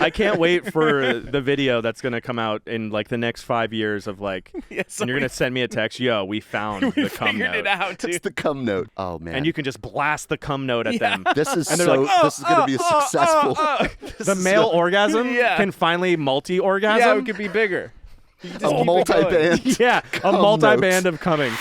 I can't wait for the video that's gonna come out in like the next 5 years of like, and you're gonna send me a text. Yo, we found the Cum Note. It out, dude. It's the Cum Note. Oh man. And you can just blast the Cum Note at them. This is And they're so. like, this is gonna be a successful. The male orgasm can finally multi-orgasm. Yeah, it could be bigger. You can just A keep it multi-band. going. Yeah, a Cum multi-band Notes. of coming.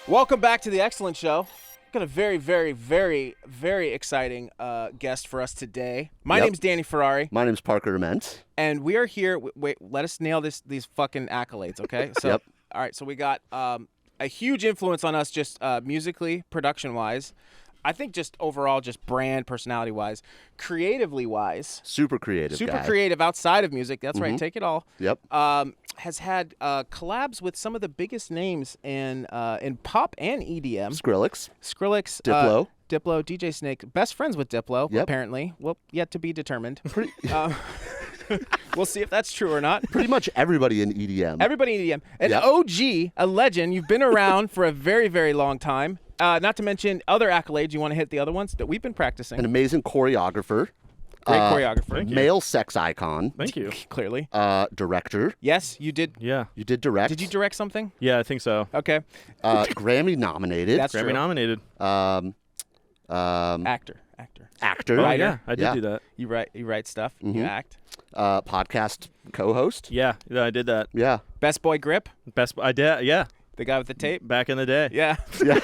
Welcome back to the Excellent Show. Got a very, very, very, very exciting guest for us today. My name's Danny Ferrari. My name's Parker Ament. And we are here. Wait, let us nail these fucking accolades, okay? So, all right, so we got a huge influence on us just musically, production-wise. I think just overall, just brand, personality-wise, creatively-wise. Super creative Super guy. creative outside of music. That's right. Take it all. Yep. Has had collabs with some of the biggest names in pop and EDM. Skrillex. Diplo, DJ Snake, best friends with Diplo, Yep. apparently. Well, yet to be determined. Pretty, We'll see if that's true or not. pretty much everybody in E EDM. Everybody in EDM. An Yep. OG, a legend. You've been around for a very, very long time. Not to mention other accolades. You want to hit the other ones that we've been practicing. An amazing choreographer. Great choreographer. Male sex icon. Thank you. Clearly. Director. Yes, you did. Yeah. You did direct. Did you direct something? Yeah, I think so. Okay. Grammy nominated. That's Grammy true. nominated. Actor. Actor. Oh, Writer. yeah, I did do that. You write stuff. You act. Podcast co-host. Yeah, I did that. Yeah. Best boy grip. I did. Yeah, The guy with the tape. back in the day. Yeah. Yeah.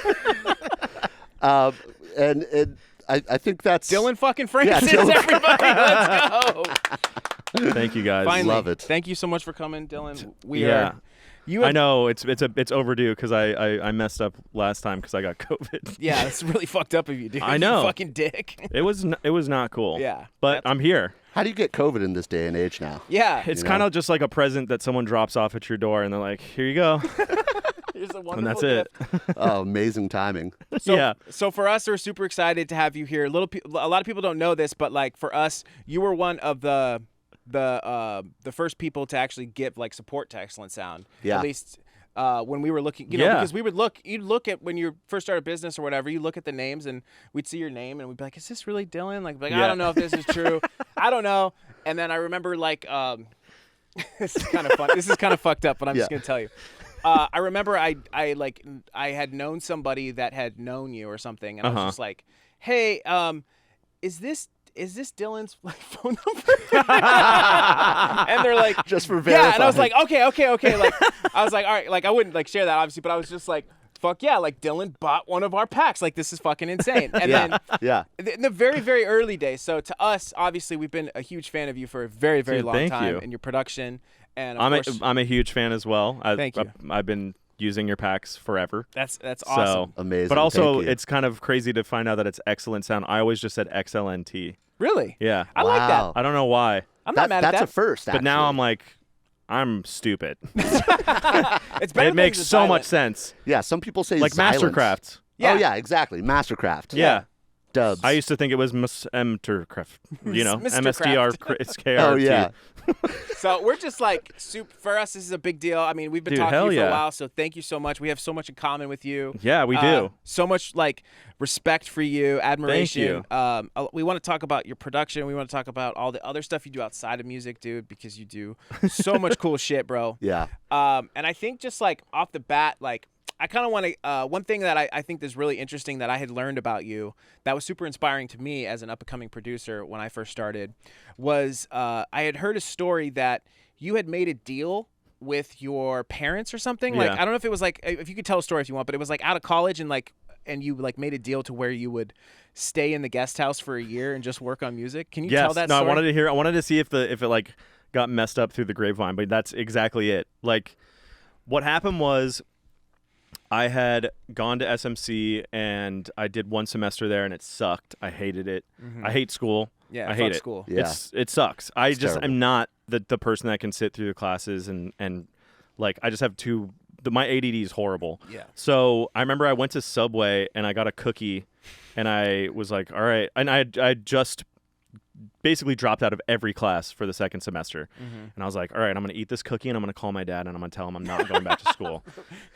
And I think that's Dillon fucking Francis, Dillon. everybody. Let's go. Thank you guys. Finally. Love it. Thank you so much for coming, Dillon. We Yeah. are. You have, I know it's overdue because I messed up last time because I got COVID. Yeah, it's really fucked up of you, dude. I know. You fucking dick. It was not cool. Yeah, but I'm here. How do you get COVID in this day and age now? Yeah. It's You kind know? of just like a present that someone drops off at your door and they're like, "Here you go," Here's a and wonderful that's it. gift. Oh, amazing timing. So, Yeah. So for us, we're super excited to have you here. A lot of people don't know this, but like for us, you were one of the first people to actually give like support to Excellent Sound. Yeah. At least when we were looking, you know, Yeah. because you'd look at when you first started business or whatever, you look at the names and we'd see your name and we'd be like, is this really Dillon? Like I Yeah. don't know if this is true. I don't know. And then I remember like, this is kind of fun. This is kind of fucked up, but I'm just Yeah. gonna tell you. I remember I had known somebody that had known you or something, and I was just like, "Hey, is this Dillon's like phone number?" And they're like, Just for verifying. "Yeah," and I was like, "Okay." Like I was like, "All right." Like I wouldn't like share that obviously, but I was just like, "Fuck yeah!" Like Dillon bought one of our packs. Like this is fucking insane. And then yeah. in the very, very early days. So to us, obviously, we've been a huge fan of you for a very, very Dude, long thank time you. in your production. And of course, I'm a huge fan as well. Thank you. I've been using your packs forever. that's awesome. So Amazing. But also, Thank you. it's kind of crazy to find out that it's Excellent Sound. I always just said XLNT. Really? Yeah. I like that. Wow. I don't know why, I'm not mad at That's that. a first. but now actually. I'm like, I'm stupid. It's better It makes than so much silent. sense. Yeah, some people say Like Xylence. Mastercraft. Yeah. Oh yeah, exactly. Mastercraft. Yeah. Dubs. I used to think it was Mastercraft. You know, Mr. MSTR. Craft. It's KRT. Oh yeah. So we're just like for us, this is a big deal. I mean, we've been Dude, talking to hell you for a yeah. while, so thank you so much. We have so much in common with you. Yeah, we do. So much like respect for you, admiration. Thank We want to talk about your production. We want to talk about all the other stuff you do outside of music, dude, because you do so much cool shit, bro. Yeah. And I think just like off the bat, like I kind of want to, one thing that I think is really interesting that I had learned about you that was super inspiring to me as an up-and-coming producer when I first started was I had heard a story that you had made a deal with your parents or something. Like, Yeah. I don't know if it was like, if you could tell a story if you want, but it was like out of college and you like made a deal to where you would stay in the guest house for a year and just work on music. Can you Yes. tell that No, story? I wanted to see if it like got messed up through the grapevine, but that's exactly it. Like what happened was I had gone to SMC and I did one semester there and it sucked. I hated it. I hate school. Yeah, I hate fuck it. school. Yeah. It sucks. I just terrible. am not the person that can sit through the classes and like I just have my ADD is horrible. Yeah. So I remember I went to Subway and I got a cookie and I was like, all right. And I just basically dropped out of every class for the second semester. Mm-hmm. And I was like, all right, I'm going to eat this cookie and I'm going to call my dad and I'm going to tell him I'm not going back to school.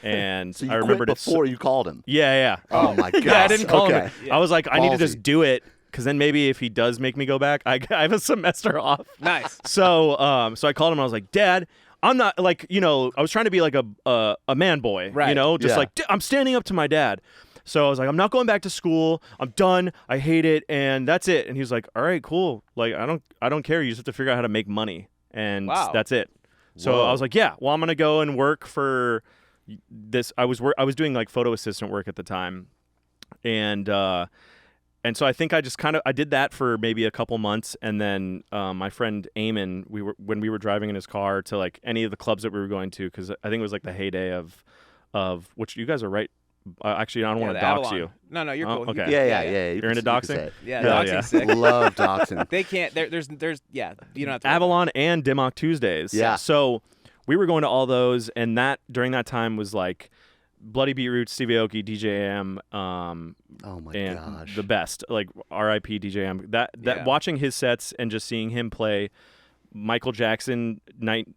And So you I remembered quit before you called him. Yeah. Oh my god. Yeah, I didn't call okay. him. I was like, I need to just Ballsy. do it because then maybe if he does make me go back, I have a semester off. Nice. So I called him and I was like, Dad, I'm not like, I was trying to be like a man boy, Right. just Yeah. like I'm standing up to my dad. So I was like, I'm not going back to school. I'm done. I hate it, and that's it. And he was like, all right, cool. Like I don't care. You just have to figure out how to make money, and Wow. that's it. So Whoa. I was like, yeah, well, I'm gonna go and work for this. I was doing like photo assistant work at the time, and so I think I just I did that for maybe a couple months, and then my friend Eamon, when we were driving in his car to like any of the clubs that we were going to, because I think it was like the heyday of which you guys are right. Actually, I don't want to the dox Avalon. you. No, you're Oh, cool. okay. Yeah. You're into doxing? Yeah, Hell doxing's yeah. sick. Love doxing. They can't. There's you don't have to. Avalon and Dimmock Tuesdays. Yeah. So we were going to all those, and during that time was like Bloody Beetroot, Stevie Aoki, DJ AM, Oh my and gosh. the best, like R.I.P. DJ AM. That Yeah. watching his sets and just seeing him play Michael Jackson night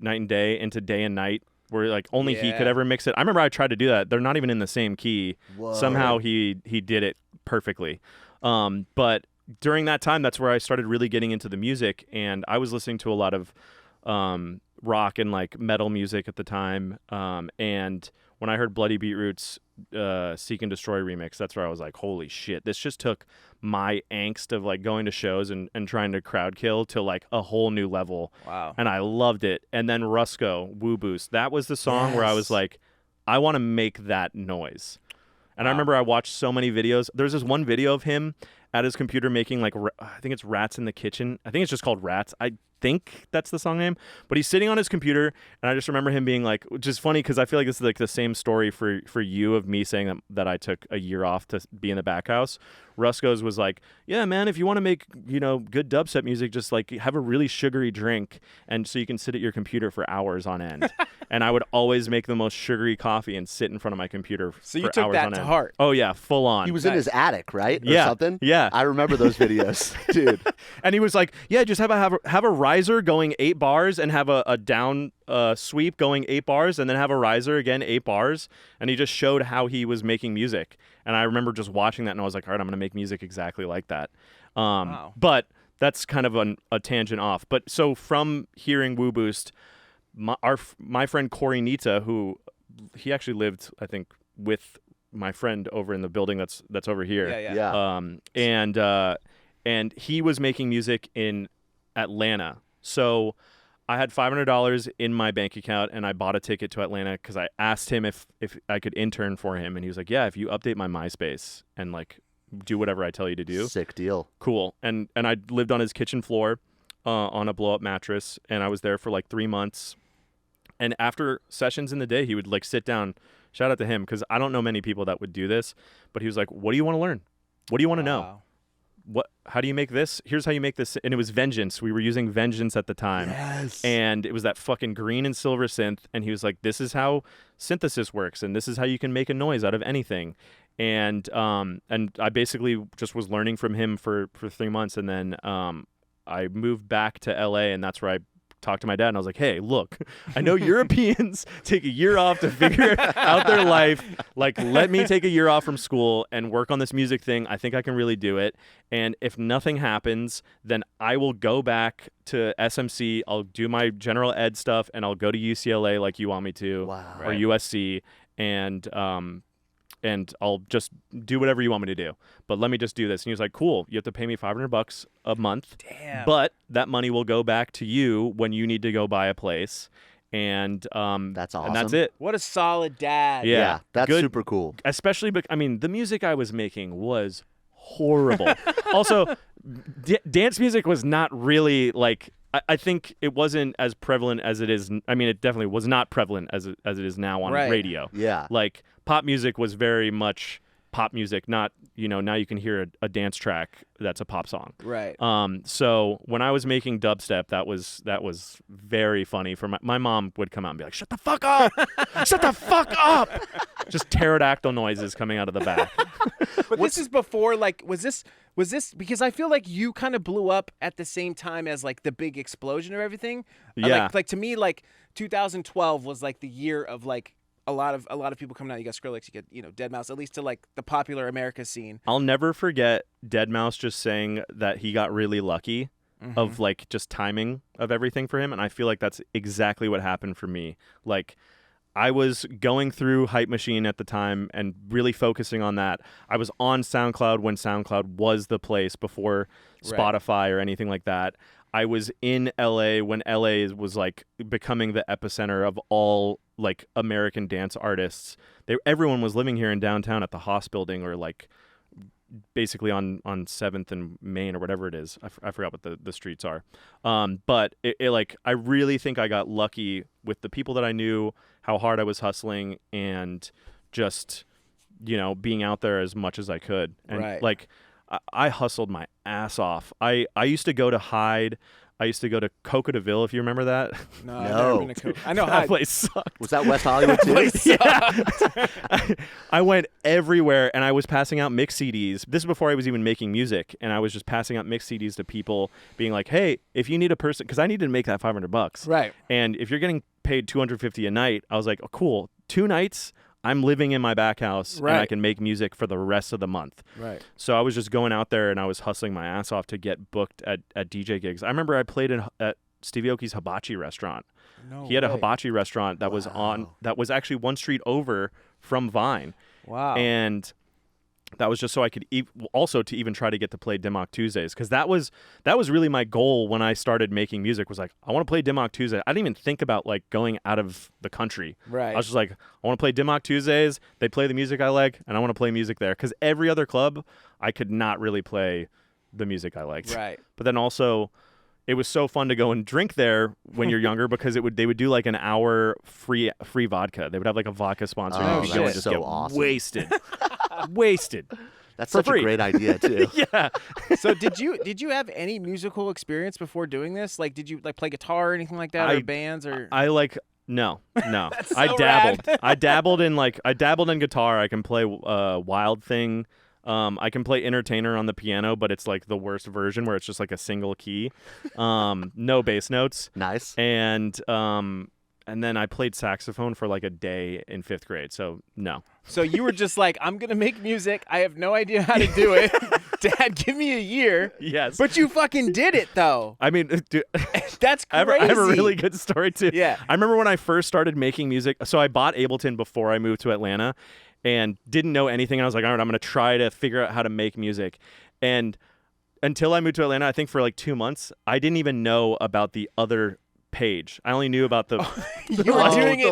and day into day and night, where like only he could Yeah. ever mix it. I remember I tried to do that. They're not even in the same key. Whoa. Somehow he did it perfectly. But during that time, that's where I started really getting into the music, and I was listening to a lot of rock and like metal music at the time. And when I heard Bloody Beetroot's Seek and Destroy remix, that's where I was like, holy shit, this just took my angst of like going to shows and trying to crowd kill to like a whole new level. Wow. And I loved it. And then Rusko, Woo Boost, that was the song where I was Yes. like, I want to make that noise. And I Wow. remember I watched so many videos. There's this one video of him at his computer making like, I think it's Rats in the Kitchen. I think it's just called Rats. I think that's the song name. But he's sitting on his computer, and I just remember him being like, which is funny because I feel like this is like the same story for you of me saying that I took a year off to be in the back house. Rusko's was like, yeah, man, if you want to make, good dubstep music, just like have a really sugary drink, and so you can sit at your computer for hours on end. And I would always make the most sugary coffee and sit in front of my computer So you for took hours that on to end. heart. Oh yeah, full on. He was in his attic, right? Or Yeah, something? yeah. I remember those videos, dude. And he was like, yeah, just have a riser going 8 bars and have a down sweep going 8 bars and then have a riser again 8 bars. And he just showed how he was making music. And I remember just watching that, and I was like, all right, I'm going to make music exactly like that. Wow. But that's kind of a tangent off. But so from hearing Woo Boost, my friend Corey Nita, who he actually lived, I think, with my friend over in the building that's over here. Yeah. And he was making music in Atlanta. So I had $500 in my bank account, and I bought a ticket to Atlanta because I asked him if I could intern for him, and he was like, yeah, if you update my MySpace and like do whatever I tell you to do. Sick deal. Cool. And I lived on his kitchen floor on a blow-up mattress, and I was there for like 3 months. And after sessions in the day, he would like sit down. Shout out to him, because I don't know many people that would do this, but he was like, what do you want to learn? What do you want to know? Wow. How do you make this? Here's how you make this. And it was Vengeance. We were using Vengeance at the time. Yes. And it was that fucking green and silver synth. And he was like, this is how synthesis works. And this is how you can make a noise out of anything. And I basically just was learning from him for 3 months. And then I moved back to LA, and that's where I talked to my dad, and I was like, hey, look, I know Europeans take a year off to figure out their life. Like, let me take a year off from school and work on this music thing. I think I can really do it. And if nothing happens, then I will go back to SMC. I'll do my general ed stuff, and I'll go to UCLA like you want me to, Wow. or USC, and I'll just do whatever you want me to do. But let me just do this. And he was like, cool, you have to pay me $500 a month. Damn. But that money will go back to you when you need to go buy a place. And That's awesome. And that's it. What a solid dad. Yeah. That's Good. super cool. Especially, the music I was making was horrible. Also, dance music was not really like, I think it wasn't as prevalent as it is. It definitely was not prevalent as it is now on Right. radio. Yeah. Like, pop music was very much pop music, not, now you can hear a dance track that's a pop song. Right. So when I was making dubstep, that was very funny. For my mom would come out and be like, "Shut the fuck up! Shut the fuck up!" Just pterodactyl noises coming out of the back. But this is before, like, was this because I feel like you kind of blew up at the same time as like the big explosion of everything. Yeah. Like to me, like 2012 was like the year of like a lot of people coming out. You got Skrillex, you get Deadmau5, at least to like the popular America scene. I'll never forget Deadmau5 just saying that he got really lucky of like just timing of everything for him, and I feel like that's exactly what happened for me. Like, I was going through Hype Machine at the time and really focusing on that. I was on SoundCloud when SoundCloud was the place before Spotify or anything like that. I was in LA when LA was like becoming the epicenter of all like American dance artists. Everyone was living here in downtown at the Haas building, or like basically on 7th and Main or whatever it is. I forgot what the streets are. But it like, I really think I got lucky with the people that I knew, how hard I was hustling, and just, being out there as much as I could. And like, I hustled my ass off. I used to go to Hyde. I used to go to Coco DeVille, if you remember that. No. I've never been to I know that Hyde. place sucked. Was that West Hollywood too? Yeah. I went everywhere, and I was passing out mix CDs. This is before I was even making music, and I was just passing out mix CDs to people, being like, "Hey, if you need a person," because I needed to make that $500. Right. And if you're getting paid $250 a night, I was like, "Oh, cool, 2 nights." I'm living in my back house, and I can make music for the rest of the month. Right. So I was just going out there, and I was hustling my ass off to get booked at DJ gigs. I remember I played at Stevie Aoki's Hibachi restaurant. He had a hibachi restaurant that was actually one street over from Vine. Wow. And that was just so I could also to even try to get to play Dimmock Tuesdays, because that was really my goal when I started making music, was like, I want to play Dimmock Tuesday. I didn't even think about like going out of the country. Right. I was just like, I want to play Dimmock Tuesdays. They play the music I like, and I want to play music there, because every other club I could not really play the music I liked. Right. But then also, it was so fun to go and drink there when you're younger, because they would do like an hour free vodka. They would have like a vodka sponsor. Oh, and you could go and that's just so get awesome. wasted. That's for such free. a great idea too. Yeah. So did you have any musical experience before doing this? Like, did you like play guitar or anything like that, or bands, or? No. That's so I dabbled. rad. I dabbled in guitar. I can play Wild Thing. I can play Entertainer on the piano, but it's like the worst version where it's just like a single key, no bass notes. Nice. And then I played saxophone for like a day in 5th grade. So no. So you were just like, I'm gonna make music. I have no idea how to do it. Dad, give me a year. Yes. But you fucking did it though. I mean, dude, That's crazy. I have a really good story too. Yeah. I remember when I first started making music. So I bought Ableton before I moved to Atlanta, and didn't know anything. I was like, all right, I'm going to try to figure out how to make music. And until I moved to Atlanta, I think for like 2 months, I didn't even know about the other page. I only knew about the You were doing it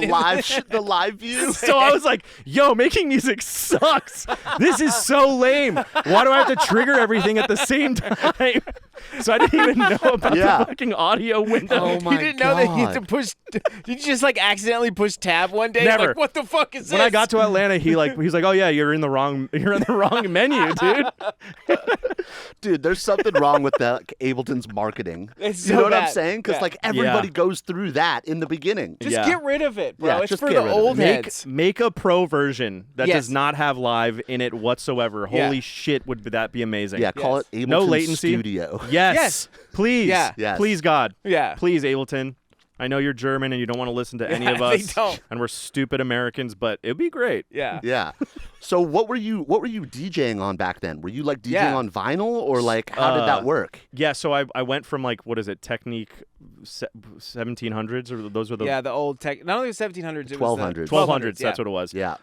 the live view. So I was like, yo, making music sucks. This is so lame. Why do I have to trigger everything at the same time? So I didn't even know about the fucking audio window. Oh my You didn't know that you had God. to push. Did you just like accidentally push tab one day? Never. Like, what the fuck is this? When I got to Atlanta, he was like, oh yeah, you're in the wrong menu, dude. Dude, there's something wrong with that Ableton's marketing. It's You so know what I'm bad. saying? Because Yeah. like everybody goes through that in the beginning. Just Yeah. get rid of it, bro. Yeah, it's just for get the rid of it. old heads. Make a pro version that Yes. does not have live in it whatsoever. Yeah. Holy shit, would that be amazing? Yeah, call it Ableton No latency. Studio. Yes. Yes. Please. Yeah. Yes. Please, God. Yeah. Please, Ableton. I know you're German and you don't want to listen to any of They us. don't. And we're stupid Americans, but it'd be great. Yeah. Yeah. So what were you DJing on back then? Were you like DJing Yeah. on vinyl, or like how did that work? Yeah, so I went from like, what is it, Technique 1700s, or those were the Yeah, the old tech. Not only the 1700s, it was 1200s. 1200s. yeah. That's what it was. Yeah.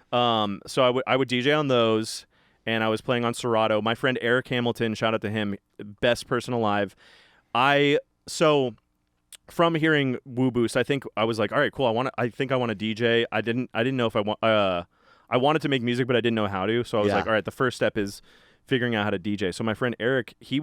So I would DJ on those, and I was playing on Serato. My friend Eric Hamilton, shout out to him, best person alive. From hearing Woo Boost, I think I was like, all right, cool. I think I want to DJ. I didn't know if I wanted to make music, but I didn't know how to. So I was Yeah. like, all right, the first step is figuring out how to DJ. So my friend Eric, he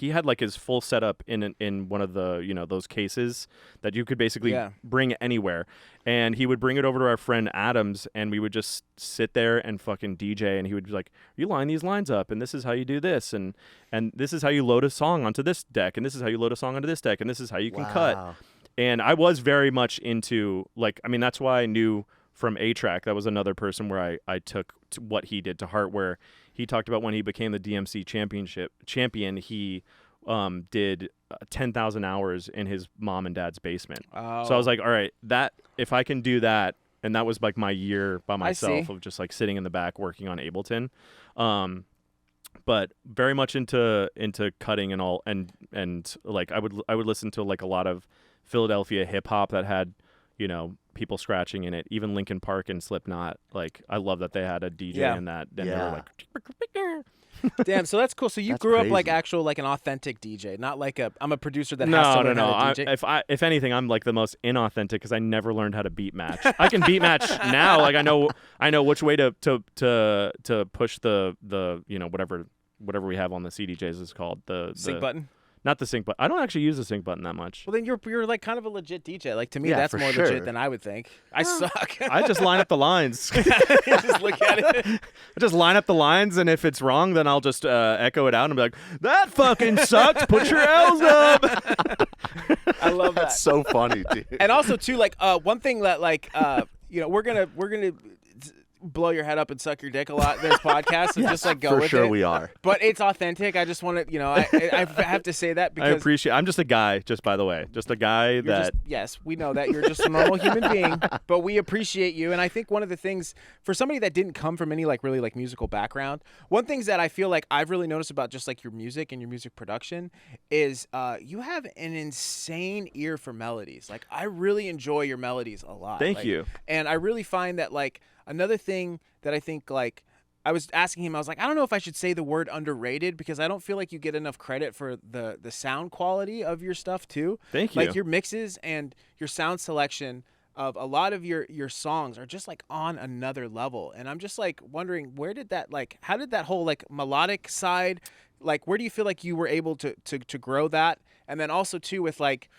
had like his full setup in one of the, you know, those cases that you could basically bring anywhere. And he would bring it over to our friend Adams, and we would just sit there and fucking DJ, and he would be like, you line these lines up, and this is how you do this, and this is how you load a song onto this deck, and this is how you load a song onto this deck, and this is how you can cut. And I was very much into, like, I mean, that's why I knew from A-Track, that was another person where I took what he did to heart, where he talked about when he became the DMC champion, he did 10,000 hours in his mom and dad's basement. Oh. So I was like, all right, that if I can do that, and that was like my year by myself of just like sitting in the back working on Ableton. But very much into cutting and all, and like I would listen to like a lot of Philadelphia hip hop that had, you know, people scratching in it, even Linkin Park and Slipknot. Like, I love that they had a DJ in that, and they were like, damn, so that's cool. So you grew up like actual, like an authentic DJ, not like I'm a producer that has to learn how to DJ. If anything, I'm like the most inauthentic because I never learned how to beat match. I can beat match now. Like I know which way to push the you know, whatever we have on the CDJs is called the sync button. Not the sync button. I don't actually use the sync button that much. Well, then you're like kind of a legit DJ. Like, to me, that's more legit than I would think. I suck. I just line up the lines. Just look at it. I just line up the lines, and if it's wrong, then I'll just echo it out and be like, that fucking sucked. Put your L's up. I love that. That's so funny, dude. And also, too, like, one thing that, like, you know, we're gonna blow your head up and suck your dick a lot this podcast, so just like go with it. For sure we are. But it's authentic. I just want to, you know, I have to say that because I appreciate. I'm just a guy, just by the way, just a guy that. Yes, we know that you're just a normal human being, but we appreciate you. And I think one of the things for somebody that didn't come from any like really like musical background, one things that I feel like I've really noticed about just like your music and your music production is you have an insane ear for melodies. Like, I really enjoy your melodies a lot. Thank you. And I really find that like. Another thing that I think, like, I was asking him, I was like, I don't know if I should say the word underrated because I don't feel like you get enough credit for the sound quality of your stuff, too. Thank you. Like, your mixes and your sound selection of a lot of your songs are just, like, on another level. And I'm just, like, wondering, where did that, like, how did that whole, like, melodic side, like, where do you feel like you were able to grow that? And then also, too, with, like,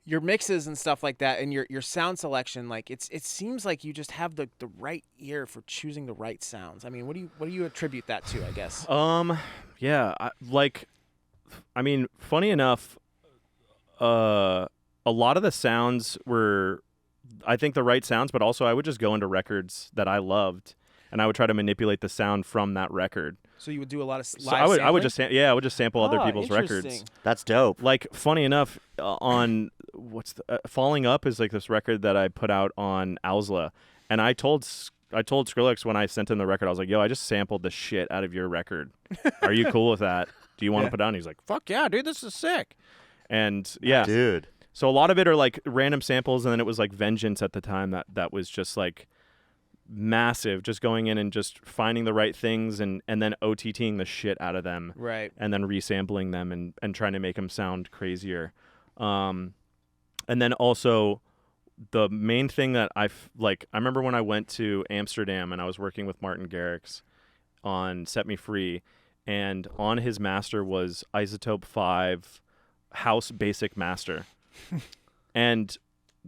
your mixes and stuff like that, and your sound selection, like it seems like you just have the right ear for choosing the right sounds. I mean, what do you attribute that to, I guess? Yeah, I mean, funny enough, a lot of the sounds were, I think, the right sounds, but also I would just go into records that I loved, and I would try to manipulate the sound from that record. So you would do a lot of live sampling? I would just sample other people's records. That's dope. Like, funny enough, on Falling Up is like this record that I put out on Owsla, and I told Skrillex when I sent him the record, I was like, yo, I just sampled the shit out of your record. Are you cool with that? Do you want to put it on? He's like, fuck yeah, dude, this is sick. And yeah, dude. So a lot of it are like random samples, and then it was like Vengeance at the time that was just like massive, just going in and just finding the right things and then OTTing the shit out of them, right? And then resampling them and trying to make them sound crazier. And then also the main thing that I remember when I went to Amsterdam and I was working with Martin Garrix on Set Me Free, and on his master was Isotope 5 House Basic Master. And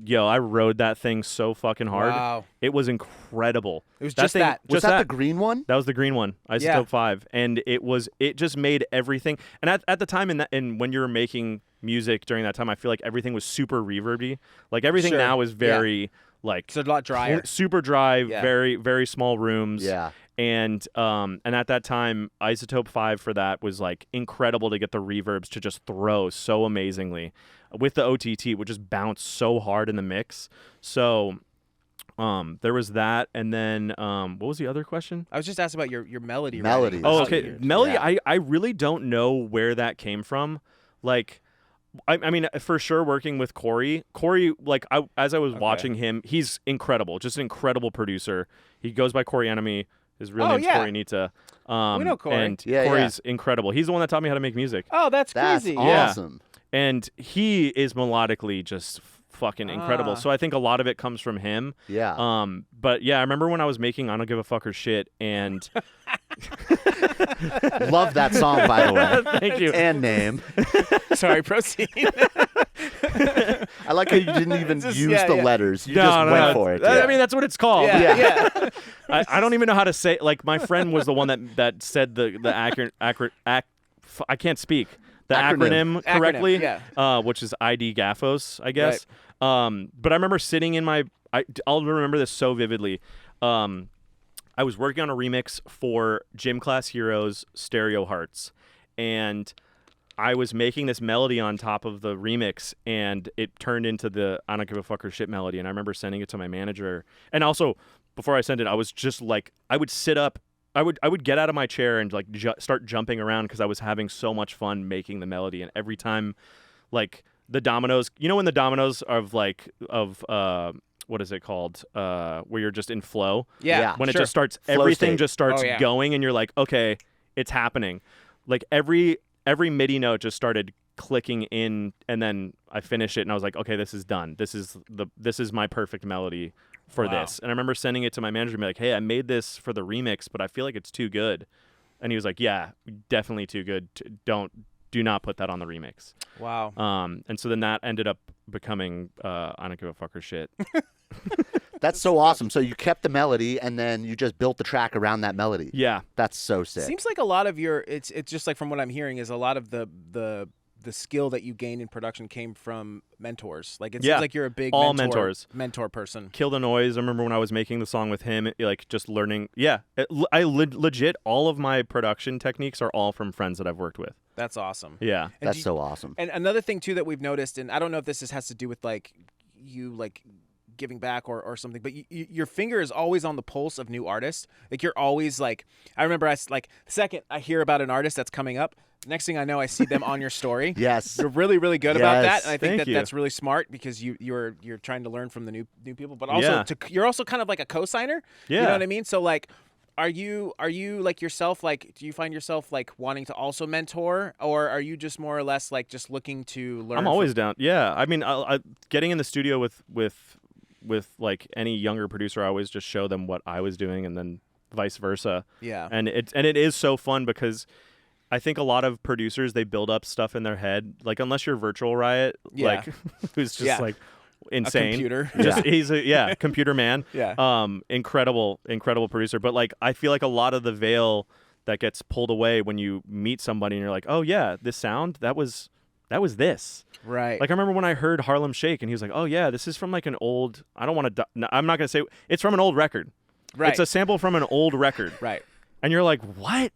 yo, I rode that thing so fucking hard. Wow. It was incredible. It was just that. Was that the green one? That was the green one, Isotope 5. And it just made everything. And at the time, and when you were making music during that time, I feel like everything was super reverby. Like, everything now is very, like... It's a lot drier. Super dry, very, very small rooms. Yeah. And at that time, Isotope 5 for that was, like, incredible to get the reverbs to just throw so amazingly. With the OTT, it would just bounce so hard in the mix. So there was that. And then what was the other question? I was just asking about your melody. Melody. Oh, okay. Melody, yeah. I really don't know where that came from. Like, I mean, for sure, working with Corey, like, as I was watching him, he's incredible. Just an incredible producer. He goes by Corey Enemy. His real name's Corey Nita. We know Corey. And Corey's incredible. He's the one that taught me how to make music. Oh, that's crazy. Awesome. Yeah. And he is melodically just fucking incredible. So I think a lot of it comes from him. Yeah. But yeah, I remember when I was making I Don't Give a Fuck or Shit, and Love that song, by the way. Thank you. And name. Sorry, proceed. I like how you didn't even Just- use yeah, the yeah. letters. You just went for it. I mean, that's what it's called. Yeah. I don't even know how to say. Like, my friend was the one that said the I can't speak the acronym correctly. Which is ID Gaffos, I guess. But I remember sitting in my. I'll remember this so vividly. I was working on a remix for Gym Class Heroes Stereo Hearts, and I was making this melody on top of the remix, and it turned into the I Don't Give a Fuck or Shit melody. And I remember sending it to my manager. And also, before I sent it, I was just like, I would sit up, I would get out of my chair and like start jumping around because I was having so much fun making the melody. And every time, like the dominoes, you know, when the dominoes what is it called? Where you're just in flow. Yeah. When it sure. just starts, Flow everything state. just starts Oh, yeah. going, and you're like, okay, it's happening. Like every MIDI note just started clicking in, and then I finished it, and I was like, okay, this is done. This is my perfect melody for Wow. this. And I remember sending it to my manager and be like, hey, I made this for the remix, but I feel like it's too good. And he was like, yeah, definitely too good. Do not put that on the remix. Wow. And so then that ended up becoming I Don't Give a Fuck or Shit. That's so awesome. So you kept the melody, and then you just built the track around that melody. Yeah. That's so sick. Seems like a lot of your it's just like from what I'm hearing is a lot of the skill that you gained in production came from mentors. Like it Yeah. seems like you're a big All mentor mentors. person. Kill the Noise. I remember when I was making the song with him, like just learning. Yeah. Legit, all of my production techniques are all from friends that I've worked with. That's awesome. Yeah. And That's so awesome. And another thing too that we've noticed, and I don't know if this has to do with like you like giving back or something, but your finger is always on the pulse of new artists. Like you're always like, I remember the second I hear about an artist that's coming up, next thing I know I see them on your story. Yes. You're really, really good about that, Yes. and I think Thank you. that's really smart because you're trying to learn from the new people, but also you're also kind of like a co-signer. Yeah. You know what I mean? So like, are you like yourself? Like, do you find yourself like wanting to also mentor, or are you just more or less like just looking to learn? I'm always down. Yeah. I mean, getting in the studio with like any younger producer, I always just show them what I was doing, and then vice versa. Yeah. And it is so fun because I think a lot of producers, they build up stuff in their head, like unless you're Virtual Riot, Yeah. like who's just Yeah. like insane. A computer. Just he's a computer man. Yeah. Incredible producer. But like I feel like a lot of the veil that gets pulled away when you meet somebody and you're like, oh yeah, this sound that was this. Right. Like I remember when I heard Harlem Shake and he was like, oh yeah, this is from like an old. I'm not gonna say it's from an old record. Right. It's a sample from an old record. Right. And you're like, what?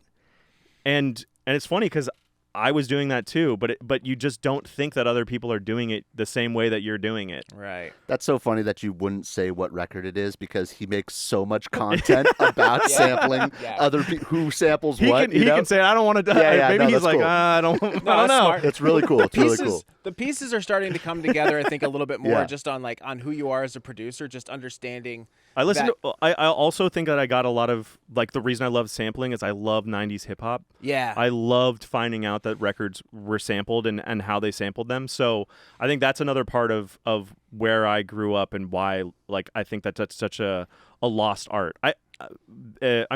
And it's funny because I was doing that too, but you just don't think that other people are doing it the same way that you're doing it. Right. That's so funny that you wouldn't say what record it is because he makes so much content about sampling other people who samples He what. can say, I don't want to. Yeah, maybe no, he's that's like, cool. I don't No, know. that's smart. It's really cool. It's really cool. The pieces are starting to come together, I think, a little bit more Yeah. just on who you are as a producer, just understanding. I listen that- to. I also think that I got a lot of like the reason I love sampling is I love '90s hip hop. Yeah. I loved finding out that records were sampled and how they sampled them. So I think that's another part of where I grew up and why like I think that that's such a lost art. I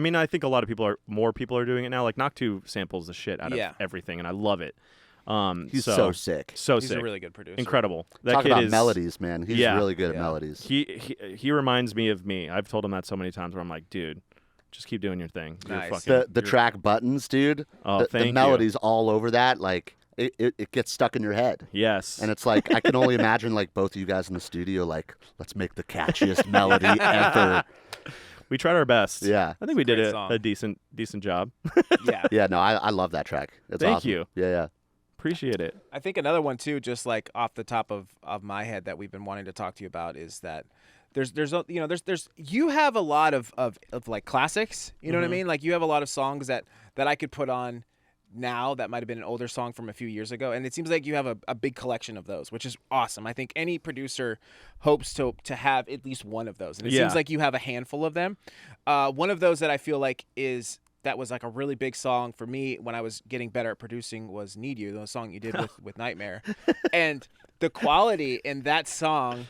mean I think a lot of more people are doing it now. Like Noctu samples the shit out of everything and I love it. He's so sick. So He's sick. a really good producer. Incredible. That Talk kid about is melodies, man. He's really good at melodies. He reminds me of me. I've told him that so many times where I'm like, dude, just keep doing your thing. You're Nice. fucking, The track buttons, dude. Oh, the thank you. melodies all over that, like it gets stuck in your head. Yes. And it's like I can only imagine like both of you guys in the studio, like, let's make the catchiest melody ever. We tried our best. Yeah. I think we did Great a song. decent job. Yeah. Yeah, no, I love that track. It's Thank awesome. you. Yeah. Appreciate it. I think another one too, just like off the top of my head that we've been wanting to talk to you about is that there's you have a lot of like classics, you know what I mean? Like you have a lot of songs that I could put on now that might have been an older song from a few years ago, and it seems like you have a big collection of those, which is awesome. I think any producer hopes to have at least one of those, and it seems like you have a handful of them. One of those that I feel like that was like a really big song for me when I was getting better at producing was Need You, the song you did with Nightmare. And the quality in that song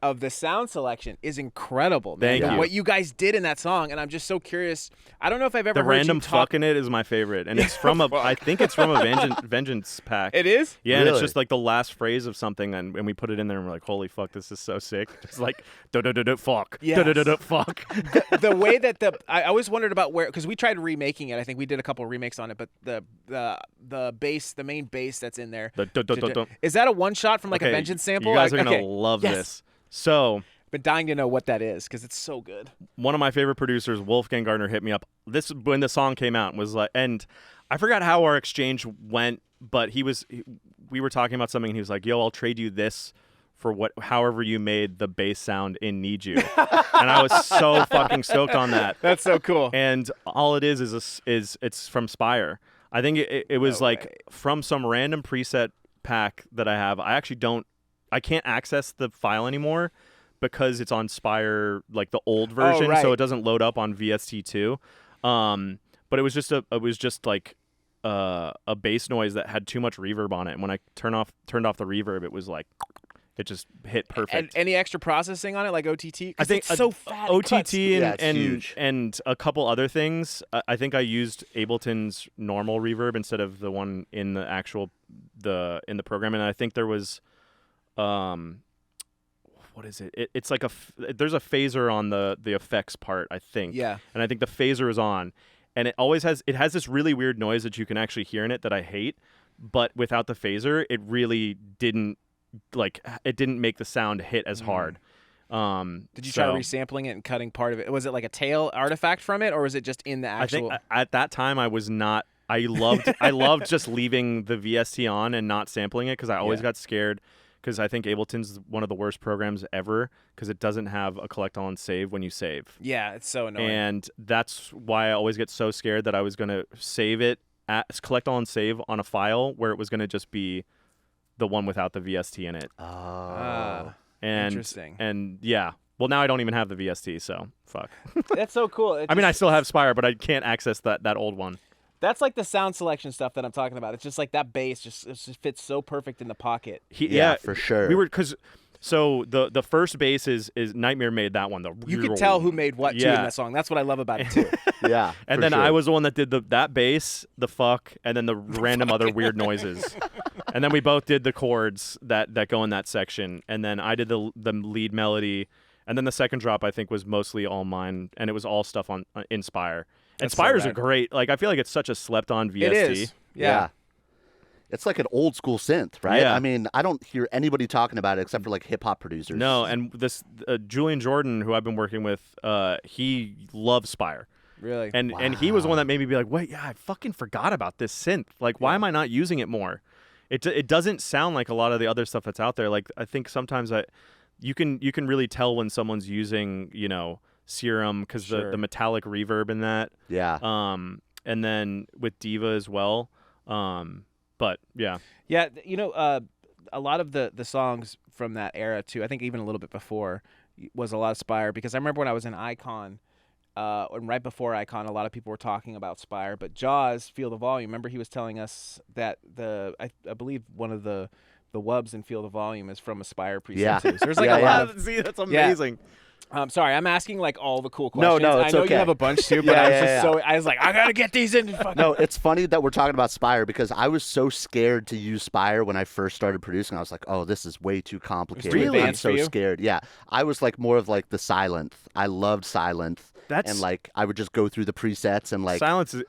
of the sound selection is incredible, man. Thank you. What you guys did in that song, and I'm just so curious. I don't know if I've ever The heard random you talk. fucking it is my favorite, and it's from I think it's from a Vengeance pack. It is? Yeah, and it's Really? just like the last phrase of something, and we put it in there, and we're like, holy fuck, this is so sick. Just like, fuck, Yes. fuck. The way that I always wondered about where, because we tried remaking it. I think we did a couple of remakes on it, but the bass, the main bass that's in there, is that a one shot from like a Vengeance sample? You guys are Like, gonna love this. So, been dying to know what that is because it's so good. one of my favorite producers, Wolfgang Gardner, hit me up. This when the song came out was like, and I forgot how our exchange went, but we were talking about something, and he was like, "Yo, I'll trade you this for however you made the bass sound in Need You," and I was so fucking stoked on that. That's so cool. And all it is it's from Spire. I think it was from some random preset pack that I have. I can't access the file anymore because it's on Spire, like the old version, so it doesn't load up on VST2. But it was just a bass noise that had too much reverb on it. And when I turned off the reverb, it was like it just hit perfect. And any extra processing on it, like OTT? I think it's so fat. OTT huge. and a couple other things. I think I used Ableton's normal reverb instead of the one in the actual in the program, and I think there was what is it? It's like there's a phaser on the effects part, I think. Yeah. And I think the phaser is on, and it has this really weird noise that you can actually hear in it that I hate, but without the phaser, it really didn't make the sound hit as hard. Did you try resampling it and cutting part of it? Was it like a tail artifact from it, or was it just in the actual? I think at that time I was not. I loved just leaving the VST on and not sampling it because I always got scared. Because I think Ableton's one of the worst programs ever because it doesn't have a collect all and save when you save. Yeah, it's so annoying. And that's why I always get so scared that I was going to save it, collect all and save on a file where it was going to just be the one without the VST in it. Oh. Interesting. And yeah. Well, now I don't even have the VST, so fuck. That's so cool. I mean, I still have Spire, but I can't access that old one. That's like the sound selection stuff that I'm talking about. It's just like that bass just fits so perfect in the pocket. Yeah, for sure. We were so the first bass is Nightmare made that one though. You could tell who made what too in that song. That's what I love about it too. Yeah. And then I was the one that did that bass, the fuck, and then the random other weird noises. And then we both did the chords that go in that section. And then I did the lead melody. And then the second drop I think was mostly all mine, and it was all stuff on Inspire. And Spires are great. Like I feel like it's such a slept-on VST. It is. Yeah. It's like an old school synth, right? Yeah. I mean, I don't hear anybody talking about it except for like hip hop producers. No, and this Julian Jordan, who I've been working with, he loves Spire. Really? And he was the one that made me be like, wait, yeah, I fucking forgot about this synth. Like, why am I not using it more? It doesn't sound like a lot of the other stuff that's out there. Like I think sometimes you can really tell when someone's using, Serum because the metallic reverb in that. Yeah. And then with Diva as well. But yeah. Yeah, a lot of the songs from that era too, I think even a little bit before, was a lot of Spire, because I remember when I was in Icon, and right before Icon, a lot of people were talking about Spire, but Jaws, Feel the Volume, remember he was telling us that I believe one of the wubs in Feel the Volume is from a Spire preset too. So there's like a lot of... See, that's amazing. Sorry, I'm asking like all the cool questions. No, it's I know okay. you have a bunch too, but I was like, I gotta get these in. No, it's funny that we're talking about Spire because I was so scared to use Spire when I first started producing. I was like, oh, this is way too complicated. Really? I'm so scared. Yeah, I was like more of like the Silent. I loved Silent. And like I would just go through the presets and like Silent. I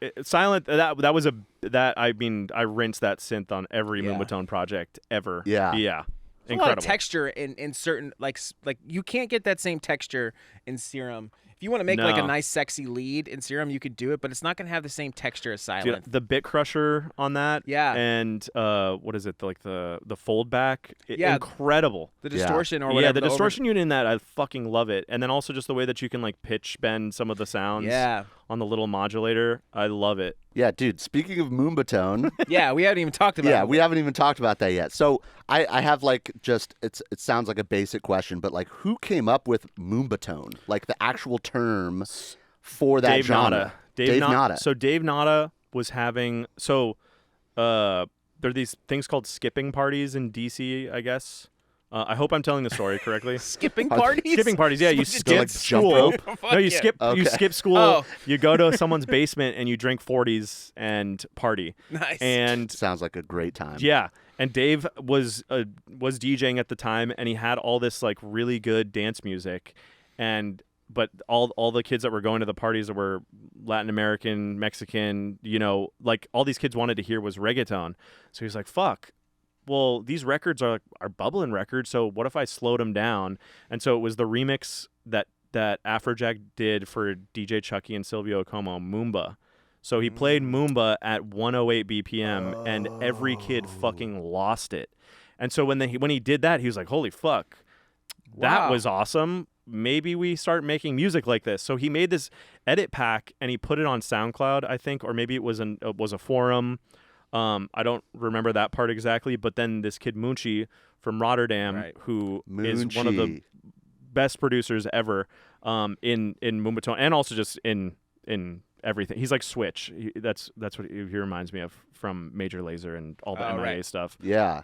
rinsed that synth on every Moombahton project ever. Yeah. There's a lot of texture in certain like you can't get that same texture in Serum. If you want to make like a nice sexy lead in Serum, you could do it, but it's not going to have the same texture as Silent. Dude, the bit crusher on that, and what is it? Like the fold back, incredible. The distortion or whatever. Yeah, the distortion unit in that, I fucking love it. And then also just the way that you can like pitch bend some of the sounds. On the little modulator, I love it. Yeah, dude. Speaking of Moombahton, we haven't even talked about. Yeah, we haven't even talked about that yet. So I have like just it sounds like a basic question, but like who came up with Moombahton, like the actual term for that genre? Dave Nada. So Dave Nada was having there are these things called skipping parties in DC, I guess. I hope I'm telling the story correctly. Skipping parties? Skipping parties, yeah. You Just skip like jump school. rope? No, you yeah. skip. Okay. You skip school. Oh. You go to someone's basement and you drink 40s and party. Nice. And Sounds like a great time. yeah, and Dave was DJing at the time, and he had all this like really good dance music, but all the kids that were going to the parties that were Latin American, Mexican, like all these kids wanted to hear was reggaeton. So he was like, "Fuck." Well, these records are bubbling records, so what if I slowed them down? And so it was the remix that Afrojack did for DJ Chucky and Silvio Como, Moomba. So he played Moomba at 108 BPM, and every kid fucking lost it. And so when he did that, he was like, "Holy fuck, that Wow. was awesome. Maybe we start making music like this." So he made this edit pack and he put it on SoundCloud, I think, or maybe it was a forum. I don't remember that part exactly, but then this kid Munchie from Rotterdam, Right. who is one of the best producers ever, in Moombahton, and also just in everything. He's like Switch. That's what he reminds me of from Major Lazer and all the MIA right. stuff. Yeah.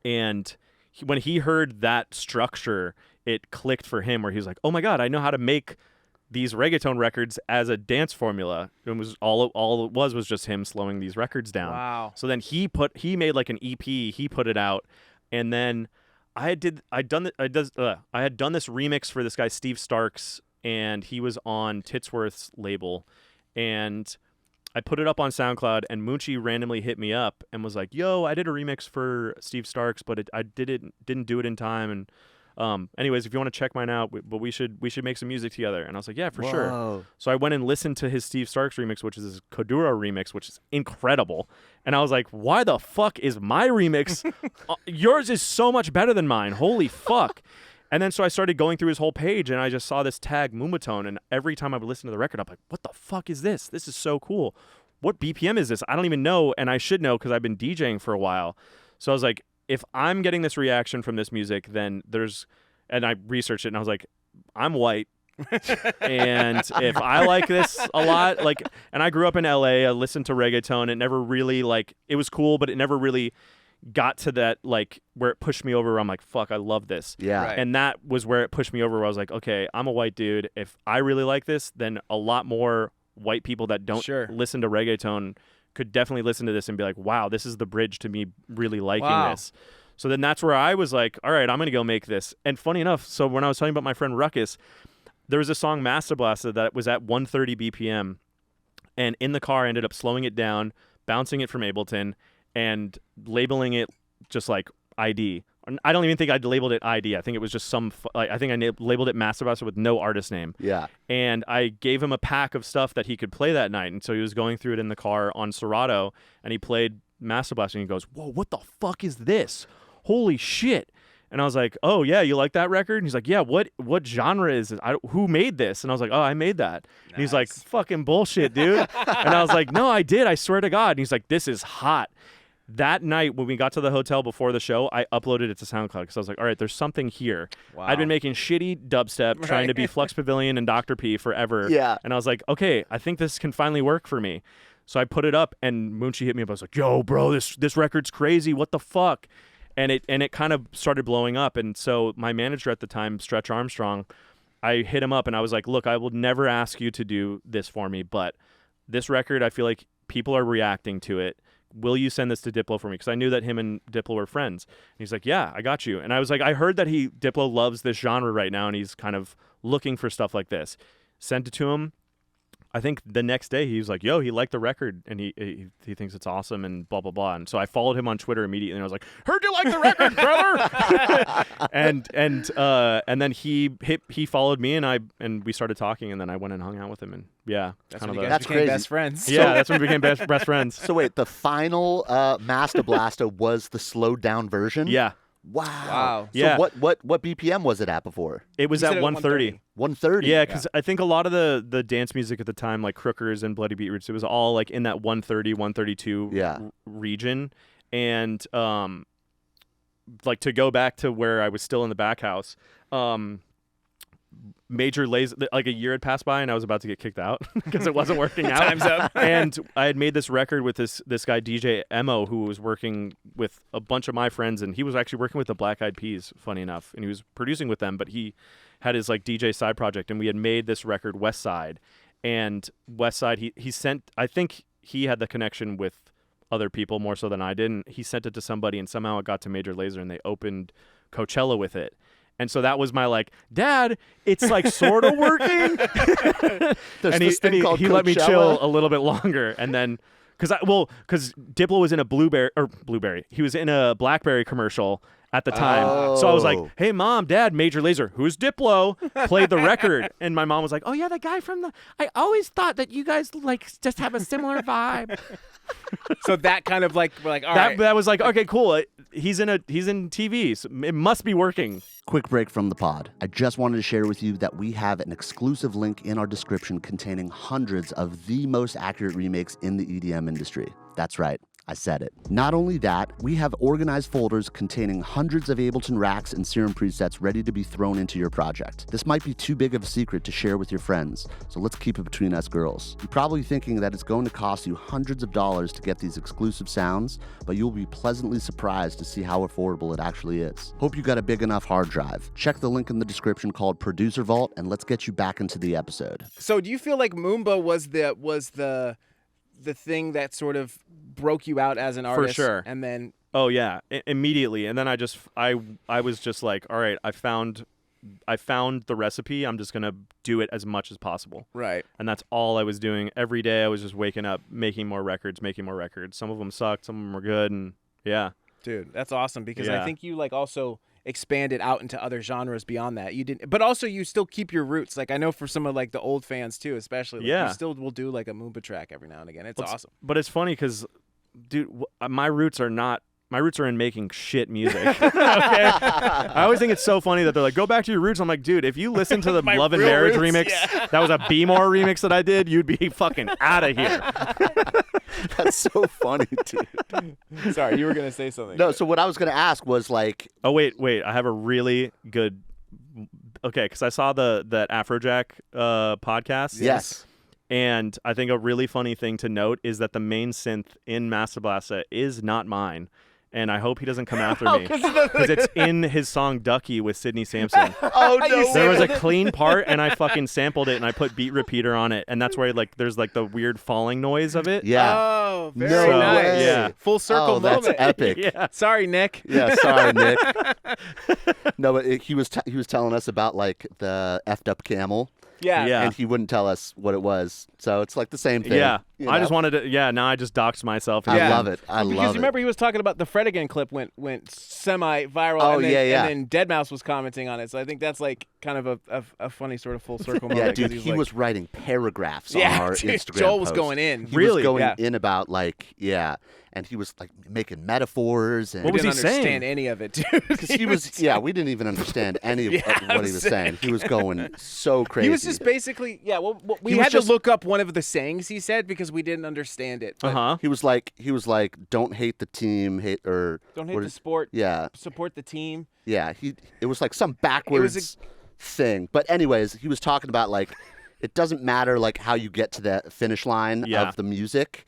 And when he heard that structure, it clicked for him, where he was like, "Oh my god, I know how to make these reggaeton records as a dance formula." It was all it was just him slowing these records down. Wow. So then he made like an EP, he put it out, and then I had done this remix for this guy Steve Starks, and he was on Titsworth's label, and I put it up on SoundCloud, and Munchie randomly hit me up and was like, "Yo, I did a remix for Steve Starks, but I didn't do it in time, and anyways, if you want to check mine out, but we should make some music together." And I was like, "Yeah, for sure." Whoa. So I went and listened to his Steve Starks remix, which is his Kodura remix, which is incredible. And I was like, "Why the fuck is my remix? Yours is so much better than mine. Holy fuck." And then so I started going through his whole page, and I just saw this tag Moombahton, and every time I would listen to the record, I'm like, "What the fuck is this? This is so cool. What BPM is this? I don't even know, and I should know because I've been DJing for a while." So I was like, if I'm getting this reaction from this music, then and I researched it, and I was like, I'm white. And if I like this a lot, and I grew up in LA, I listened to reggaeton. It never really, it was cool, but it never really got to that, where it pushed me over where I'm like, fuck, I love this. Yeah. Right. And that was where it pushed me over, where I was like, okay, I'm a white dude. If I really like this, then a lot more white people that don't Sure. listen to reggaeton could definitely listen to this and be like, wow, this is the bridge to me really liking Wow. this. So then that's where I was like, all right, I'm going to go make this. And funny enough, so when I was talking about my friend Ruckus, there was a song Master Blaster that was at 130 BPM. And in the car, I ended up slowing it down, bouncing it from Ableton, and labeling it just like ID. I don't even think I labeled it ID. I think it was just I think I labeled it Master Blaster with no artist name. Yeah. And I gave him a pack of stuff that he could play that night. And so he was going through it in the car on Serato, and he played Master Blaster, and he goes, "Whoa, what the fuck is this? Holy shit." And I was like, "Oh yeah, you like that record?" And he's like, "Yeah, what genre is it? Who made this?" And I was like, "Oh, I made that." And he's like, "Fucking bullshit, dude." And I was like, "No, I did. I swear to God." And he's like, "This is hot." That night when we got to the hotel before the show, I uploaded it to SoundCloud because I was like, all right, there's something here. Wow. I'd been making shitty dubstep, trying to be Flux Pavilion and Dr. P forever. Yeah. And I was like, okay, I think this can finally work for me. So I put it up, and Munchie hit me up. I was like, yo, bro, this record's crazy. What the fuck? And it kind of started blowing up. And so my manager at the time, Stretch Armstrong, I hit him up, and I was like, look, I will never ask you to do this for me, but this record, I feel like people are reacting to it. Will you send this to Diplo for me? Because I knew that him and Diplo were friends. And he's like, yeah, I got you. And I was like, I heard that Diplo loves this genre right now, and he's kind of looking for stuff like this. Sent it to him. I think the next day he was like, yo, he liked the record, and he thinks it's awesome, and blah, blah, blah. And so I followed him on Twitter immediately, and I was like, heard you like the record, brother. and then he followed me, and we started talking, and then I went and hung out with him, and yeah. That's kind when of you guys That's became crazy. best friends. yeah, that's when we became best friends. So wait, the final Master Blaster was the slowed down version? Yeah. Wow. Wow. So Yeah. what BPM was it at before? It was You at said it was 130. 130. Yeah, because I think a lot of the dance music at the time, like Crookers and Bloody Beetroots, it was all like in that 130, 132 Yeah. region. And like to go back to where I was still in the back house, Major Lazer, like a year had passed by and I was about to get kicked out because it wasn't working out. Time's up. And I had made this record with this guy DJ Emo, who was working with a bunch of my friends, and he was actually working with the Black Eyed Peas, funny enough, and he was producing with them, but he had his like DJ side project, and we had made this record West Side. And West Side, he sent, I think he had the connection with other people more so than I did, and he sent it to somebody, and somehow it got to Major Lazer, and they opened Coachella with it. And so that was my like, Dad, it's like sort of working. And he let me chill a little bit longer. And then, because Diplo was in a Blueberry. He was in a BlackBerry commercial at the time. So I was like, hey, Mom, Dad, Major Lazer, who's Diplo? Played the record. And my mom was like, oh, yeah, the guy from I always thought that you guys like just have a similar vibe. So that kind of like, we're like, all right. That was like, okay, cool. He's in TV, so it must be working. Quick break from the pod. I just wanted to share with you that we have an exclusive link in our description containing hundreds of the most accurate remakes in the EDM industry. That's right. I said it. Not only that, we have organized folders containing hundreds of Ableton racks and Serum presets ready to be thrown into your project. This might be too big of a secret to share with your friends, so let's keep it between us girls. You're probably thinking that it's going to cost you hundreds of dollars to get these exclusive sounds, but you'll be pleasantly surprised to see how affordable it actually is. Hope you got a big enough hard drive. Check the link in the description called Producer Vault, and let's get you back into the episode. So do you feel like Moomba was the thing that sort of broke you out as an artist? For sure. And then yeah, immediately. And then I was just like, all right, I found the recipe. I'm just gonna do it as much as possible. Right. And that's all I was doing every day. I was just waking up, making more records. Some of them sucked, some of them were good, and yeah. Dude, that's awesome because Yeah. I think you like also expanded out into other genres beyond that. You didn't, but also you still keep your roots. Like I know for some of like the old fans too, especially. Like, Yeah. You still will do like a Moomba track every now and again. It's awesome. But it's funny because, dude, my roots are in making shit music. Okay? I always think it's so funny that they're like, go back to your roots. I'm like, dude, if you listen to the My Love and real Marriage roots, remix, yeah. that was a B-more remix that I did, you'd be fucking out of here. That's so funny, dude. Sorry, you were gonna say something. No, so what I was going to ask was like... Oh, wait. I have a really good... Okay, because I saw that Afrojack podcast. Yes. And I think a really funny thing to note is that the main synth in Master Blasta is not mine. And I hope he doesn't come after me. Because it's in his song Ducky with Sidney Sampson. Oh, no. There was a clean part, and I fucking sampled it, and I put beat repeater on it. And that's where there's like the weird falling noise of it. Yeah. Oh, very No nice. way. Yeah. Full circle Oh, that's moment. epic. Yeah. Sorry, Nick. Yeah, sorry, Nick. No, but he was telling us about like the effed up camel, Yeah. Yeah. and he wouldn't tell us what it was. So it's like the same thing. Yeah. you I just know? wanted to, now I just doxed myself. I Yeah. love it. I Because love it. remember he was talking about the Fred Again clip went semi-viral. Oh, and then, yeah. And then Deadmau5 was commenting on it. So I think that's like kind of a funny sort of full circle moment. Yeah, 'cause dude, he's he like, was writing paragraphs on yeah, our dude, Instagram Joel was post. going in. He Really? was going Yeah. in about like, and he was like making metaphors and What We was he didn't understand saying? any of it, dude. because he was we didn't even understand any of Yeah, what he was saying. He was going so crazy. He was just basically, well we He was had just- to look up one of the sayings he said because we didn't understand it. But Uh-huh. He was like, don't hate the team, Don't hate what the is- sport. Yeah, Support the team. yeah. It was like some backwards thing. But anyways, he was talking about like, it doesn't matter like how you get to the finish line Yeah. of the music.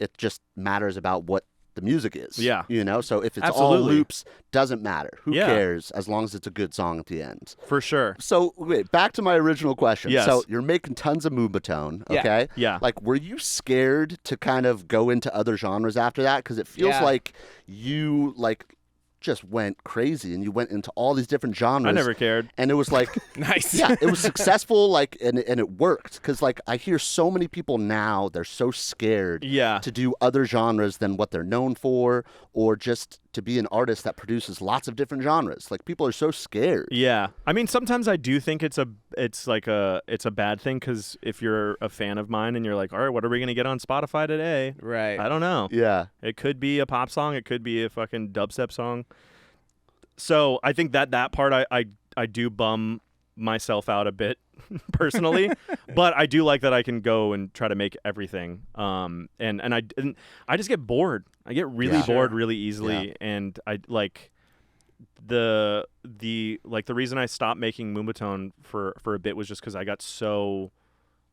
It just matters about what the music is. Yeah. So if it's all Absolutely. loops, doesn't matter. Who Yeah. cares as long as it's a good song at the end. For sure. So wait, back to my original question. Yes. So you're making tons of Moombahton, Yeah. okay? Yeah. Like, were you scared to kind of go into other genres after that? Because it feels Yeah. like you just went crazy and you went into all these different genres. I never cared. And it was like, Nice. yeah, it was successful, and it worked. Because I hear so many people now, they're so scared Yeah. to do other genres than what they're known for, or just to be an artist that produces lots of different genres. Like, people are so scared. Yeah. I mean, sometimes I do think it's a bad thing because if you're a fan of mine and you're like, all right, what are we going to get on Spotify today? Right. I don't know. Yeah. It could be a pop song. It could be a fucking dubstep song. So I think that part I do bum myself out a bit personally, but I do like that I can go and try to make everything. And I just get bored. I get really Yeah. bored really easily, and I like the reason I stopped making Moombahton for a bit was just because I got so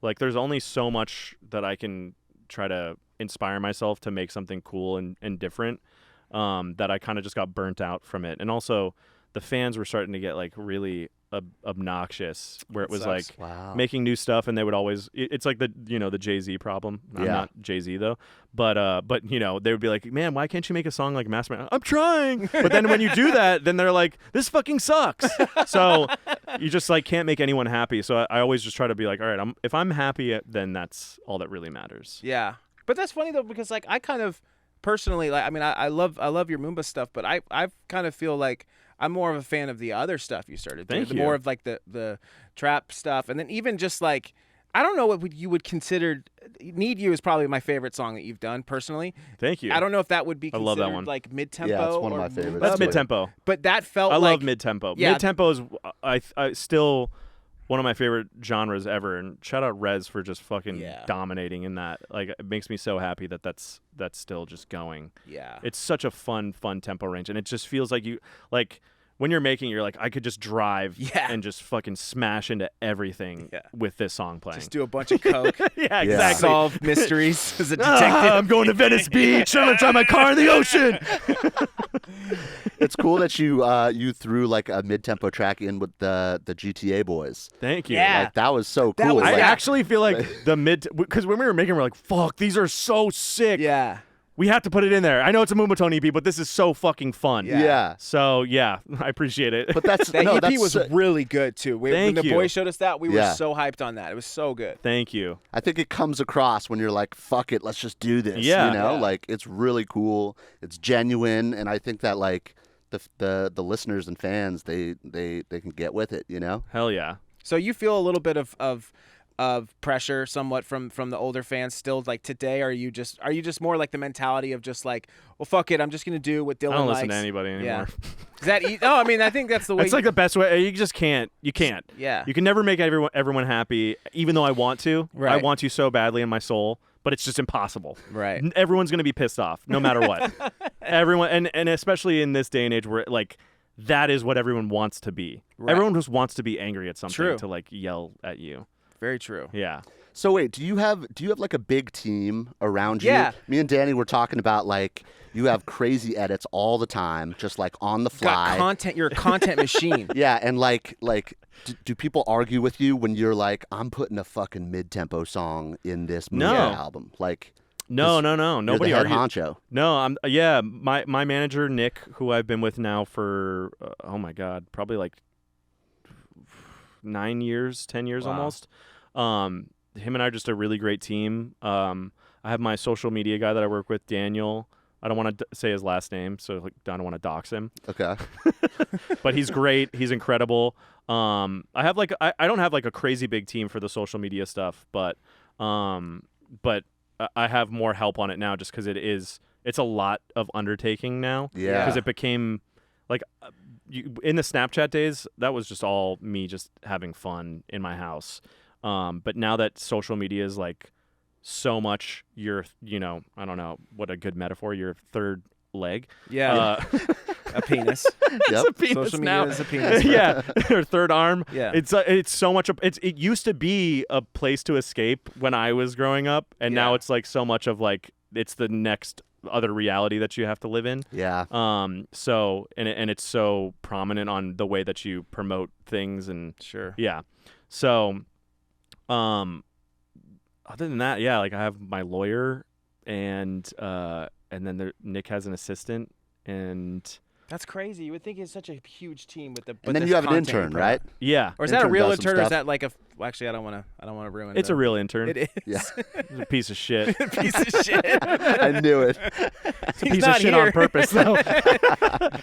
like there's only so much that I can try to inspire myself to make something cool and different, that I kind of just got burnt out from it. And also the fans were starting to get like really obnoxious, where it was like making new stuff, and they would always it's like the Jay-Z problem. I'm not Jay-Z though, but they would be like, man, why can't you make a song like Mastermind? I'm trying. But then when you do that, then they're like, this fucking sucks. So you just like can't make anyone happy. So I always just try to be like, all right, if I'm happy, then that's all that really matters. Yeah, but that's funny though, because like I kind of personally, like, I mean, I love your Moomba stuff, but I kind of feel like I'm more of a fan of the other stuff you started doing. Thank you. More of like the trap stuff, and then even just like, I don't know what you would consider. Need You is probably my favorite song that you've done personally. Thank you. I don't know if that would be I considered love that one. like mid-tempo. Yeah, it's one of or my favorites. That's mid-tempo. But that felt I like love mid-tempo. Yeah. Mid-tempo is I still one of my favorite genres ever, and shout out Rez for just fucking dominating in that. Like, it makes me so happy that that's still just going. Yeah. It's such a fun tempo range, and it just feels like you like when you're making, you're like, I could just drive and just fucking smash into everything with this song playing. Just do a bunch of coke. Yeah, exactly. Solve mysteries as a detective. I'm going to Venice Beach. I'm gonna drive my car in the ocean. It's cool that you threw like a mid-tempo track in with the GTA boys. Thank you. Yeah. Like, that was so That cool. was- I Like, actually feel like the because when we were making, we're like, fuck, these are so sick. Yeah. We have to put it in there. I know it's a Moombahton EP, but this is so fucking fun. Yeah. So yeah, I appreciate it. But that's That no, EP that's was really good too. When Thank the you. boys showed us that, we were Yeah. so hyped on that. It was so good. Thank you. I think it comes across when you're like, fuck it, let's just do this. Yeah. You know, Yeah. like, it's really cool. It's genuine, and I think that like the listeners and fans, they can get with it. You know. Hell yeah. So you feel a little bit of pressure somewhat from the older fans still, like today? Are you just more like the mentality of just like, well, fuck it, I'm just gonna do what Dillon I don't likes? listen to anybody anymore. Yeah. Is that no? I mean, I think that's the way. It's like the best way. You just can't. You can't. Yeah. You can never make everyone happy, even though I want to. Right. I want to so badly in my soul, but it's just impossible. Right. Everyone's gonna be pissed off, no matter what. Everyone, and especially in this day and age where like that is what everyone wants to be. Right. Everyone just wants to be angry at something True. to like yell at you. Very true. Yeah. So wait, do you have like a big team around you? Yeah. Me and Danny were talking about like you have crazy edits all the time, just like on the fly. Got content. You're a content machine. Yeah, and like do people argue with you when you're like, I'm putting a fucking mid-tempo song in this No. album? Like, No. you're Nobody the head argued. honcho. No, my manager Nick, who I've been with now for oh my god, probably like 9 years, 10 years Wow. almost. Him and I are just a really great team. I have my social media guy that I work with, Daniel. I don't want to say his last name, so like, I don't want to dox him. Okay. But he's great. He's incredible. I have like I don't have like a crazy big team for the social media stuff, but I have more help on it now just because it's a lot of undertaking now. Yeah. Because it became like in the Snapchat days, that was just all me just having fun in my house. But now that social media is like so much your, I don't know what a good metaphor, your third leg. Yeah. A penis. Yep. A penis Social now. media is a penis. Yeah, or third arm. Yeah. It's so much. It used to be a place to escape when I was growing up, and now Yeah. it's like so much of like it's the next other reality that you have to live in. Yeah. So and it's so prominent on the way that you promote things and Sure. yeah. So, other than that, yeah, like I have my lawyer and then Nick has an assistant and. That's crazy. You would think it's such a huge team with the. And then you have an intern, right? Yeah. Or is that a Intern real does some intern, or is stuff. that like a? Well, actually, I don't want to ruin. It's a real intern. It is. Yeah. He's a piece of shit. Piece of shit. I knew it. It's a He's piece of not shit here. on purpose, though.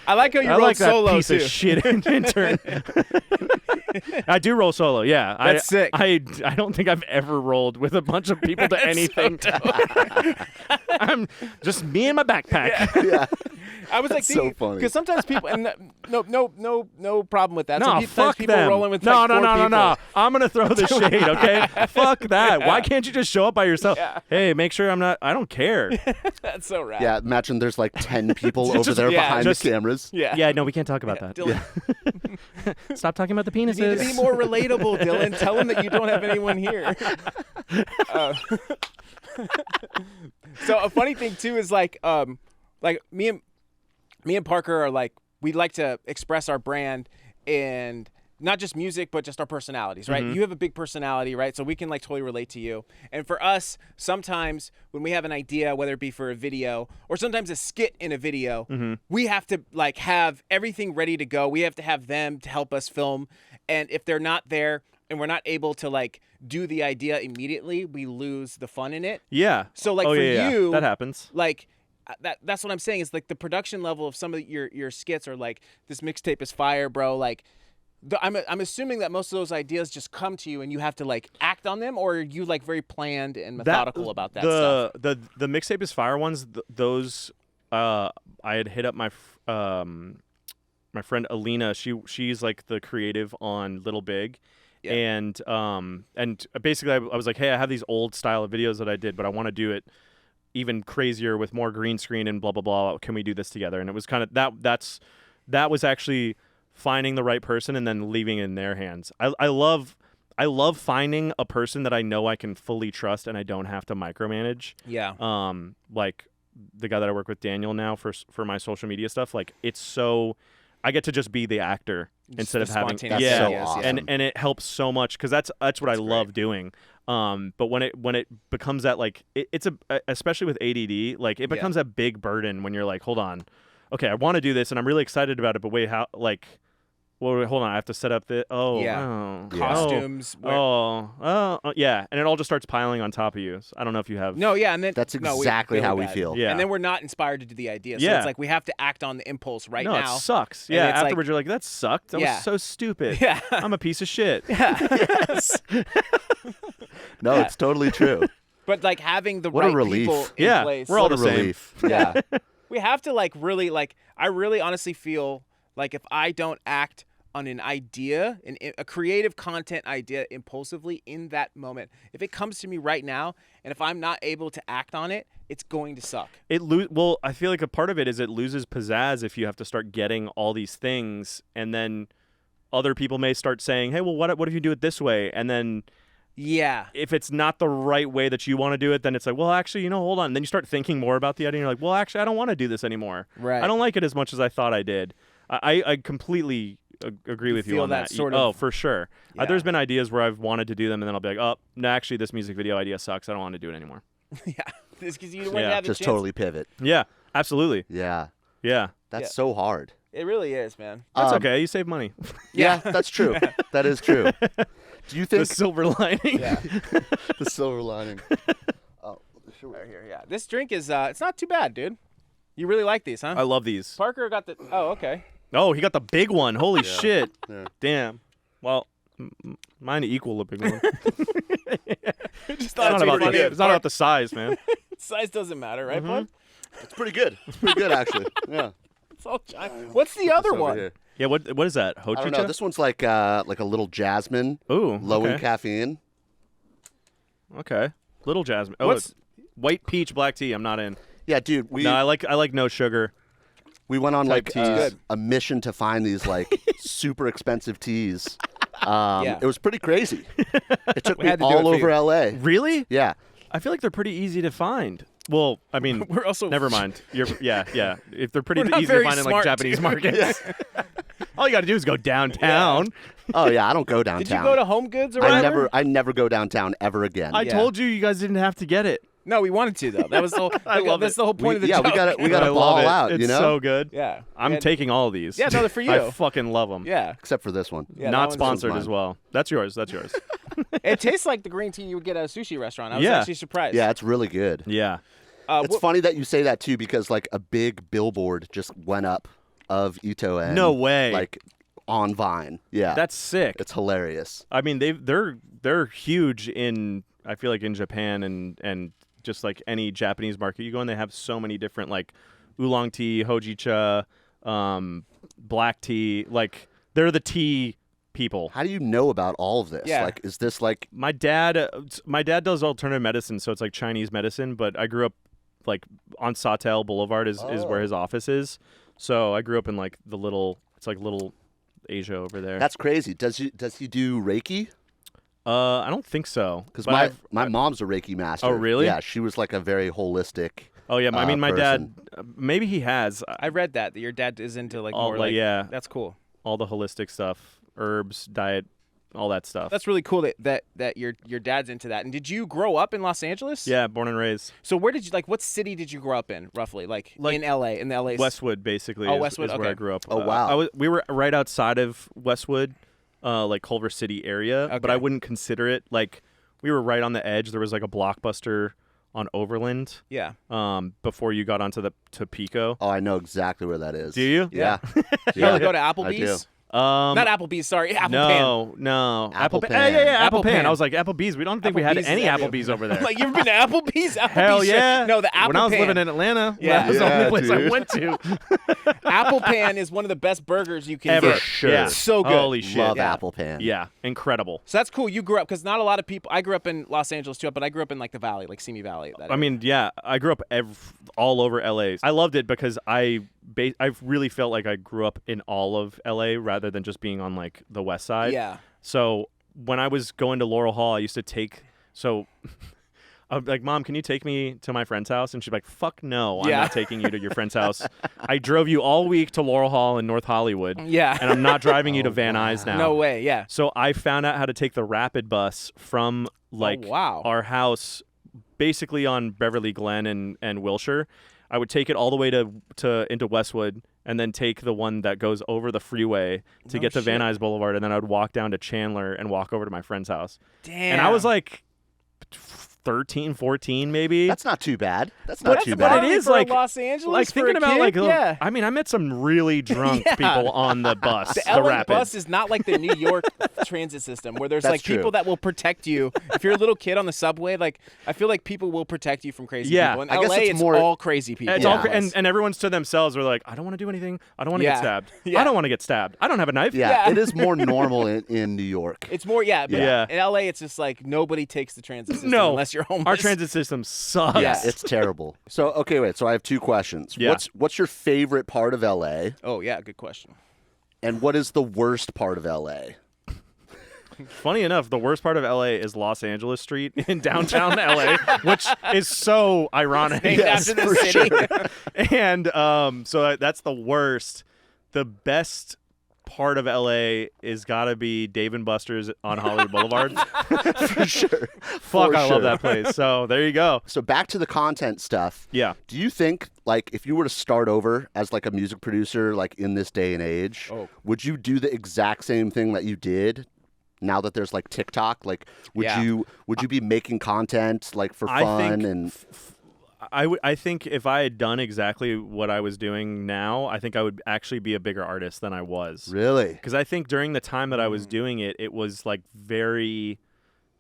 I like how you I rolled like that solo piece too. of shit intern. I do roll solo, yeah. That's sick. I don't think I've ever rolled with a bunch of people to anything. I'm just me and my backpack. Yeah. I was like, so funny. because sometimes people, and no problem with that. No, Sometimes fuck people them. rolling with no, like no, four no, no, people. no. I'm gonna throw the shade, okay? Fuck that. Why Yeah. can't you just show up by yourself? Yeah. Hey, make sure I'm not. I don't care. That's so rad. Yeah, imagine there's like 10 people over Just- there yeah, behind just- the cameras. Yeah. Yeah, no, we can't talk about that. Dylan, Stop talking about the you need to penises. be more relatable, Dylan. Tell them that you don't have anyone here. So a funny thing too is like me and Parker are like, we like to express our brand and not just music, but just our personalities, right? You have a big personality, right? So we can like totally relate to you. And for us, sometimes when we have an idea, whether it be for a video or sometimes a skit in a video, we have to like have everything ready to go. We have to have them to help us film. And if they're not there and we're not able to like do the idea immediately, we lose the fun in it. Yeah. So like oh, for yeah, you, that happens. like that's what I'm saying is like the production level of some of your skits are like, this mixtape is fire, bro. Like I'm assuming that most of those ideas just come to you and you have to like act on them, or are you like very planned and methodical about that stuff? The mixtape is fire ones. Those I had hit up my my friend Alina. She's like the creative on Little Big. Yeah. And basically I was like, hey, I have these old style of videos that I did, but I want to do it even crazier with more green screen and blah blah blah. Can we do this together? And it was kind of that was actually finding the right person and then leaving it in their hands. I love finding a person that I know I can fully trust and I don't have to micromanage. Yeah. Like the guy that I work with, Daniel, now for my social media stuff. Like it's so, I get to just be the actor instead of having spontaneous That's so ideas, awesome. and it helps so much because that's what I love doing. But when it becomes that like it's especially with ADD, like it becomes a big burden when you're like, hold on, okay, I want to do this and I'm really excited about it, but wait, how like. Well, wait, hold on. I have to set up the costumes. yeah, and it all just starts piling on top of you. So I don't know if you have. No, yeah, and then That's no, exactly how we bad. feel. Yeah. And then we're not inspired to do the idea. So Yeah. it's like we have to act on the impulse right no, now. it sucks. And Yeah, it's like- afterwards you're like, that sucked. That Yeah. was so stupid. Yeah. I'm a piece of shit. Yes. No, it's totally true. But like having the What a right relief. people in Yeah, place. we're all What a the same. relief. Yeah. We have to like really like, I really honestly feel like if I don't act on an idea, a creative content idea impulsively in that moment, if it comes to me right now and if I'm not able to act on it, it's going to suck. Well, I feel like a part of it is it loses pizzazz if you have to start getting all these things, and then other people may start saying, hey, well, what if you do it this way? And then Yeah. if it's not the right way that you want to do it, then it's like, well, actually, hold on. And then you start thinking more about the idea, and you're like, well, actually, I don't want to do this anymore. Right. I don't like it as much as I thought I did. I completely agree with you feel on that that. sort of- Oh, for sure. Yeah. There's been ideas where I've wanted to do them, and then I'll be like, oh, no, actually, this music video idea sucks. I don't want to do it anymore. Yeah. It's because you don't Yeah. have the Just chance. totally pivot. Yeah, absolutely. Yeah. Yeah. That's Yeah. so hard. It really is, man. That's Um, okay. You save money. Yeah, that's true. That is true. Do you The think silver lining. Yeah. the silver lining? Oh, Right here, yeah. This drink is it's not too bad, dude. You really like these, huh? I love these. Parker got the Oh, okay. Oh, he got the big one. Holy shit. Yeah. Damn. Well, mine equal a big one. Just It's not about the size, man. Size doesn't matter, right, bud? It's pretty good. It's pretty good, actually. Yeah. It's all giant. What's the other Over one? here. Yeah, what is that? I don't know. Hojicha? This one's like a little jasmine, Ooh, low in okay. caffeine. Okay. Little Jasmine. Oh, What's- it's white peach black tea. I'm not in. Yeah, dude. We No, I like no sugar. we went on type like teas. Good. a mission to find these like super expensive teas. Yeah. It was pretty crazy. It took We me had to do all it for over you. LA. Really? Yeah. I feel like they're pretty easy to find. Well, I mean, We're also never mind. Yeah. If they're pretty We're not easy to very find in like smart, Japanese dude. markets. All you got to do is go downtown. Oh yeah, I don't go downtown. Did you go to Home Goods or I whatever? never go downtown ever again. I Yeah. told you guys didn't have to get it. No, we wanted to though. That was the whole, I love that's it. the whole point of the yeah, joke. we got I to love ball it. out. It's You know, so good. Yeah. I'm We had- taking all of these. Yeah, no, they're for you. I fucking love them. Yeah. except for this one. Yeah, that Not one's- sponsored mine. as well. That's yours. That's yours. It tastes like the green tea you would get at a sushi restaurant. I was Yeah. actually surprised. Yeah, it's really good. Yeah. It's funny that you say that too, because like a big billboard just went up of Ito and No way. like on Vine. Yeah, That's sick. it's hilarious. I mean, they're huge in, I feel like, in Japan and just like any Japanese market you go in, they have so many different like oolong tea, hojicha, black tea. Like they're the tea people. How do you know about all of this? Yeah. Like, is this like My dad does alternative medicine, so it's like Chinese medicine. But I grew up like on Sawtelle Boulevard is where his office is. So I grew up in like it's like little Asia over there. that's crazy? Does he do Reiki? I don't think so. Because But my mom's a Reiki master. Oh, really? Yeah, she was like a very holistic. Oh yeah, I mean my person. dad. Maybe he has I read that your dad is into like all more like yeah, that's cool. all the holistic stuff, herbs, diet, all that stuff. That's really cool that your dad's into that. And did you grow up in Los Angeles? Yeah, born and raised. So where did you what city did you grow up in roughly? Like in LA, in the LA. Westwood, basically. Oh, is Westwood, where okay. I grew up. Oh, wow. We were right outside of Westwood, like Culver City area, but Okay. I wouldn't consider it like we were right on the edge. There was like a Blockbuster on Overland. Yeah. Before you got onto to Pico. Oh, I know exactly where that is. Do you? Yeah. You ever go to I do. Applebee's? Um, Not Applebee's, sorry, Apple Pan. No. Apple Pan. Pan. Yeah, Apple Apple Pan. Pan. I was like, Applebee's. We don't think we had Applebee's is any everywhere. Applebee's over there. I'm like, you ever been to Applebee's? Hell yeah. No, the Apple When I was Pan. living in Atlanta, Yeah. that was the Yeah, only place I dude. went to. Apple Pan is one of the best burgers you can Ever. get. sure. Yeah. So good. Holy shit. Love Yeah. Apple Pan. Yeah, incredible. So that's cool. You grew up because not a lot of people. I grew up in Los Angeles too, but I grew up in like the Valley, like Simi Valley. I mean, yeah, I grew up all over LA. I loved it because I really felt like I grew up in all of LA rather than just being on like the west side. yeah. So when I was going to Laurel Hall, I used to take I'm like, Mom, can you take me to my friend's house? And she'd be like, fuck no, I'm Yeah. not taking you to your friend's house. I drove you all week to Laurel Hall in North Hollywood. Yeah. And I'm not driving you to Van Nuys now. No way. Yeah. So I found out how to take the rapid bus from like wow. our house basically on Beverly Glen and Wilshire. I would take it all the way to into Westwood and then take the one that goes over the freeway to No get to Van shit. Nuys Boulevard, and then I would walk down to Chandler and walk over to my friend's house. Damn. And I was like 13, 14 maybe. That's not too bad. That's not too but bad. it is for like Los Angeles. like for thinking a about kid? like yeah. I mean, I met some really drunk Yeah. people on the bus. The LA rapid. bus is not like the New York transit system where there's That's like true. people that will protect you. If you're a little kid on the subway, like I feel like people will protect you from crazy Yeah. people. In I LA, guess it's it's more- all crazy people. It's Yeah. all and everyone's to themselves. We're like, I don't want to do anything. I don't want to Yeah. get stabbed. Yeah. I don't want to get stabbed. I don't have a knife. Yeah, Yeah. it is more normal in New York. It's more, yeah. But Yeah. in LA, it's just like nobody takes the transit system No. unless you're homeless. Our transit system sucks. Yeah, it's terrible. So, okay, wait. So I have two questions. Yeah. What's your favorite part of LA, Oh, yeah. Good question. and what is the worst part of LA? Funny enough, the worst part of LA is Los Angeles Street in downtown LA, which is so ironic. Named after the city. And so that's the worst. The best part of LA is gotta be Dave and Buster's on Hollywood Boulevard. For sure. Fuck, For I sure. love that place. So there you go. So back to the content stuff. Yeah. Do you think, like, if you were to start over as like a music producer, like in this day and age, Oh. would you do the exact same thing that you did? Now that there's like TikTok, like would Yeah. you be making content like for I fun think and I think if I had done exactly what I was doing now, I think I would actually be a bigger artist than I was. really? Because I think during the time that I was doing it, it was like very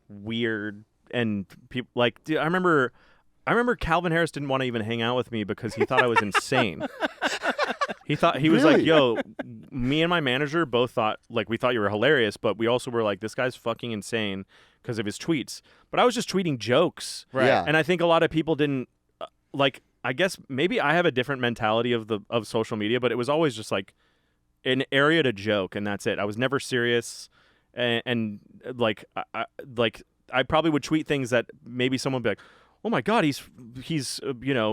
weird, and people like, dude, I remember Calvin Harris didn't want to even hang out with me because he thought I was insane. He was like, Really? yo, me and my manager both thought, like, we thought you were hilarious, but we also were like, this guy's fucking insane because of his tweets. But I was just tweeting jokes. Right. Yeah. And I think a lot of people didn't like. I guess maybe I have a different mentality of social media, but it was always just like an area to joke, and that's it. I was never serious, and like I probably would tweet things that maybe someone would be like, oh my God, he's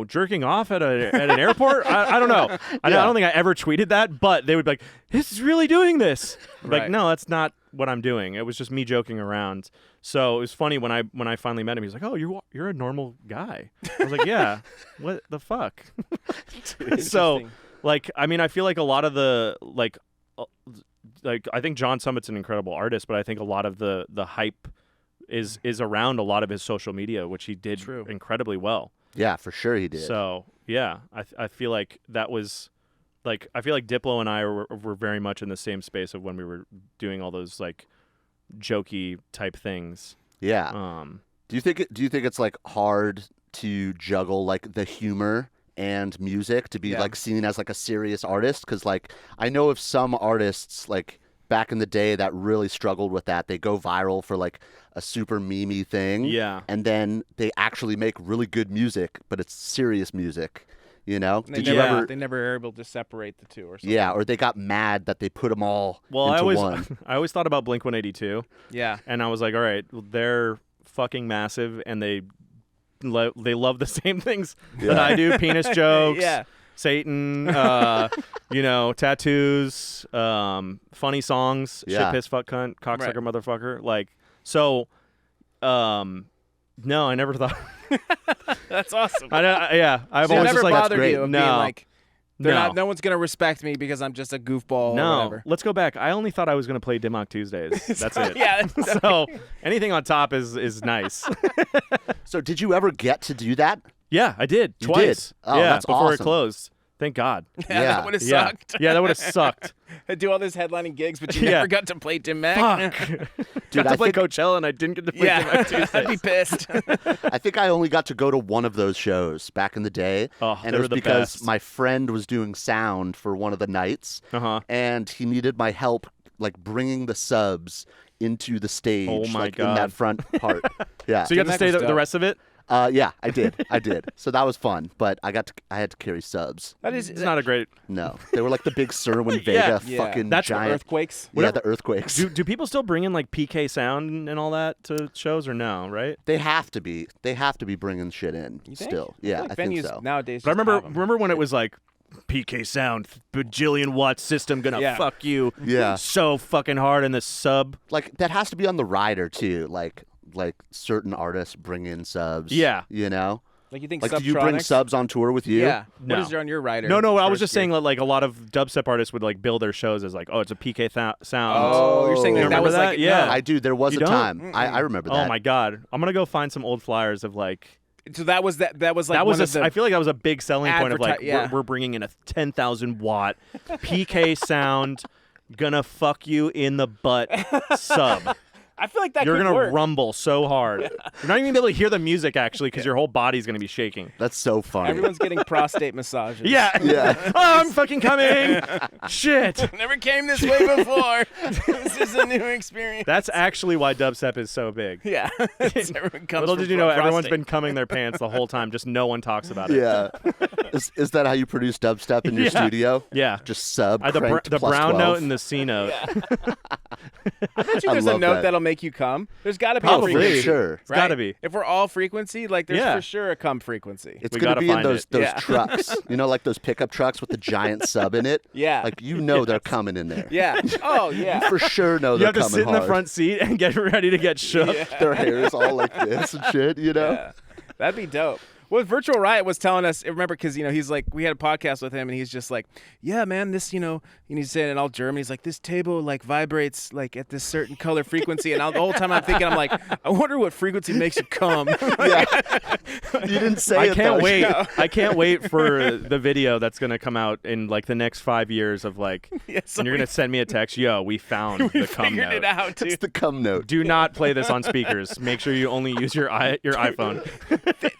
jerking off at an airport. I don't know. I don't think I ever tweeted that, but they would be like, this is really doing this. Right. Like, no, that's not what I'm doing. It was just me joking around. So it was funny when I finally met him. He was like, oh, you're a normal guy. I was like, yeah. What the fuck? So Interesting. like, I mean, I feel like a lot of the like I think John Summit's an incredible artist, but I think a lot of the hype is around a lot of his social media, which he did True. incredibly well. Yeah, for sure he did. So yeah, I feel like that was like, I feel like Diplo and I were very much in the same space of when we were doing all those like jokey type things. yeah. Do you think it's like hard to juggle like the humor and music to be Yeah. like seen as like a serious artist. Because like I know of some artists like back in the day that really struggled with that. They go viral for like a super memey thing. Yeah. And then they actually make really good music, but it's serious music. You know? They Did never, you ever? They never were able to separate the two or something. Yeah, or they got mad that they put them all Well, into I one. always thought about Blink-182, Yeah. and I was like, all right, well, they're fucking massive, and they love the same things that I do: penis jokes, Yeah. Satan, tattoos, funny songs, Yeah. shit, piss, fuck, cunt, cocksucker, Right. motherfucker. Like, so, no, I never thought. That's awesome. I've So it always never just like bothered great. you of No. being like, no. no one's gonna respect me because I'm just a goofball or No, whatever. let's go back. I only thought I was going to play Dimmock Tuesdays. That's it. Yeah. So anything on top is nice. So did you ever get to do that? Yeah, I did You twice. did? Oh, yeah, that's before it awesome. closed. Thank God. Yeah. That would have Yeah, sucked. yeah, that would have sucked. Do all those headlining gigs, but you Yeah. never got to play Tim Mac. Fuck. Dude, Got to play Coachella and I didn't get to play Dimmock Yeah, I'd be Tuesdays. pissed. I think I only got to go to one of those shows back in the day. Oh, and they it were was the because best. my friend was doing sound for one of the nights, Uh-huh. and he needed my help, like bringing the subs into the stage, Oh my like in God. that front part. Yeah, So you got to Dimmock stay was the dope. rest of it? yeah, I did. So that was fun, but I had to carry subs. That is It's not a great. No, they were like the big Serwin Yeah. Vega Yeah. fucking That's the giant. earthquakes. Yeah, the earthquakes. Do people still bring in like PK sound and all that to shows or no? Right? They have to be. They have to be bringing shit in You think? still. I Yeah, feel like I think venues so. nowadays. But I just have 'em. remember when it was like PK sound, bajillion watt system gonna Yeah. fuck you. Yeah. So fucking hard in the sub. Like that has to be on the rider too. Like certain artists bring in subs. Yeah. You know. Like you think Like, did you bring Subtronics? subs on tour with you? Yeah. No. What is there on your rider? No, I was first just saying year? that like a lot of dubstep artists would like build their shows as like, oh, it's a PK sound. Oh, you're saying You that, remember was that? like Yeah. no. I do. There was You a don't? time. I remember that. Oh my God, I'm gonna go find some old flyers of like. So that was like that was one of the, I feel like that was a big selling point of like yeah. we're bringing in a 10,000 watt PK sound, gonna fuck you in the butt sub. I feel like that You're could gonna work. rumble so hard. You're not even gonna be able to hear the music actually because your whole body's gonna be shaking. That's so funny. Everyone's getting prostate massages. Yeah. Yeah. Oh, I'm fucking coming. Shit. Never came this way before. This is a new experience. That's actually why dubstep is so big. Yeah. Everyone comes Little from did you know, everyone's prostate. been coming their pants the whole time. Just no one talks about it. Yeah. Is that how you produce dubstep in your Yeah. studio? Yeah. Just sub The cranked brown plus 12? note and the C note. I bet you I there's a love note that. that'll make you come. There's got to be Probably. a frequency. Sure. It's gotta be. If we're all frequency, like there's Yeah. for sure a come frequency. It's We gonna gotta be in find those it. Yeah. trucks. You know, like those pickup trucks with the giant sub in it. Yeah. Like you know they're coming in there. Yeah. Oh yeah. For sure know You they're have to coming sit in hard. the front seat and get ready to get shook. Their hair is all like this and shit, you know? Yeah. That'd be dope. Well, Virtual Riot was telling us, remember, because, he's like, we had a podcast with him, and he's just like, yeah, man, this, and he's saying in all German, he's like, this table, like, vibrates, like, at this certain color frequency. And the whole time I'm thinking, I'm like, I wonder what frequency makes you come. Yeah. You didn't say I it can't though. wait. I can't wait for the video that's gonna come out in like the next 5 years of like, Yeah, and you're gonna send me a text. Yo, we found the cum figured note. it out, It's dude. the cum note. Do not play this on speakers. Make sure you only use your iPhone.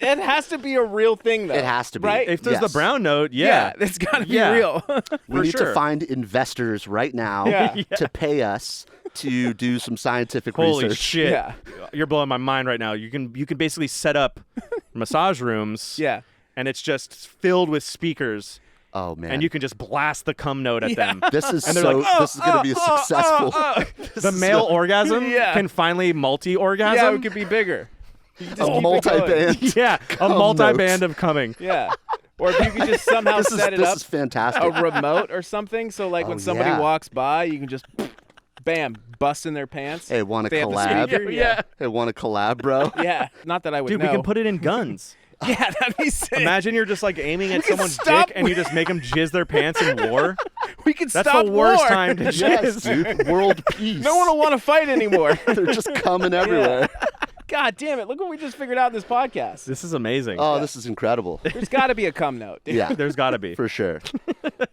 It has to be a real thing, though. It has to be. Right? If there's Yes. the brown note, yeah. yeah. It's got to be Yeah. real. We For need sure. to find investors right now Yeah. to pay us to do some scientific Holy research. shit! Yeah. You're blowing my mind right now. You can basically set up massage rooms. Yeah. And it's just filled with speakers, Oh man. and you can just blast the cum note at them. This is And they're so. like, "Oh, this is going to be a successful. This The is male orgasm Yeah. can finally multi-orgasm. Yeah, it could be bigger. You just a keep it going. multi-band. Yeah, a Cum multi-band note. of coming. Yeah. Or if you could just somehow This is set it this up is fantastic. a remote or something, so like Oh, when somebody yeah. walks by, you can just bam, bust in their pants. Hey, want to They have the collab? speaker, yeah. Hey, want to collab, bro? Yeah. Not that I would Dude, know. we can put it in guns. Yeah, that'd be sick. Imagine you're just like aiming at can someone's stop- dick and you just make them jizz their pants in war. We could That's stop the worst war. time to Yes, jizz. dude. World peace. No one will want to fight anymore. They're just coming everywhere. God damn it. Look what we just figured out in this podcast. This is amazing. Oh, this is incredible. There's got to be a cum note. Dude. Yeah, There's got to be. for sure.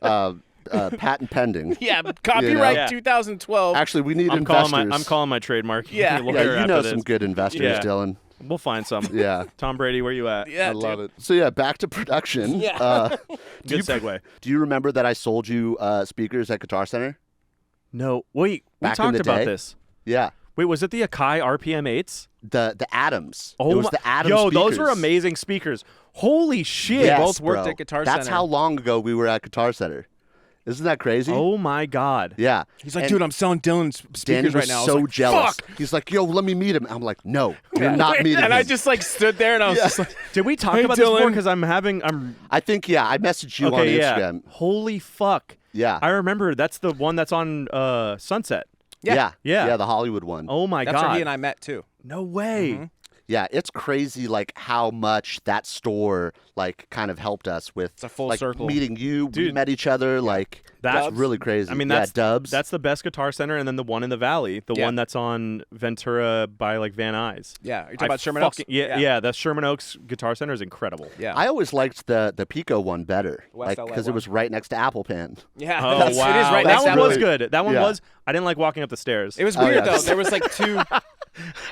Patent pending. Yeah, copyright Yeah. 2012. Actually, we need I'm investors. calling my trademark Yeah. lawyer Yeah, you after know this. some good investors, Yeah. Dillon. We'll find some. Yeah. Tom Brady, where you at? Yeah, I love it. So, yeah, back to production. Yeah. Good segue. Do you remember that I sold you speakers at Guitar Center? No, wait. We Back in talked the about day? this. Yeah. Wait, was it the Akai RPM 8s? The Adams. Oh, it was the Adams yo, speakers. those were amazing speakers. Holy shit. Yes, both worked bro. at Guitar That's Center. how long ago we were at Guitar Center. Isn't that crazy? Oh my God. Yeah. He's like, And dude, I'm selling Dillon's speakers Danny was right now. I was so like, jealous. Fuck! He's like, yo, let me meet him. I'm like, no, you're not meeting him. And I just like stood there and I was just like, Did we talk Hey, about this before? Dillon. Because I'm I think, yeah, I messaged you on okay, yeah. Instagram. Holy fuck. Yeah. I remember that's the one that's on Sunset. Yeah. Yeah. Yeah, the Hollywood one. Oh my that's God. where he and I met too. No way. Mhm. Yeah, it's crazy like how much that store like kind of helped us with It's a full like circle. meeting you. We Dude. met each other like That's- that's really crazy. I mean, yeah, that's Dubs. That's the best Guitar Center, and then the one in the Valley, the Yeah. one that's on Ventura by like Van Nuys. Yeah. You're talking I about Sherman fucking- Oaks? Yeah, the Sherman Oaks Guitar Center is incredible. Yeah. I always liked the Pico one better, West like LA because it one. was right next to Apple Pen. Yeah. Oh It is wow, right that next to one Apple. was good. That one Yeah. was. I didn't like walking up the stairs. It was Oh, weird yeah. though. There was like two.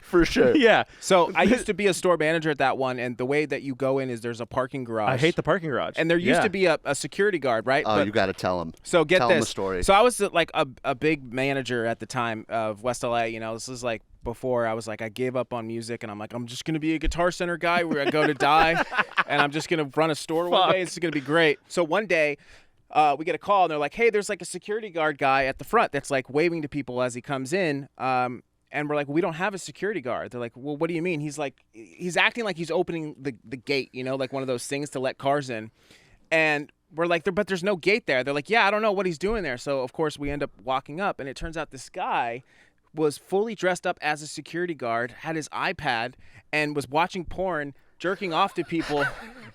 For sure. yeah, So I used to be a store manager at that one, and the way that you go in is there's a parking garage. I hate the parking garage. And there used Yeah. to be a security guard, right? Oh, But- you got to tell him. So get Tell this. him the story. So I was like a big manager at the time of West LA. You know, this is like before I was like I gave up on music, and I'm like I'm just gonna be a Guitar Center guy where I go to die, and I'm just gonna run a store one day. This is gonna be great. So one day. We get a call and they're like, "Hey, there's like a security guard guy at the front that's like waving to people as he comes in." And we're like, "We don't have a security guard." They're like, "Well, what do you mean?" He's like, he's acting like he's opening the gate, you know, like one of those things to let cars in. And we're like, "But there's no gate there." They're like, "Yeah, I don't know what he's doing there." So of course we end up walking up, and it turns out this guy was fully dressed up as a security guard, had his iPad, and was watching porn, jerking off to people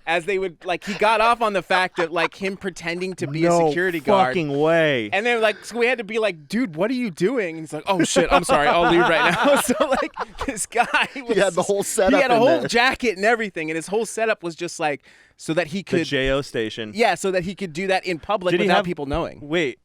as they would like. He got off on the fact that like him pretending to be a security guard. fucking way. And then like so we had to be like, "Dude, what are you doing?" And he's like, "Oh shit, I'm sorry, I'll leave right now." So like this guy was, He had the whole setup. he had a in whole there. jacket and everything, and his whole setup was just like so that he the could JO station. yeah, so that he could do that in public Did he without have- people knowing. Wait,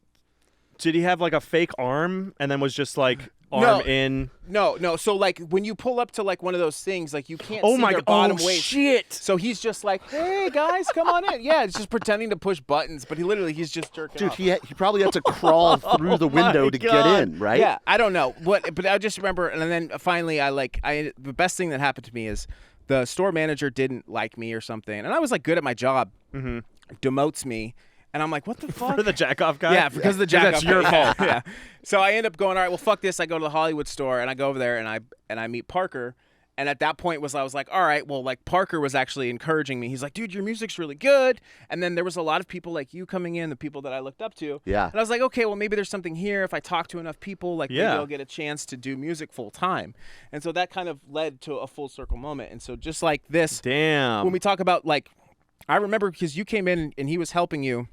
did he have like a fake arm and then was just like arm in? No. So like when you pull up to like one of those things, like you can't Oh see my their god! bottom Oh waist. shit! So he's just like, "Hey guys, come on in." Yeah, it's just pretending to push buttons, but he's just jerking Dude, off. he probably had to crawl through the window to God. get in, right? Yeah, I don't know what, but I just remember, and then finally, the best thing that happened to me is the store manager didn't like me or something, and I was like good at my job, demotes me, and I'm like, what the fuck? For the jack off guy. Yeah, because of the jack That's your fault. Yeah. So I end up going, all right, well, fuck this. I go to the Hollywood store, and I go over there, and I meet Parker. And at that point I was like, all right, well, like Parker was actually encouraging me. He's like, dude, your music's really good. And then there was a lot of people like you coming in, the people that I looked up to. Yeah. And I was like, okay, well, maybe there's something here. If I talk to enough people, like maybe Yeah. I'll get a chance to do music full time. And so that kind of led to a full circle moment. And so just like this, Damn. when we talk about like, I remember because you came in and he was helping you.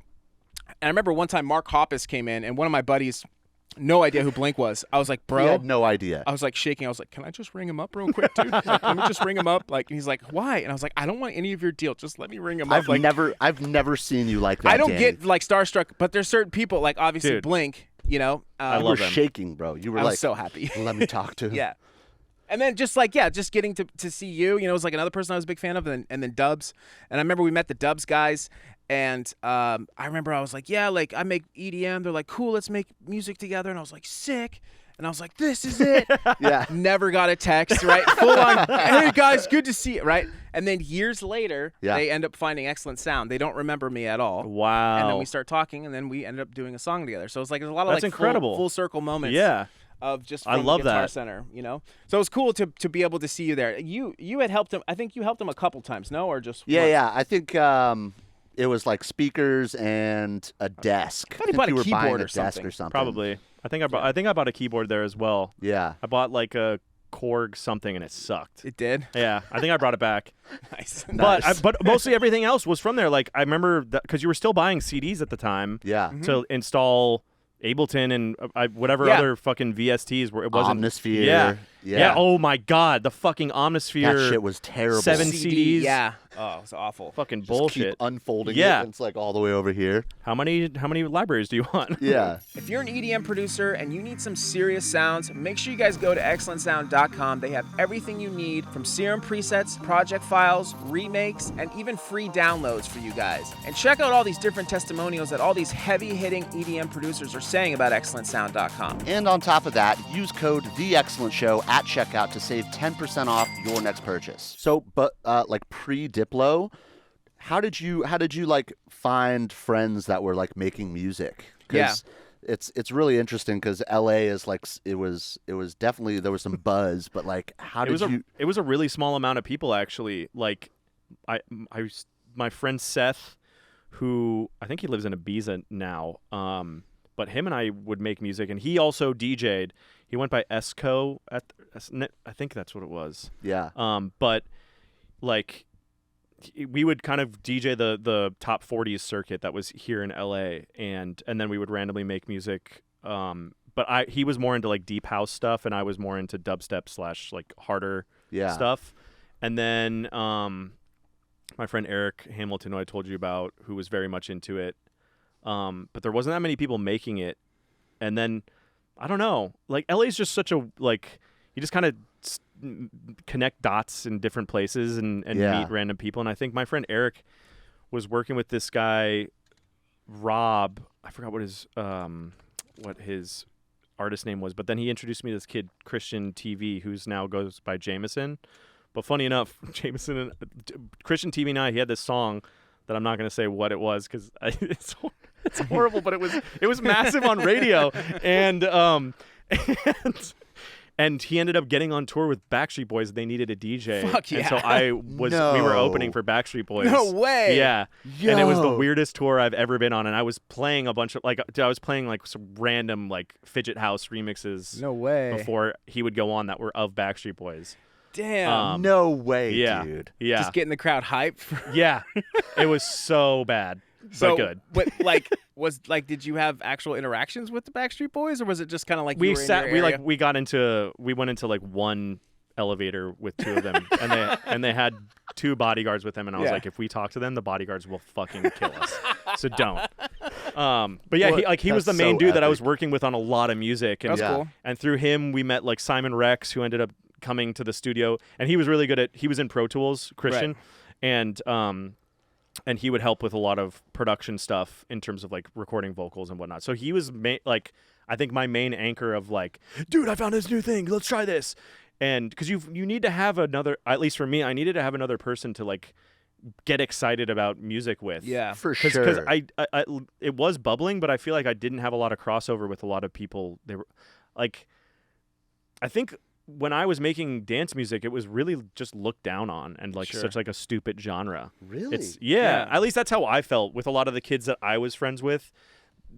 And I remember one time Mark Hoppus came in, and one of my buddies, no idea who Blink was. I was like, bro. He had no idea. I was like shaking. I was like, can I just ring him up real quick, dude? Like, let me just ring him up. Like, he's like, why? And I was like, I don't want any of your deal. Just let me ring him up. I've Like, never seen you like that. I don't Danny. get like starstruck, but there's certain people, like obviously Dude. Blink, you know. I You love were him. shaking, bro. You were I like, was so happy. let me talk to him. Yeah. And then just like, yeah, just getting to see you, it was like another person I was a big fan of, and then Dubs. And I remember we met the Dubs guys, and I remember I was like, yeah, like I make EDM. They're like, cool, let's make music together. And I was like, sick. And I was like, this is it. Yeah. Never got a text, right? Full on, hey guys, good to see you, right? And then years later, Yeah. they end up finding Excellent Sound. They don't remember me at all. Wow. And then we start talking, and then we ended up doing a song together. So it's like there's a lot of That's like incredible. full circle moments. Yeah. Of just I from love Guitar that. Center, So it was cool to be able to see you there. You had helped him. I think you helped him a couple times, no, or just Yeah, once? yeah. I think it was like speakers and a desk. thought he I bought think a you were buying keyboard a or desk something. or something. Probably. I think I bought a keyboard there as well. Yeah. I bought like a Korg something and it sucked. It did. Yeah, I think I brought it back. Nice. But mostly everything else was from there. Like I remember because you were still buying CDs at the time Yeah. to install Ableton and whatever Yeah. other fucking VSTs were. It wasn't. Omnisphere. Yeah. Yeah. Oh my God, the fucking Omnisphere. That shit was terrible. 7 CD, CDs. Yeah. Oh, it was awful. Fucking Just bullshit. keep unfolding Yeah. it, and it's like all the way over here. How many libraries do you want? Yeah. If you're an EDM producer and you need some serious sounds, make sure you guys go to XLNTSound.com. They have everything you need, from serum presets, project files, remakes, and even free downloads for you guys. And check out all these different testimonials that all these heavy-hitting EDM producers are saying about XLNTSound.com. And on top of that, use code TheExcellentShow at checkout to save 10% off your next purchase. So, but like pre-Diplo, how did you like find friends that were like making music? 'Cause it's really interesting because LA is like it was definitely, there was some buzz, but like It was a really small amount of people actually. Like my friend Seth, who I think he lives in Ibiza now, but him and I would make music, and he also DJ'd. He went by Esco I think that's what it was. Yeah. But like we would kind of DJ the top 40s circuit that was here in LA, and then we would randomly make music. But he was more into like deep house stuff, and I was more into dubstep / like harder stuff. And then my friend Eric Hamilton, who I told you about, who was very much into it. But there wasn't that many people making it. And then I don't know, like LA's just such a, like, you just kind of connect dots in different places and meet random people. And I think my friend Eric was working with this guy, Rob. I forgot what his artist name was, but then he introduced me to this kid, Christian TV, who's now goes by Jameson. But funny enough, Jameson and Christian TV and he had this song that I'm not going to say what it was because it's horrible, but it was massive on radio, and he ended up getting on tour with Backstreet Boys. They needed a DJ. Fuck yeah. And so we were opening for Backstreet Boys. No way. Yeah. Yo. And it was the weirdest tour I've ever been on. And I was playing a bunch of some random like fidget house remixes. No way. Before he would go on that were of Backstreet Boys. Damn. No way, dude. Yeah. Just getting the crowd hyped. Yeah. It was so bad. So, but good. But did you have actual interactions with the Backstreet Boys, or was it just kind of like we went into like one elevator with two of them, and they had two bodyguards with them, and I was like, if we talk to them, the bodyguards will fucking kill us. So don't. But yeah, he was the main dude that I was working with on a lot of music, and that's cool. And through him, we met like Simon Rex, who ended up coming to the studio, and he was really good he was in Pro Tools, Christian, right. And he would help with a lot of production stuff in terms of like recording vocals and whatnot. So he was I think my main anchor of like, dude, I found this new thing. Let's try this. And because you need to have another, at least for me, I needed to have another person to like get excited about music with. Yeah, for sure. Because I it was bubbling, but I feel like I didn't have a lot of crossover with a lot of people. They were like, I think when I was making dance music, it was really just looked down on and like such like a stupid genre. Really? Yeah. At least that's how I felt with a lot of the kids that I was friends with.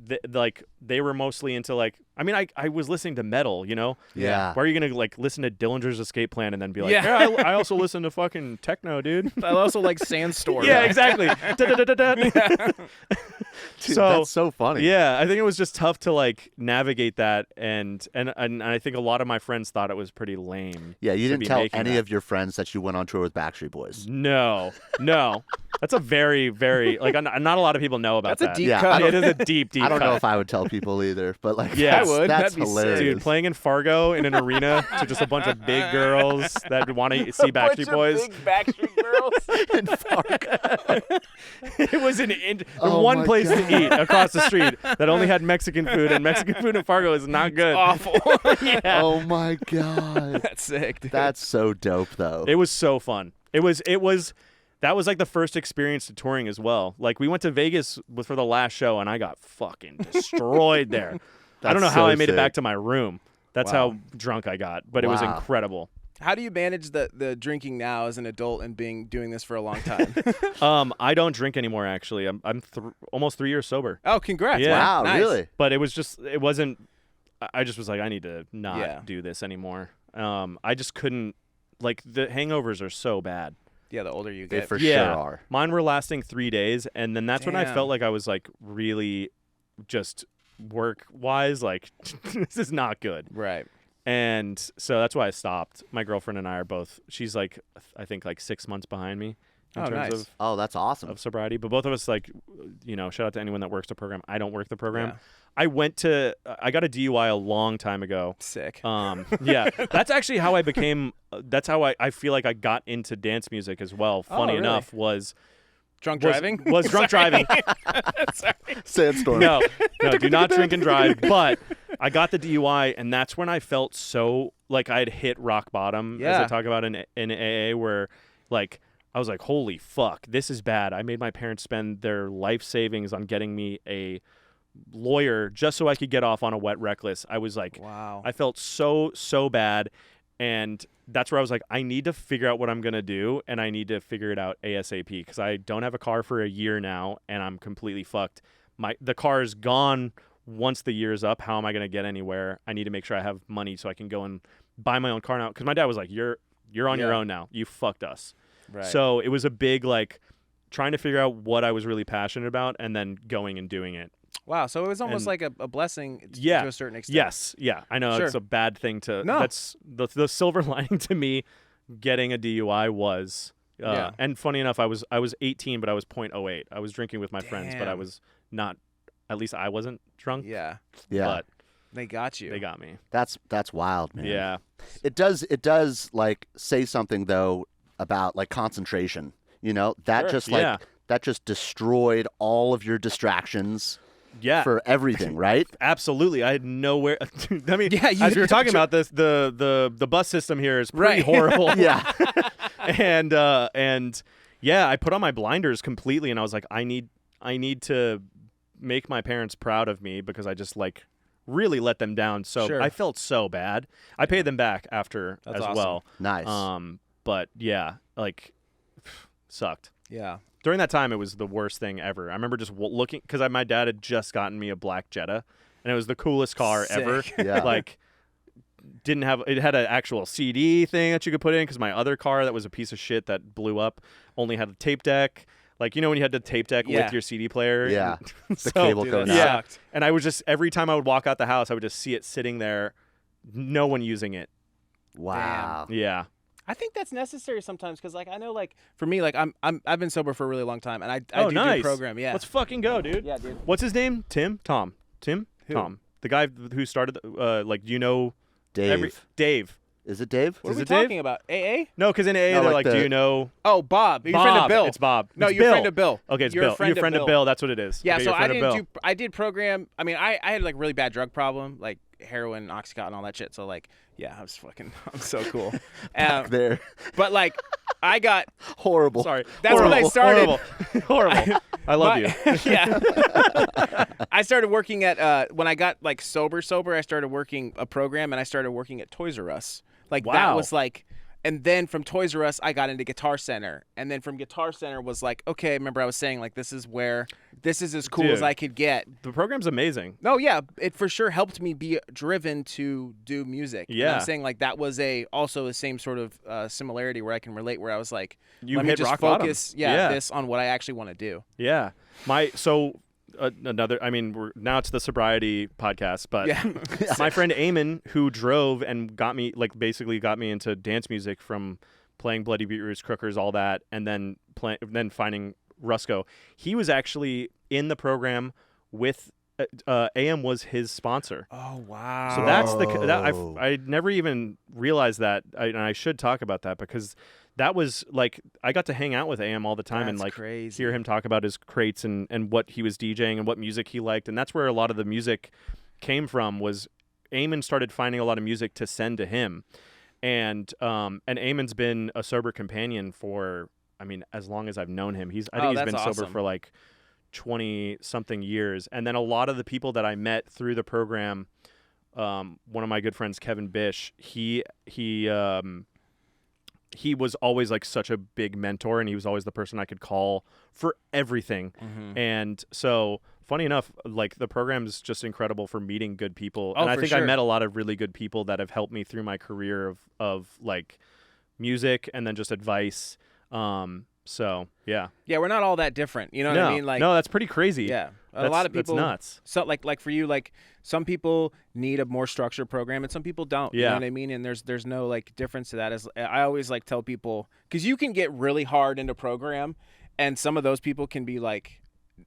They were mostly into like, I mean, I was listening to metal, you know? Yeah. Why are you going to like listen to Dillinger's Escape Plan and then be like, I also listen to fucking techno, dude. I also like Sandstorm. Yeah, exactly. Dude, that's so funny. Yeah, I think it was just tough to like navigate that, and I think a lot of my friends thought it was pretty lame. Yeah, you didn't tell any of your friends that you went on tour with Backstreet Boys. No. That's a very, very like not a lot of people know about that. That's a deep cut. It is a deep I don't cut. know if I would tell people either, but like, yeah, I would. That's That'd be hilarious. sick. Dude, playing in Fargo in an arena to just a bunch of big girls that want to see Backstreet Boys. Big Backstreet girls in Fargo. It was one place to eat across the street that only had Mexican food, and Mexican food in Fargo is not good. Awful. Yeah. Oh my god. That's sick, dude. That's so dope, though. It was so fun. That was like the first experience to touring as well. Like we went to Vegas for the last show, and I got fucking destroyed there. I don't know how I made it back to my room. That's how drunk I got, but it was incredible. How do you manage the drinking now as an adult and doing this for a long time? I don't drink anymore. Actually, I'm almost 3 years sober. Oh, congrats! Yeah. Wow, nice. really? But it wasn't. I just was like, I need to not do this anymore. I just couldn't. Like the hangovers are so bad. Yeah, the older you They get. for sure are. Mine were lasting 3 days, and then that's when I Damn. felt like I was like really just work-wise, like this is not good. Right. And so that's why I stopped. My girlfriend and I are both. She's like, I think like 6 months behind me in terms nice. of Oh, that's awesome. of sobriety. But both of us, like, shout out to anyone that works the program. I don't work the program. Yeah. I got a DUI a long time ago. Sick. Yeah, that's actually how I became. That's how I feel like I got into dance music as well. Funny really? enough, was Drunk driving? Was drunk driving. Sorry. Sandstorm. No, do not drink and drive. But I got the DUI, and that's when I felt so like I had hit rock bottom, as I talk about in AA, where like I was like, holy fuck, this is bad. I made my parents spend their life savings on getting me a lawyer just so I could get off on a wet reckless. I was like, Wow. I felt so bad. And that's where I was like, I need to figure out what I'm going to do, and I need to figure it out ASAP because I don't have a car for a year now, and I'm completely fucked. The car is gone once the year's up. How am I going to get anywhere? I need to make sure I have money so I can go and buy my own car now because my dad was like, you're on your own now. You fucked us. Right. So it was a big, like, trying to figure out what I was really passionate about and then going and doing it. Wow. So it was almost like a blessing to a certain extent. Yes. Yeah. I know it's a bad thing to. No. That's the silver lining to me getting a DUI was. And funny enough, I was 18, but I was 0.08. I was drinking with my friends, but I was not. At least I wasn't drunk. Yeah. But They got you. they got me. That's wild, man. Yeah. It does like say something though about like concentration. That just destroyed all of your distractions. Yeah. For everything, right? Absolutely. I had nowhere. I mean, Yeah, as we were talking about this, the bus system here is pretty Right. horrible. Yeah. and yeah, I put on my blinders completely, and I was like, I need to make my parents proud of me because I just like really let them down. So Sure. I felt so bad. I paid them back after That's as awesome. well. Nice. But yeah, like sucked. Yeah. During that time, it was the worst thing ever. I remember just looking because my dad had just gotten me a black Jetta, and it was the coolest car ever. Sick. Yeah. Like, it had an actual CD thing that you could put in because my other car that was a piece of shit that blew up only had a tape deck. Like, when you had the tape deck with your CD player? Yeah. So, cable Dude, goes that out. sucked. And I would just, every time I would walk out the house, I would just see it sitting there, no one using it. Wow. Yeah. I think that's necessary sometimes because, like, I know, like, for me, like, I've been sober for a really long time, and I do nice. do a program. Yeah. Let's fucking go, dude. Yeah, dude. What's his name? Tim? Tom? Who? Tom. The guy who started, like, Dave. Dave. Is it Dave? What Is are we it Dave? talking about? AA? No, because in AA, No, they're like like, do the- you know? Oh, Bob. You're a friend of Bob. Bill. It's Bob. No, It's you're a Bill. friend of Bill. Okay, it's You're Bill. a friend You're a friend of Bill. That's what it is. Yeah, Okay, so you're a friend of Bill. I did program. I mean, I had like really bad drug problem, like heroin, Oxycontin, all that shit. So like, yeah, I'm so cool. There. But like, I got Horrible. Sorry. That's when I started. Horrible. I love you. Yeah. I started working at when I got like sober. I started working a program, and I started working at Toys R Us. Like that Wow. was like. And then from Toys R Us, I got into Guitar Center. And then from Guitar Center was like, okay, remember I was saying, like, this is as cool as Dude. I could get. The program's amazing. No, yeah, it for sure helped me be driven to do music. And Yeah. I'm saying, like, that was also the same sort of similarity where I can relate, where I was like, You let me hit just rock bottom. focus, Yeah. this on what I actually want to do. Yeah. Another, I mean, now it's the sobriety podcast, but Yeah. my friend Eamon, who drove and basically got me into dance music from playing Bloody Beetroots, Crookers, all that, and then finding Rusco. He was actually in the program with AM was his sponsor. Oh, wow. So that's I never even realized that, and I should talk about that because that was like I got to hang out with AM all the time and That's like crazy. hear him talk about his crates and what he was DJing and what music he liked, and that's where a lot of the music came from. Was Eamon started finding a lot of music to send to him, and Eamon's been a sober companion for, I mean, as long as I've known him. I think he's been that's sober awesome. for like 20-something years. And then a lot of the people that I met through the program, one of my good friends, Kevin Bish, he was always like such a big mentor, and he was always the person I could call for everything. Mm-hmm. And so, funny enough, like the program's just incredible for meeting good people. Oh, and I for think I sure. met a lot of really good people that have helped me through my career of like music and then just advice. So yeah. Yeah, we're not all that different. You know what No, I mean? Like, no, that's pretty crazy. yeah, a That's- lot of people. That's nuts. So like for you, like some people need a more structured program and some people don't. You Yeah. know what I mean? And there's no like difference to that. As I always like tell people, because you can get really hard into program, and some of those people can be like,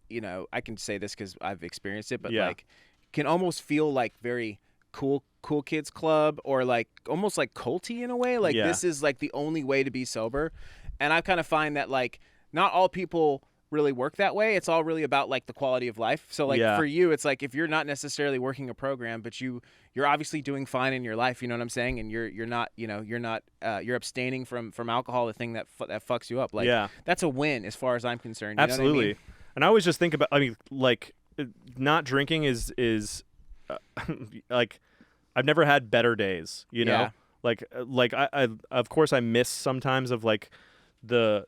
you know, I can say this because I've experienced it, but Yeah. like can almost feel like very cool kids club, or like almost like culty in a way. Like Yeah. this is like the only way to be sober. And I kind of find that like not all people really work that way. It's all really about like the quality of life. So like Yeah. for you, it's like if you're not necessarily working a program, but you're obviously doing fine in your life, you know what I'm saying? And you're not, you know, you're abstaining from alcohol, the thing that fucks you up. Like Yeah. that's a win as far as I'm concerned. You know what I Absolutely. mean? And I always just think about, I mean, like, not drinking is like, I've never had better days, you know? Yeah. Like I of course I miss sometimes of like the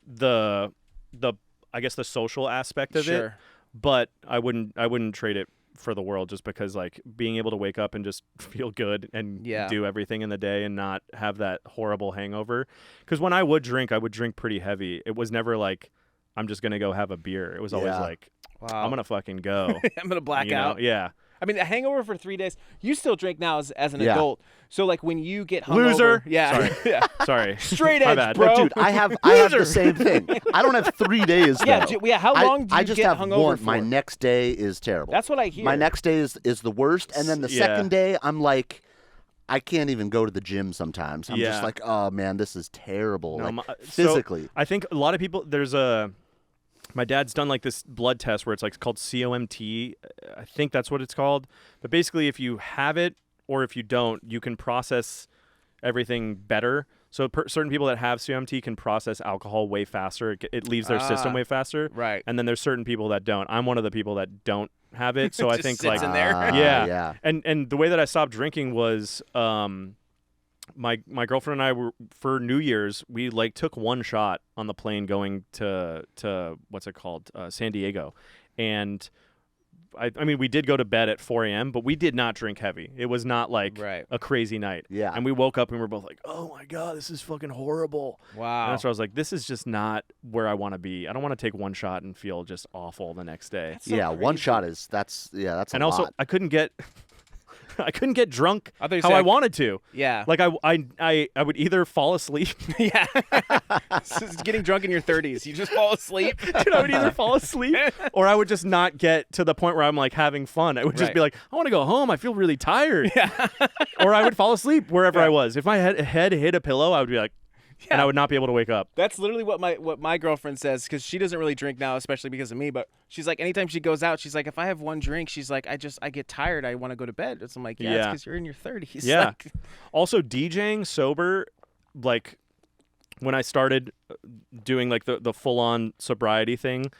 I guess the social aspect of it, Sure. but I wouldn't trade it for the world, just because like being able to wake up and just feel good and Yeah. do everything in the day and not have that horrible hangover. Because when I would drink pretty heavy. It was never like I'm just gonna go have a beer. It was always Yeah. like Wow. I'm gonna fucking go. I'm gonna black you know? out. Yeah. I mean, the hangover for 3 days. You still drink now as an Yeah. adult. So like when you get hungover, Loser. yeah, Sorry. yeah. Sorry. Straight My edge, bad. bro. Dude, I have the same thing. I don't have 3 days. Yeah, though. yeah. How long do you I just get have hungover one. for? My next day is terrible. That's what I hear. My next day is the worst, and then the Yeah. second day I'm like, I can't even go to the gym sometimes. I'm just Yeah. like, oh man, this is terrible. No, like, so physically. I think a lot of people. My dad's done like this blood test where it's like called COMT. I think that's what it's called. But basically, if you have it or if you don't, you can process everything better. So certain people that have COMT can process alcohol way faster. It leaves their system way faster. Right. And then there's certain people that don't. I'm one of the people that don't have it. So I Just think sits like in there. yeah. And the way that I stopped drinking was my girlfriend and I were, for New Year's, we like took one shot on the plane going to what's it called, San Diego, and I mean we did go to bed at 4 a.m. but we did not drink heavy. It was not like Right. a crazy night. Yeah. And we woke up and we were both like, oh my god, this is fucking horrible. Wow. And that's why I was like, this is just not where I want to be. I don't want to take one shot and feel just awful the next day. That's so Yeah, one crazy. shot that's And a also lot. I couldn't get drunk I thought you how said- I wanted to. Yeah. Like I would either fall asleep. yeah. It's getting drunk in your 30s. You just fall asleep. Dude, I would either fall asleep or I would just not get to the point where I'm like having fun. I would just Right. be like, I want to go home. I feel really tired. Yeah. Or I would fall asleep wherever Yeah. I was. If my head hit a pillow, I would be like, and I would not be able to wake up. That's literally what my girlfriend says, because she doesn't really drink now, especially because of me. But she's like, anytime she goes out, she's like, if I have one drink, she's like, I get tired. I want to go to bed. So I'm like, yeah, it's Yeah. because you're in your 30s. Yeah. Like, Also, DJing sober, like when I started doing like the full-on sobriety thing,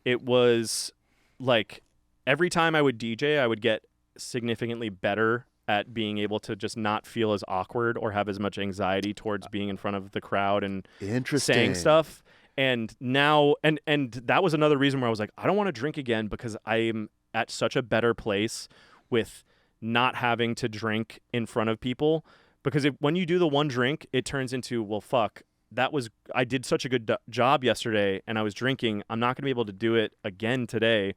it was like every time I would DJ, I would get significantly better at being able to just not feel as awkward or have as much anxiety towards being in front of the crowd and Interesting. saying stuff. And now, and that was another reason where I was like, I don't want to drink again, because I'm at such a better place with not having to drink in front of people. Because when you do the one drink, it turns into, well, fuck, I did such a good job yesterday and I was drinking. I'm not going to be able to do it again today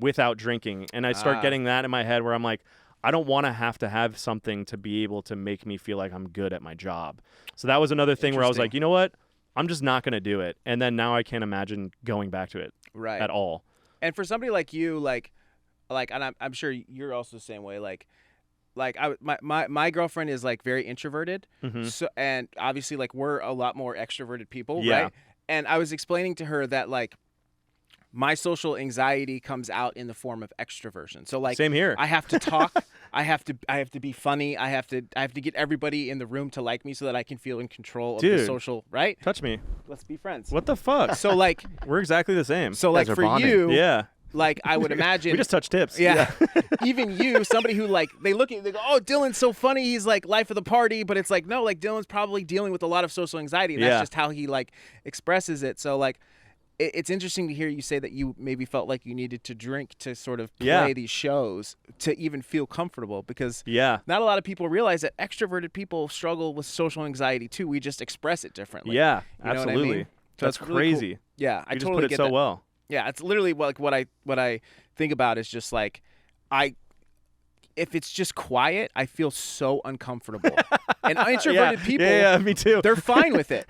without drinking. And I start getting that in my head where I'm like, I don't want to have something to be able to make me feel like I'm good at my job. So that was another thing where I was like, you know what? I'm just not going to do it. And then now I can't imagine going back to it right. at all. And for somebody like you, like, and I'm sure you're also the same way. Like my girlfriend is like very introverted. Mhm. So, and obviously like we're a lot more extroverted people, Yeah. right? And I was explaining to her that like my social anxiety comes out in the form of extroversion. So like Same here. I have to talk, I have to be funny, I have to get everybody in the room to like me so that I can feel in control of the Dude. social, right? Touch me. Let's be friends. What the fuck? So like We're exactly the same. so You like guys are for bonding. you, Yeah. like I would imagine We just touch tips. yeah. Even you, somebody who like they look at you, they go, "Oh, Dillon's so funny. He's like life of the party." But it's like, no, like Dillon's probably dealing with a lot of social anxiety, and that's Yeah. just how he like expresses it. So like, it's interesting to hear you say that you maybe felt like you needed to drink to sort of play Yeah. these shows to even feel comfortable, because Yeah. not a lot of people realize that extroverted people struggle with social anxiety too. We just express it differently. Yeah. You know what I Absolutely. mean? So That's it's really cool. crazy. Yeah, I You just totally put it get so that. well. Yeah, it's literally like what I think about is just like if it's just quiet, I feel so uncomfortable. And introverted people, Yeah, me too. they're fine with it.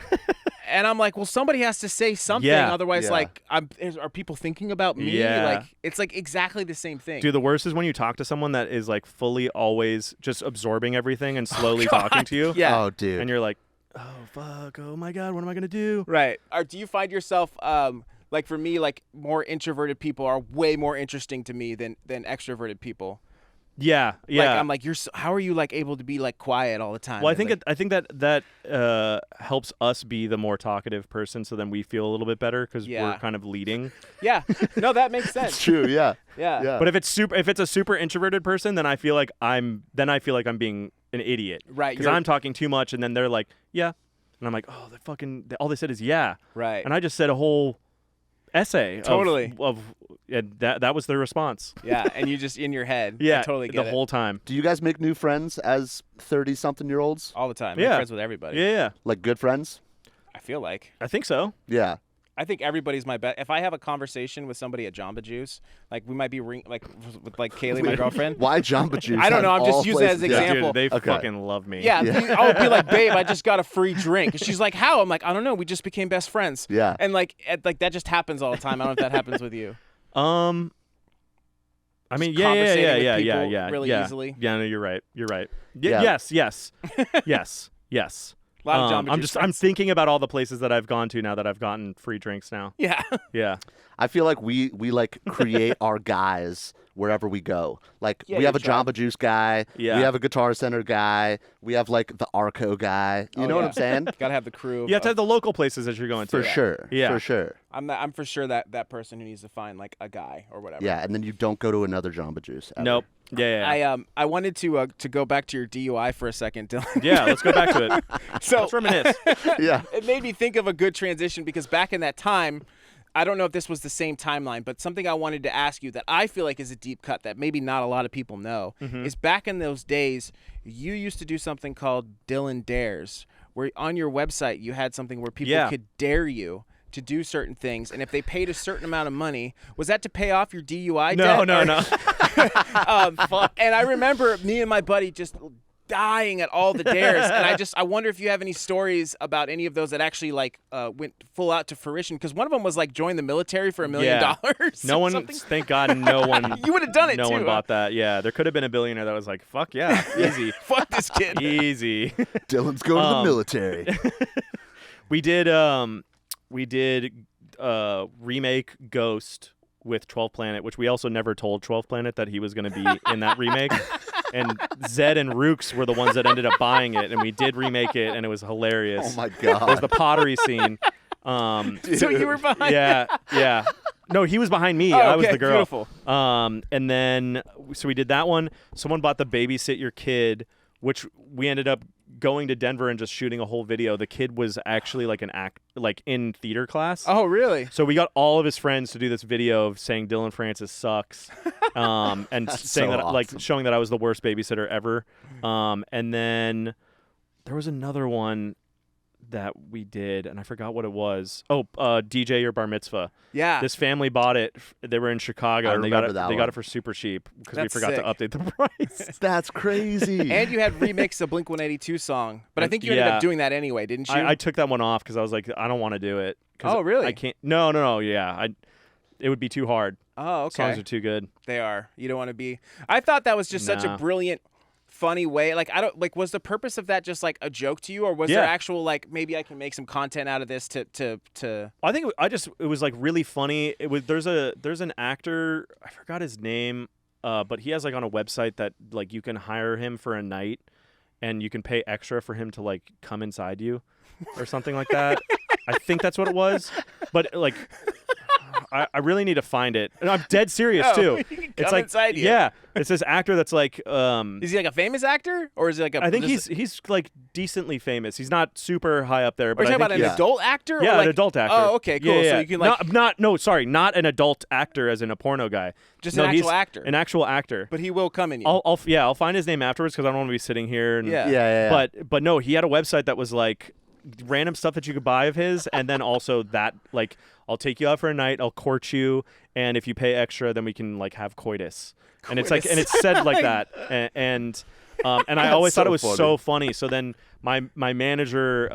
And I'm like, well, somebody has to say something, otherwise, Yeah. like, are people thinking about me? Yeah. Like, it's like exactly the same thing. Dude, the worst is when you talk to someone that is like fully always just absorbing everything and slowly talking to you. Yeah. Oh, dude. And you're like, oh, fuck. Oh, my God. What am I going to do? Right. Or do you find yourself, like for me, like more introverted people are way more interesting to me than extroverted people? Yeah. Like, I'm like, how are you like able to be like quiet all the time? Well, I And, think like, I think that helps us be the more talkative person, so then we feel a little bit better because Yeah. we're kind of leading. yeah. No, that makes sense. It's true. Yeah. Yeah. But if it's a super introverted person, then I feel like I'm being an idiot, Right. Because I'm talking too much, and then they're like, yeah, and I'm like, oh, all they said is yeah, Right. and I just said a whole essay. Totally. And that was their response. Yeah. And you just in your head. Yeah, I totally get the it. whole time. Do you guys make new friends as 30-something-year-olds? All the time. Yeah. I'm friends with everybody. Yeah, Like good friends? I feel like. I think so. Yeah. I think everybody's my best. If I have a conversation with somebody at Jamba Juice, like we might be with like Kaylee, my girlfriend. Why Jamba Juice? I don't know, out of I'm just all using it as places? an Yeah. example. Dude, they Okay. fucking love me. Yeah, Yeah. I'll be like, babe, I just got a free drink. She's like, how? I'm like, I don't know. We just became best friends. Yeah. And like that just happens all the time. I don't know if that happens with you. I mean, Just yeah, conversating with yeah, people really yeah. easily. Yeah, no, you're right. You're right. Yeah. Yes. yes. A lot of Jamba Juice I'm friends. thinking about all the places that I've gone to now that I've gotten free drinks now. Yeah. Yeah. I feel like we like create our guys wherever we go. Like Yeah, we have a you try. Jamba Juice guy. Yeah. We have a Guitar Center guy. We have like the Arco guy. You know what yeah. I'm saying? Gotta have the crew. You have to have the local places that you're going to. For sure. Yeah. For sure. I'm for sure that person who needs to find like a guy or whatever. Yeah. And then you don't go to another Jamba Juice. Ever. Nope. Yeah. I wanted to go back to your DUI for a second, Dylan. Yeah, let's go back to it. So Let's reminisce. Yeah. it made me think of a good transition because back in that time, I don't know if this was the same timeline, but something I wanted to ask you that I feel like is a deep cut that maybe not a lot of people know is back in those days, you used to do something called Dillon Dares, where on your website you had something where people Yeah. could dare you to do certain things, and if they paid a certain amount of money, was that to pay off your DUI debt? No. And I remember me and my buddy just dying at all the dares, and I wonder if you have any stories about any of those that actually like went full out to fruition, because one of them was like join the military for $1 million. No one, something. thank God, no one. You would have done it No too. one bought that. Yeah, there could have been a billionaire that was like, "Fuck yeah, easy, Fuck this kid. easy." Dylan's going to the military. We did remake Ghost with 12 Planet, which we also never told 12 Planet that he was going to be in that remake. And Zed and Rooks were the ones that ended up buying it, and we did remake it, and it was hilarious. Oh my There's God. the pottery scene. So you were behind. Yeah. No, he was behind me. Oh, I was okay, the girl. beautiful. And then so we did that one. Someone bought the Babysit Your Kid, which we ended up going to Denver and just shooting a whole video. The kid was actually like in theater class. Oh, really? So we got all of his friends to do this video of saying Dillon Francis sucks, and That's saying so that like awesome. showing that I was the worst babysitter ever. And then there was another one that we did, and I forgot what it was. Oh, DJ Your Bar Mitzvah. Yeah. This family bought it. They were in Chicago, I and they got remember that it one. for super cheap because we That's forgot sick. to update the price. That's crazy. And you had remixed a Blink-182 song, but I think you ended Yeah. up doing that anyway, didn't you? I took that one off because I was like, I don't want to do it. 'Cause Oh, really? I can't. No. Yeah, it would be too hard. Oh, okay. Songs are too good. They are. You don't want to be. I thought that was just such a Nah. brilliant, funny way. Like, I don't like. Was the purpose of that just like a joke to you, or was Yeah. there actual like maybe I can make some content out of this to? I think it was like really funny. It was there's an actor, I forgot his name, but he has like on a website that like you can hire him for a night, and you can pay extra for him to like come inside you, or something like that. I think that's what it was, but like. I really need to find it. And I'm dead serious Oh, too. he can It's come like inside you. yeah, it's this actor that's like Is he like a famous actor, or is he like a? I think just- he's like decently famous. He's not super high up there, Are but you I talking think about an yeah. adult actor? or yeah, like, an adult actor. Oh, okay, cool. Yeah, So yeah. you can like not an adult actor as in a porno guy. just No, an he's actual actor. An actual actor. But he will come in you. I'll find his name afterwards because I don't want to be sitting here. And, Yeah. Yeah. But no, he had a website that was like random stuff that you could buy of his, and then also that like I'll take you out for a night, I'll court you, and if you pay extra, then we can like have coitus. And it's like, and it's said like that, and I always thought it was so funny. So then my manager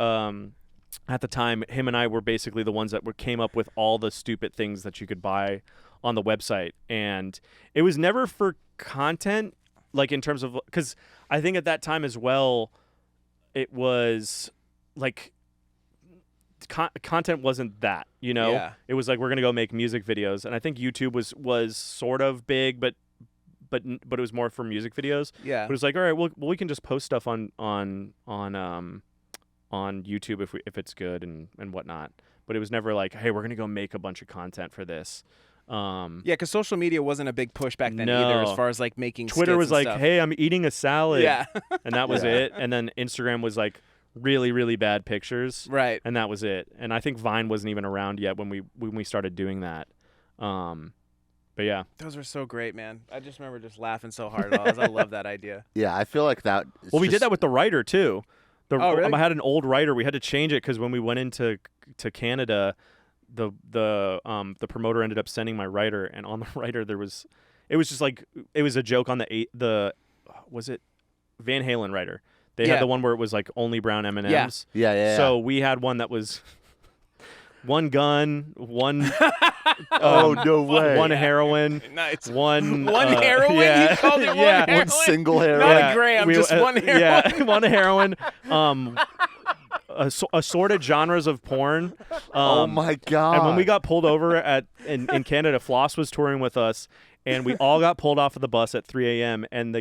at the time, him and I were basically the ones that came up with all the stupid things that you could buy on the website, and it was never for content, like in terms of, because I think at that time as well, it was like content wasn't that, you know. Yeah. It was like, we're gonna go make music videos, and I think YouTube was sort of big, but it was more for music videos. Yeah. But it was like, all right, well we can just post stuff on YouTube if it's good and whatnot. But it was never like, hey, we're gonna go make a bunch of content for this. Yeah, because social media wasn't a big push back then No. either, as far as like making Twitter skits was and like, stuff. hey, I'm eating a salad. Yeah. And that was it. And then Instagram was like really, really bad pictures. Right. And that was it. And I think Vine wasn't even around yet when we started doing that. But yeah. Those were so great, man. I just remember just laughing so hard at all. I love that idea. Yeah, I feel like that. Well, we did that with the writer too. Oh, really? I had an old writer. We had to change it because when we went into Canada, the promoter ended up sending my writer, and on the writer it was just like, it was a joke on the was it Van Halen writer? They had the one where it was like only brown M&Ms. Yeah. So we had one that was one gun, one Oh, no way. one heroin, Nice. one heroin? Yeah. You called it one Yeah. heroin? One single hair. Not a gram, just one heroin. Yeah, one heroin. Assorted genres of porn. Oh my god. And when we got pulled over in Canada, Floss was touring with us, and we all got pulled off of the bus at 3 a.m. And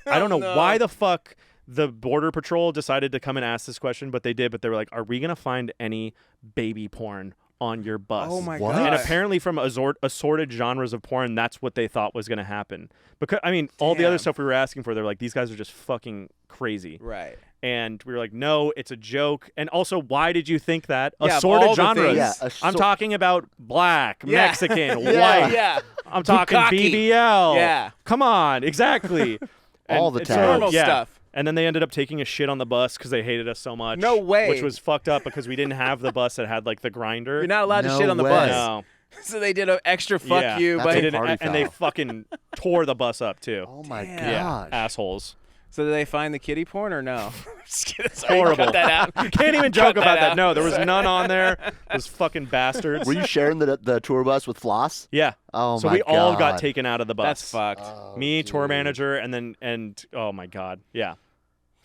I don't know why the fuck the Border Patrol decided to come and ask this question, but they did. But they were like, "Are we gonna find any baby porn on your bus?" Oh my What? god. And apparently, from assorted genres of porn, that's what they thought was gonna happen. Because I mean, all the other Damn. stuff we were asking for, they're like, "These guys are just fucking crazy." Right. And we were like, no, it's a joke. And also, why did you think that? Yeah, of Assorted all the genres. things. Yeah, I'm talking about black, Yeah. Mexican, Yeah. white. Yeah. I'm talking Bukkake. BBL. Yeah. Come on, exactly. All the and time. Normal yeah. stuff. And then they ended up taking a shit on the bus because they hated us so much. No way. Which was fucked up because we didn't have the bus that had like the grinder. You're not allowed to No shit on the way. bus. No. So they did an extra fuck Yeah. you, That's but They a didn't, party and they foul. fucking tore the bus up too. Oh my Damn. Yeah, gosh. assholes. so did they find the kitty porn or no? Just kidding. Sorry, Horrible. Cut that out. You can't even Cut joke that about that. out. No, there was none on there. Those fucking bastards. Were you sharing the tour bus with Floss? Yeah. Oh So my we all got God. taken out of the bus. That's fucked, Oh, Me, tour dude. manager, and oh my god, yeah.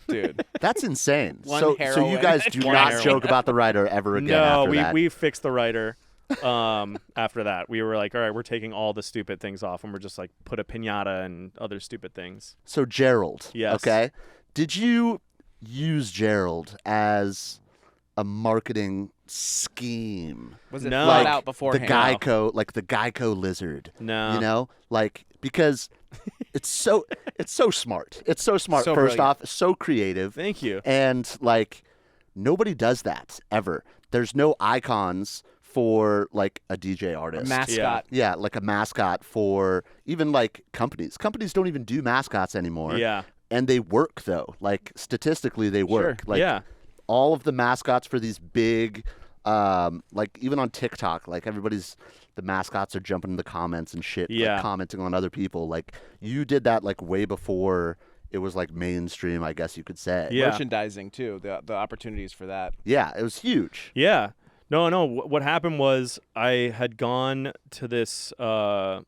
dude. That's insane. One So you heroin. guys do One not heroin. joke about the writer ever again No, after that. we fixed the writer. After that, we were like, all right, we're taking all the stupid things off, and we're just like put a piñata and other stupid things. So Gerald, Yes. okay, did you use Gerald as a marketing scheme? Was it No. flat Like out The beforehand? Geico lizard. No. You know, like, because it's so smart. It's so smart. So First brilliant. off, so creative, Thank you. and like nobody does that ever. There's no icons for like a DJ artist. Mascot. Yeah, like a mascot for even like companies. Companies don't even do mascots anymore. Yeah. And they work though. Like statistically they work. Sure. Like Yeah. all of the mascots for these big like even on TikTok, like the mascots are jumping in the comments and shit, Yeah. like commenting on other people. Like you did that like way before it was like mainstream, I guess you could say. Yeah. Merchandising too. The opportunities for that. Yeah, it was huge. Yeah. No. What happened was I had gone to this. I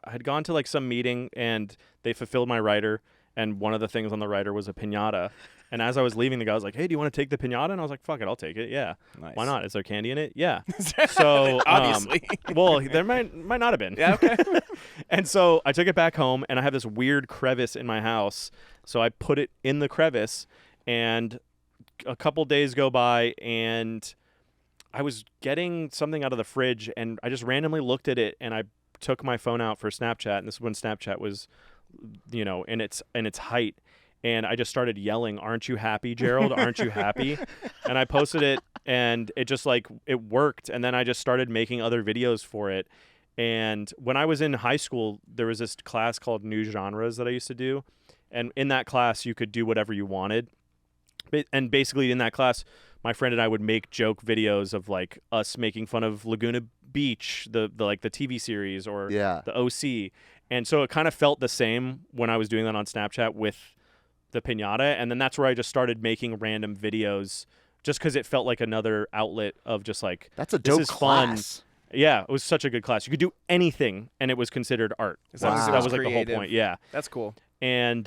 had gone to like some meeting, and they fulfilled my rider. And one of the things on the rider was a piñata. And as I was leaving, the guy was like, "Hey, do you want to take the piñata?" And I was like, "Fuck it, I'll take it. Yeah, Nice. why not? Is there candy in it? Yeah." So Obviously. well, there might not have been. Yeah. Okay. And so I took it back home, and I have this weird crevice in my house. So I put it in the crevice, and a couple days go by, and I was getting something out of the fridge, and I just randomly looked at it, and I took my phone out for Snapchat, and this is when Snapchat was, you know, in its height, and I just started yelling, "Aren't you happy, Gerald? Aren't you happy?" And I posted it, and it just like it worked, and then I just started making other videos for it. And when I was in high school, there was this class called New Genres that I used to do, and in that class you could do whatever you wanted. And basically in that class, my friend and I would make joke videos of like us making fun of Laguna Beach, the like the TV series, or the OC. And so it kind of felt the same when I was doing that on Snapchat with the piñata. And then that's where I just started making random videos just because it felt like another outlet of just like, that's a dope this is class. Fun. Yeah, it was such a good class. You could do anything, and it was considered art. Wow. That was like the whole point. Yeah, that's cool. And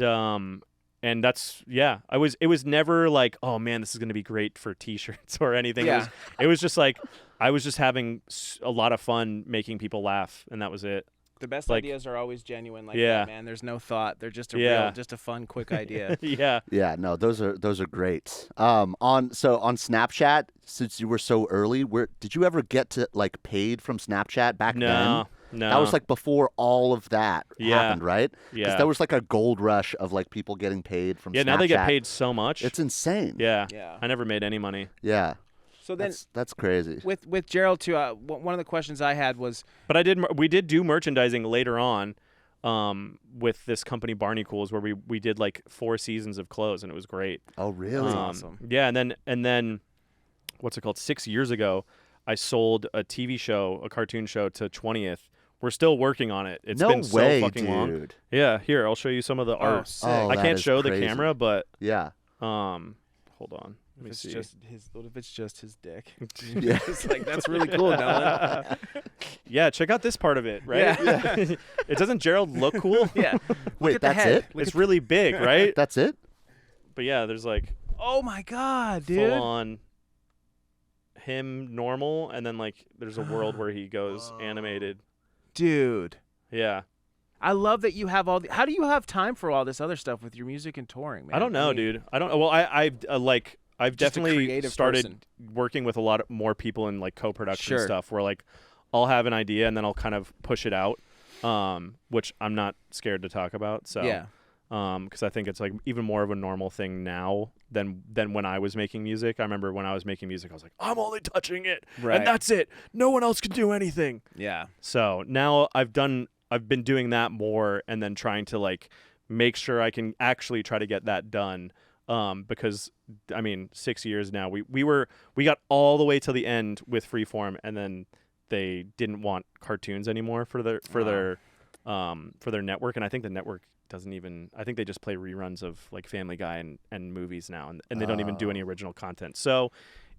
that's it was never like, oh man, this is gonna be great for T-shirts or anything. Yeah. It was just like I was just having a lot of fun making people laugh, and that was it. The best Like, ideas are always genuine like yeah. that, man. There's no thought. They're just just a fun, quick idea. Yeah. Yeah, no, those are great. On Snapchat, since you were so early, did you ever get to like paid from Snapchat back then? No. That was like before all of that happened, right? Yeah. Because there was like a gold rush of like people getting paid from Snapchat. Yeah, now they get paid so much. It's insane. Yeah. Yeah. I never made any money. Yeah. So then that's crazy. With Gerald too, one of the questions I had was, but we did do merchandising later on, with this company Barney Cools, where we did like 4 seasons of clothes, and it was great. Oh, really? Awesome. Yeah, and then what's it called? 6 years ago, I sold a TV show, a cartoon show, to 20th. We're still working on it. It's been so fucking long. Yeah, here, I'll show you some of the art. Sick. I can't show crazy. the camera, but yeah. Hold on. Let me If it's see. just his, what if it's just his dick? Yeah. It's like, that's really cool, Dillon. Yeah, check out this part of it, right? Yeah. It doesn't Gerald look cool? Yeah. Wait, that's it? It's really big, right? That's it? But yeah, there's like Oh my god, dude. full on him normal, and then like there's a world where he goes animated. Dude. Yeah. I love that you have how do you have time for all this other stuff with your music and touring, man? I don't know, dude. I don't. Well, I've Just a definitely creative started person. working with a lot more people in like co-production Sure. stuff, where like I'll have an idea and then I'll kind of push it out, which I'm not scared to talk about. So Yeah. because I think it's like even more of a normal thing now than when I was making music. I remember when I was making music, I was like, I'm only touching it, Right. and that's it. No one else can do anything. Yeah. So now I've been doing that more, and then trying to like make sure I can actually try to get that done. Because I mean, 6 years now, we got all the way till the end with Freeform, and then they didn't want cartoons anymore for their network, and I think the network doesn't even. I think they just play reruns of like Family Guy and movies now, and they don't even do any original content. So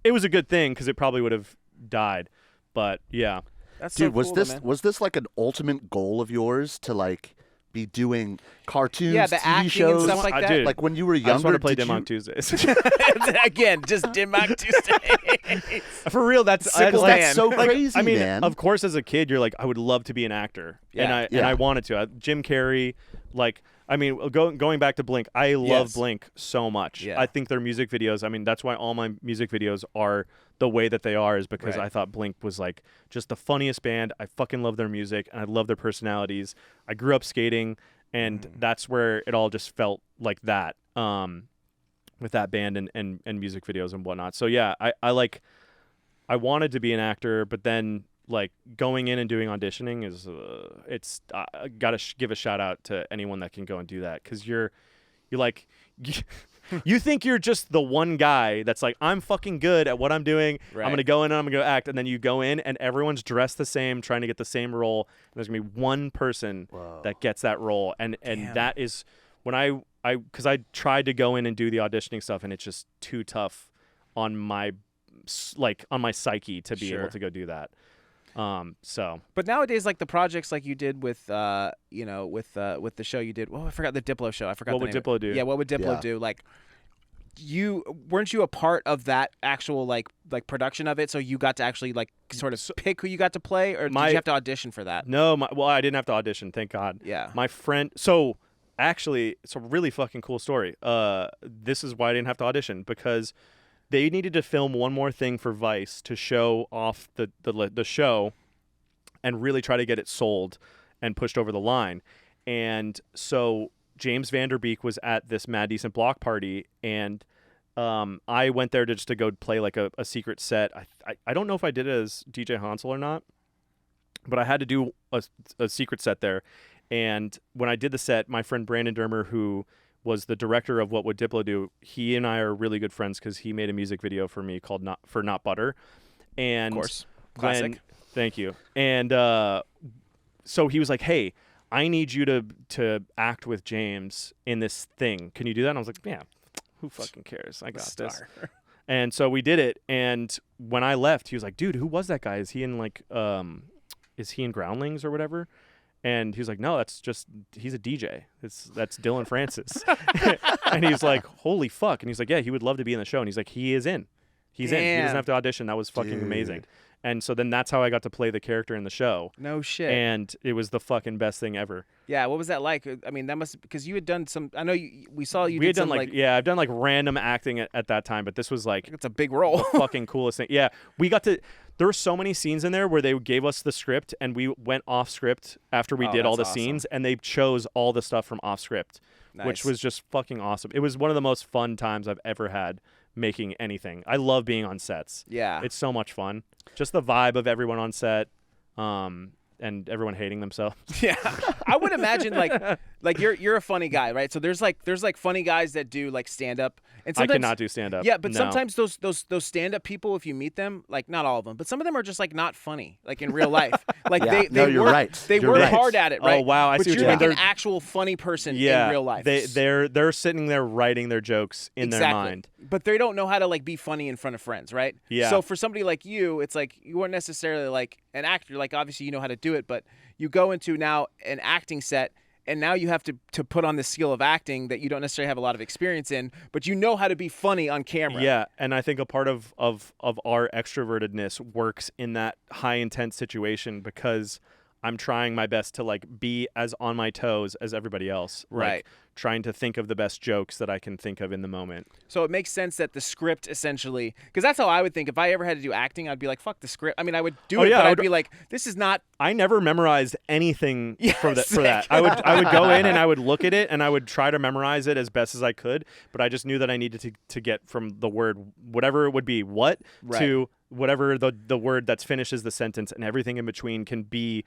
it was a good thing because it probably would have died, but yeah. That's Dude, so cool, was this like an ultimate goal of yours to like be doing cartoons, Yeah, the TV acting shows, and stuff like that. did. Like when you were I just want younger, to play did Dim you- on Tuesdays. Again, just Dim Mak Tuesday. For real, that's Simple like, man. so like, crazy, I mean, man. of course, as a kid, you're like, I would love to be an actor, Yeah. and I wanted to. Jim Carrey, like, I mean, going back to Blink, I love Yes. Blink so much. Yeah. I think their music videos. I mean, that's why all my music videos are the way that they are, is because Right. I thought Blink was like just the funniest band. I fucking love their music, and I love their personalities. I grew up skating, and that's where it all just felt like that. With that band and music videos and whatnot. So yeah, I wanted to be an actor, but then like going in and doing auditioning is it's I gotta give a shout out to anyone that can go and do that, because you're like you think you're just the one guy that's like, I'm fucking good at what I'm doing. Right. I'm gonna go in and I'm gonna go act, and then you go in and everyone's dressed the same, trying to get the same role. And there's gonna be one person that gets that role, and Damn. that is when because I tried to go in and do the auditioning stuff, and it's just too tough on my psyche to be Sure. able to go do that. So But nowadays, like the projects like you did with with the show you did. I forgot the Diplo show. I forgot. What the would name. Diplo do? Yeah, what would Diplo Yeah. do? Like, weren't you a part of that actual like production of it? So you got to actually like sort of pick who you got to play, or did you have to audition for that? no, I didn't have to audition, thank God. Yeah. My friend. So actually, it's a really fucking cool story. This is why I didn't have to audition, because they needed to film one more thing for Vice to show off the show and really try to get it sold and pushed over the line. And so James Vanderbeek was at this Mad Decent block party, and I went there to go play like a secret set. I don't know if I did it as DJ Hansel or not, but I had to do a secret set there. And when I did the set, my friend Brandon Dermer, who was the director of What Would Diplo Do. He and I are really good friends because he made a music video for me called Not Butter. And Of course. Classic. Thank you. And so he was like, hey, I need you to act with James in this thing. Can you do that? And I was like, yeah, who fucking cares? I got this. And so we did it. And when I left, he was like, dude, who was that guy? Is he in Groundlings or whatever? And he was like, no, he's a DJ. That's Dillon Francis. And he's like, holy fuck. And he's like, yeah, he would love to be in the show. And he's like, he is in. He's in. He doesn't have to audition. That was fucking amazing. And so then that's how I got to play the character in the show. No shit. And it was the fucking best thing ever. Yeah, what was that like? I mean, that must, because you had done some, I know we saw you We did had done some, I've done like random acting at that time, but this was like it's a big role. the fucking coolest thing. Yeah, there were so many scenes in there where they gave us the script and we went off script after we did all the scenes, and they chose all the stuff from off script, which was just fucking awesome. It was one of the most fun times I've ever had making anything. I love being on sets. Yeah. It's so much fun. Just the vibe of everyone on set. And everyone hating themselves. Yeah, I would imagine like you're a funny guy, right? So there's funny guys that do like stand up, and I cannot do stand up. Yeah, but no. sometimes those stand up people, if you meet them, like not all of them, but some of them are just like not funny, like in real life. Like you're work, right. They You're work right. hard at it, right? Oh wow, I but see what you're you mean. like an actual funny person in real life. They're sitting there writing their jokes in their mind, but they don't know how to like be funny in front of friends, right? Yeah. So for somebody like you, it's like you weren't necessarily like an actor. Like obviously you know how to do it, but you go into now an acting set, and now you have to put on the skill of acting that you don't necessarily have a lot of experience in, but you know how to be funny on camera. Yeah, and I think a part of our extrovertedness works in that high intense situation because I'm trying my best to like be as on my toes as everybody else. Right. Like, trying to think of the best jokes that I can think of in the moment. So it makes sense that the script essentially, because that's how I would think. If I ever had to do acting, I'd be like, fuck the script. I mean, I would do it, but I'd be like, this is not. I never memorized anything for that. I would go in and I would look at it and I would try to memorize it as best as I could, but I just knew that I needed to get from the word, whatever it would be, to whatever the word that finishes the sentence, and everything in between can be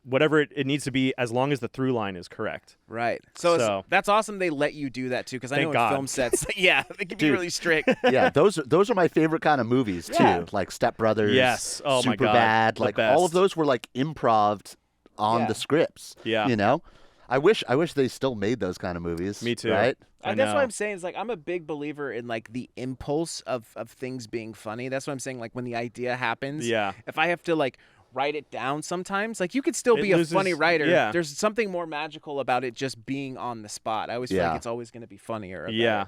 whatever it needs to be, as long as the through line is correct. Right. So that's awesome. They let you do that too, because I know in film sets, they can be really strict. Yeah, those are my favorite kind of movies too, like Step Brothers. Yes. Oh my God. Superbad. Like all of those were like improved on the scripts. Yeah. You know, I wish they still made those kind of movies. Me too. Right. That's what I'm saying. Is like I'm a big believer in like the impulse of things being funny. That's what I'm saying. Like when the idea happens. Yeah. If I have to like write it down sometimes, like you could still be a funny writer. Yeah. There's something more magical about it just being on the spot. I always feel like it's always going to be funnier. Yeah.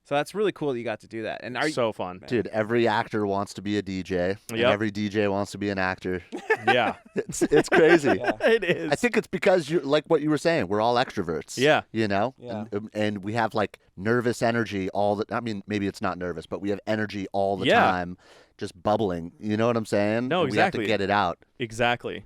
So that's really cool that you got to do that. And so fun. Dude, every actor wants to be a DJ. And every DJ wants to be an actor. Yeah. It's crazy. It is. I think it's because you're like what you were saying. We're all extroverts. Yeah. You know? Yeah. And we have like nervous energy I mean, maybe it's not nervous, but we have energy all the time, just bubbling. You know what I'm saying? No, exactly. We have to get it out. Exactly.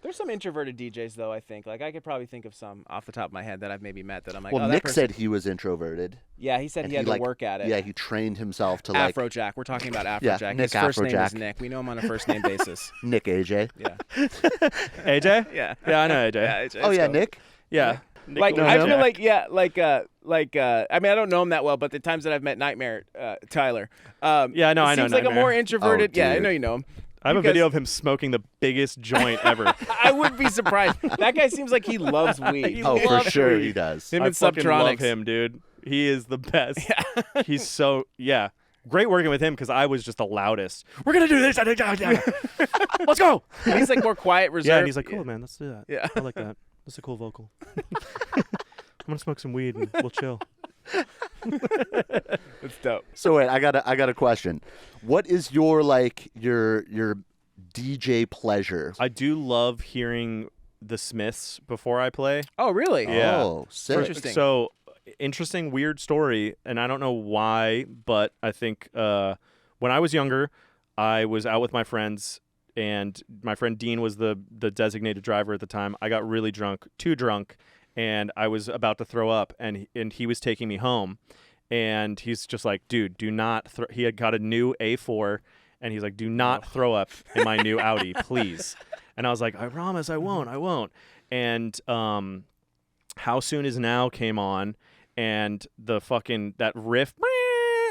There's some introverted DJs though, I think. Like I could probably think of some off the top of my head that I've maybe met that I'm like, well, that Nick person... said he was introverted. Yeah, he said he had to work at it. Yeah, he trained himself to like Afrojack. We're talking about Afrojack. Yeah, Nick His first name Afrojack. is Nick. We know him on a first name basis. Nick AJ. Yeah. AJ? Yeah. Yeah, I know AJ. Yeah, AJ. Oh yeah, Nick. Yeah. Like I feel like I mean I don't know him that well, but the times that I've met Nightmare Tyler, I know seems like Nightmare. a more introverted. Oh, I dude. know you know him. I have a video of him smoking the biggest joint ever. I wouldn't be surprised. That guy seems like he loves weed. Oh, for sure he does. Him I and fucking Subtronics. love him, dude. He is the best. He's so great working with him because I was just the loudest. We're gonna do this. Let's go. And he's like more quiet, reserved. Yeah, and he's like, cool, man. Let's do that. Yeah. I like that. That's a cool vocal. I'm gonna smoke some weed and we'll chill. It's dope. So wait, I got a question. What is your DJ pleasure? I do love hearing the Smiths before I play. Oh, really? Yeah. Oh, sick. Interesting. So interesting, weird story, and I don't know why, but I think when I was younger, I was out with my friends, and my friend Dean was the designated driver at the time. I got really drunk, too drunk, and I was about to throw up, and he was taking me home, and he's just like, dude, do not. He had got a new A4, and he's like, do not throw up in my new Audi, please. And I was like, I promise I won't. And How Soon Is Now came on, and the fucking that riff,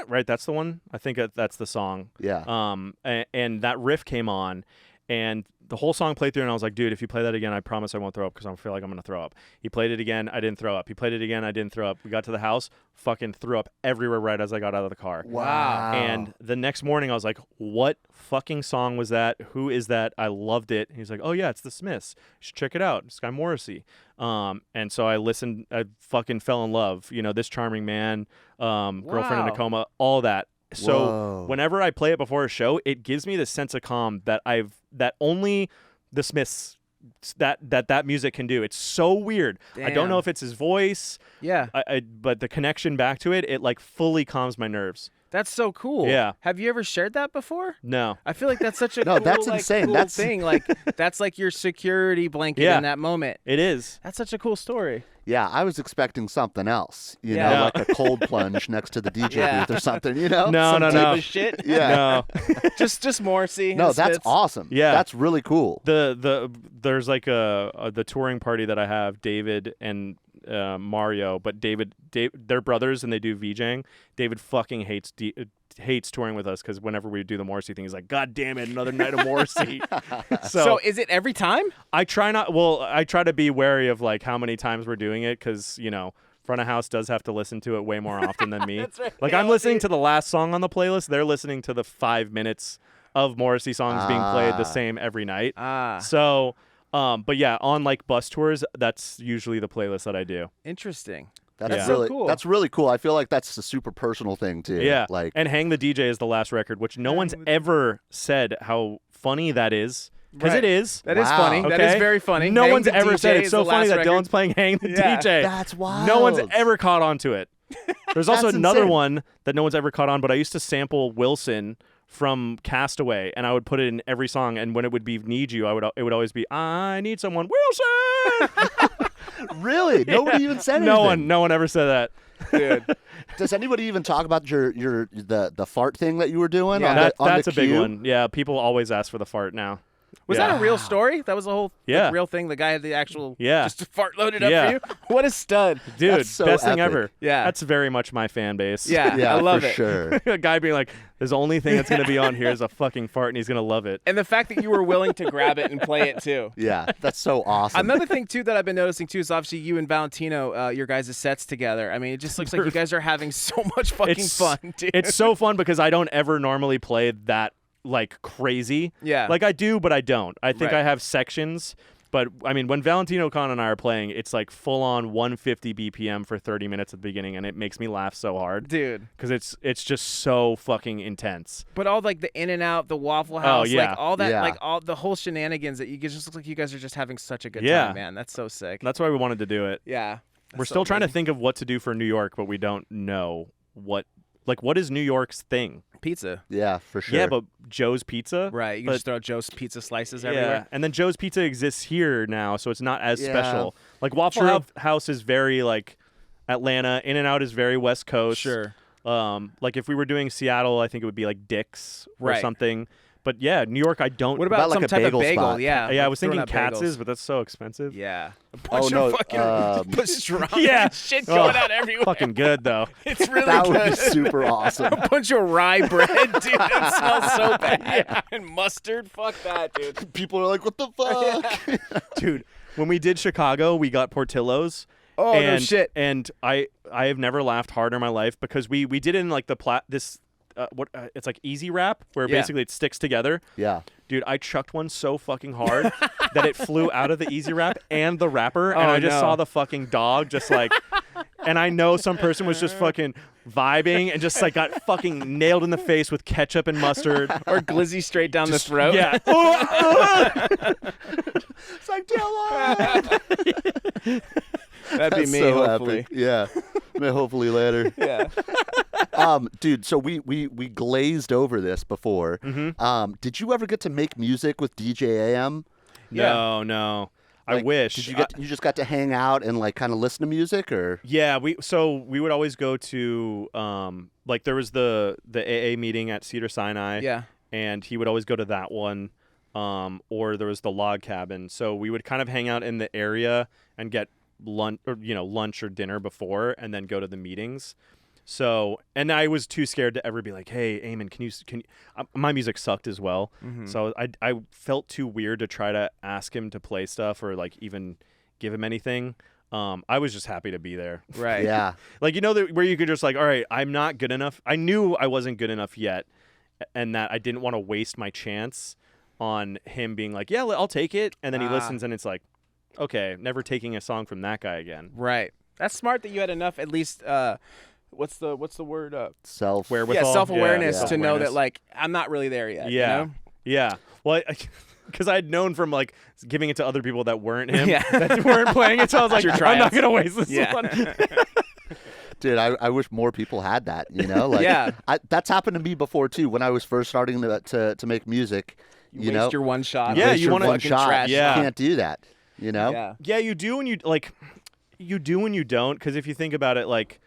right? That's the one. I think that's the song. Yeah. And that riff came on, and the whole song played through, and I was like, dude, if you play that again, I promise I won't throw up because I feel like I'm going to throw up. He played it again. I didn't throw up. He played it again. I didn't throw up. We got to the house, fucking threw up everywhere right as I got out of the car. Wow. And the next morning, I was like, what fucking song was that? Who is that? I loved it. He's like, oh, yeah, it's the Smiths. You should check it out. It's Guy Morrissey. And so I listened. I fucking fell in love. You know, This Charming Man, Girlfriend in a Coma, all that. So whenever I play it before a show, it gives me this sense of calm that only the Smiths that music can do. It's so weird. Damn. I don't know if it's his voice. Yeah. But the connection back to it like fully calms my nerves. That's so cool. Yeah. Have you ever shared that before? No. I feel like that's such a No, cool, that's like, insane. cool That's thing. Like that's like your security blanket in that moment. It is. That's such a cool story. Yeah, I was expecting something else. You Yeah. know, like a cold plunge next to the DJ booth or something, you know? No, Some no, type no. of shit. Yeah. No. just Morrissey. No, and that's Smiths. awesome. Yeah. That's really cool. There's like the touring party that I have, David and Mario, but David, they're brothers and they do VJing. David fucking hates touring with us because whenever we do the Morrissey thing, he's like, God damn it, another night of Morrissey. So is it every time? I try to be wary of like how many times we're doing it because, you know, front of house does have to listen to it way more often than me. That's right. Like I'm listening to the last song on the playlist. They're listening to the 5 minutes of Morrissey songs being played the same every night. So, but yeah, on like bus tours, that's usually the playlist that I do. Interesting. That's so really cool. That's really cool. I feel like that's a super personal thing too. Yeah. Like And Hang the DJ is the last record, which no one's ever said how funny that is. Because Right. it is. That is Wow. funny. That is Okay? very funny. No Hang one's the ever DJ said it's is so the funny last that record. Dylan's playing Hang the Yeah. DJ. that's wild. No one's ever caught on to it. There's also That's another insane. one that no one's ever caught on, but I used to sample Wilson from Castaway, and I would put it in every song, and when it would be Need You, it would always be, I need someone, Wilson! Really? Nobody even said anything. No one ever said that. Dude. Does anybody even talk about the fart thing that you were doing? Yeah. on That's the a big cue? one. Yeah, people always ask for the fart now. Was Yeah. that a real story? That was a whole Yeah. real thing? The guy had the actual just fart loaded up Yeah. for you? What a stud. Dude, That's so best thing epic. ever. Yeah. That's very much my fan base. Yeah, Yeah, I love for it. sure. A guy being like, the only thing that's going to be on here is a fucking fart, and he's going to love it. And the fact that you were willing to grab it and play it too. Yeah, that's so awesome. Another thing too that I've been noticing too is obviously you and Valentino, your guys' sets together. I mean, it just looks like you guys are having so much fucking fun, dude. It's so fun because I don't ever normally play that like crazy. Yeah. Like I do, but I don't. I think Right. I have sections. But I mean, when Valentino Khan and I are playing, it's like full on 150 BPM for 30 minutes at the beginning, and it makes me laugh so hard Dude. because it's just so fucking intense. But all like the in and out, the Waffle House, yeah. like all that, Yeah. like all the whole shenanigans that you guys just look like you guys are just having such a good Yeah. time, man. That's so sick. That's why we wanted to do it. Yeah. We're still trying to think of what to do for New York, but we don't know what is New York's thing. Pizza. Yeah, for sure. Yeah, but Joe's Pizza. Right. You can But- just throw Joe's pizza slices Yeah, everywhere. and then Joe's Pizza exists here now, so it's not as Yeah. special. Like Waffle True. House is very like Atlanta. In-N-Out is very West Coast. Sure. Like if we were doing Seattle, I think it would be like Dick's or Right. something. But yeah, New York, I don't. What about like some a type bagel of bagel? spot? Yeah. Yeah, I like was throwing thinking out Katz's, bagels. but that's so expensive. Yeah. A Oh, bunch no, of fucking pastrami Yeah. shit Oh, going out everywhere. Fucking good though. It's really that would be good. super awesome. A bunch of rye bread, dude. That smells so bad. And mustard. Fuck that, dude. People are like, "What the fuck?" Dude, when we did Chicago, we got Portillo's. Oh, and, no shit. And I have never laughed harder in my life because we did it in like it's like easy wrap where Yeah. basically it sticks together. Yeah. Dude, I chucked one so fucking hard that it flew out of the easy wrap and the wrapper, and Oh, I just no. saw the fucking dog just like, and I know some person was just fucking vibing and just like got fucking nailed in the face with ketchup and mustard. Or glizzy straight down the throat. Yeah. It's like Dylan. That'd be That's me, so hopefully. epic. Yeah. Hopefully later. Yeah. Dude, so we glazed over this before. Mm-hmm. Did you ever get to make music with DJ AM? No. I Like, wish. Did you just got to hang out and like kind of listen to music, or? Yeah, we would always go to like there was the AA meeting at Cedar Sinai. Yeah. And he would always go to that one. Or there was the log cabin. So we would kind of hang out in the area and get lunch or dinner before and then go to the meetings. So, and I was too scared to ever be like, hey, Eamon, can you my music sucked as well. So I felt too weird to try to ask him to play stuff or like even give him anything. I was just happy to be there. Right. Yeah. Like, where you could just like, all right, I'm not good enough. I knew I wasn't good enough yet. And that I didn't want to waste my chance on him being like, yeah, I'll take it. And then he listens and it's like, okay, never taking a song from that guy again. Right. That's smart that you had enough, at least, what's the word? Self-wherewithal. Yeah, self-awareness Yeah. to know that, like, I'm not really there yet. Yeah. You know? Yeah. Well, because I'd known from, like, giving it to other people that weren't him, Yeah. that weren't playing it. So I was like, Your I'm not tryouts. going to waste this Yeah. one. Dude, I wish more people had that, Like, Yeah. That's happened to me before, too, when I was first starting to make music. You waste your one shot. Yeah, waste you your wanna- one fucking shot. trash Yeah. You can't do that, Yeah. Yeah, you do and you do and you don't. Because if you think about it, like,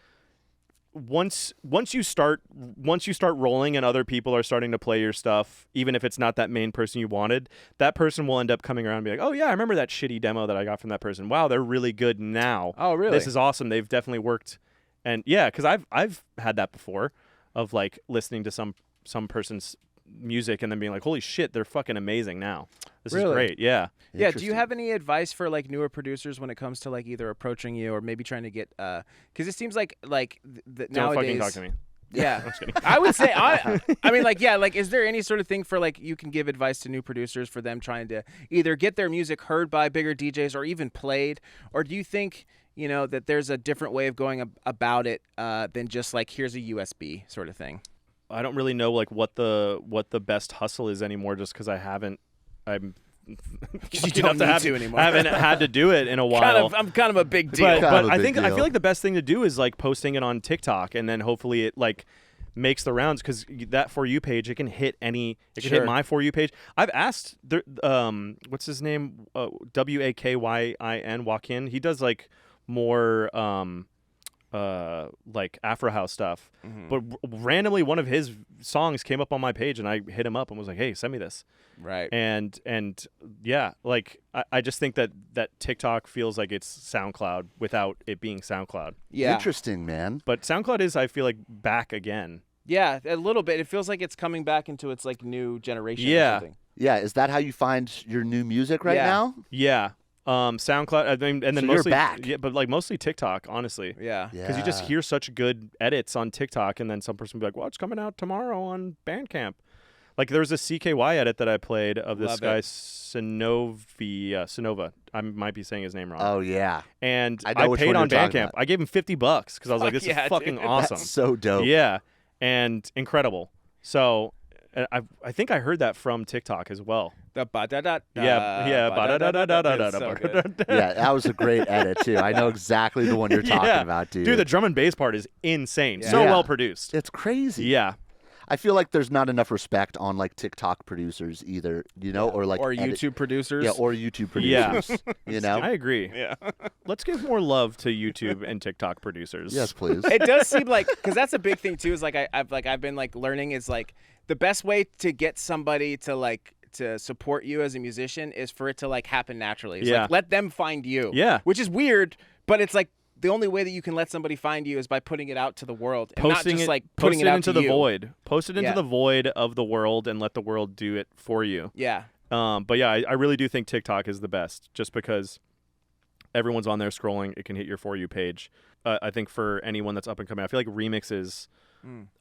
once you start rolling and other people are starting to play your stuff, even if it's not that main person you wanted, that person will end up coming around and be like, oh yeah, I remember that shitty demo that I got from that person. Wow, they're really good now. Oh, really? This is awesome. They've definitely worked. And yeah, because I've had that before, of like listening to some person's music and then being like, holy shit, they're fucking amazing now. This is Really? great. Yeah. Yeah. Do you Interesting. have any advice for like newer producers when it comes to like either approaching you or maybe trying to get because it seems like Don't nowadays. fucking talk to me. Yeah. I'm just kidding. I would say I mean like yeah, like is there any sort of thing for like you can give advice to new producers for them trying to either get their music heard by bigger DJs or even played, or do you think that there's a different way of going about it than just like here's a USB sort of thing? I don't really know like what the best hustle is anymore, just because I'm You don't need to anymore. I haven't had to do it in a while. I'm kind of a big deal. but Kind of a I big think I deal. feel like the best thing to do is like posting it on TikTok, and then hopefully it like makes the rounds, because that For You page, it can hit hit my For You page. I've asked what's his name, Wakyn. He does like more like Afro house stuff, but randomly one of his songs came up on my page and I hit him up and was like, hey, send me this. Right. And yeah, like I just think that TikTok feels like it's SoundCloud without it being SoundCloud. Yeah. Interesting, man. But SoundCloud is, I feel like, back again. Yeah, a little bit. It feels like it's coming back into its like new generation or Yeah. something. Yeah, is that how you find your new music right Yeah. now? Yeah. SoundCloud, I mean, and then So you're mostly back. Yeah, but like mostly TikTok, honestly. Yeah. Because you just hear such good edits on TikTok, and then some person will be like, well, it's coming out tomorrow on Bandcamp. Like, there was a CKY edit that I played of this Love guy, it. Sonova. I might be saying his name wrong. Oh, yeah. And I know I which paid one on you're talking Bandcamp. about. I gave him $50 because I was like, Fuck this yeah, is fucking dude. awesome. That's so dope. Yeah. And incredible. So I think I heard that from TikTok as well. The ba-da-da. Yeah. ba-da-da-da-da. It's so good. Yeah, that was a great edit, too. I know exactly the one you're talking Yeah. about, dude. Dude, the drum and bass part is insane. Yeah. So Yeah. well produced. It's crazy. Yeah. I feel like there's not enough respect on, like, TikTok producers either, or, like... Or YouTube producers. Yeah, or YouTube Yeah. producers, I agree. Yeah. Let's give more love to YouTube and TikTok producers. Yes, please. It does seem like, because that's a big thing too. Is like I've been like learning is like the best way to get somebody to support you as a musician is for it to like happen naturally. It's Yeah. like let them find you. Yeah. Which is weird, but it's like the only way that you can let somebody find you is by putting it out to the world and not just like putting post it out into to the you. void. Post it into Yeah. the void of the world and let the world do it for you. Yeah. But yeah, I really do think TikTok is the best, just because everyone's on there scrolling. It can hit your For You page. I think for anyone that's up and coming, I feel like remixes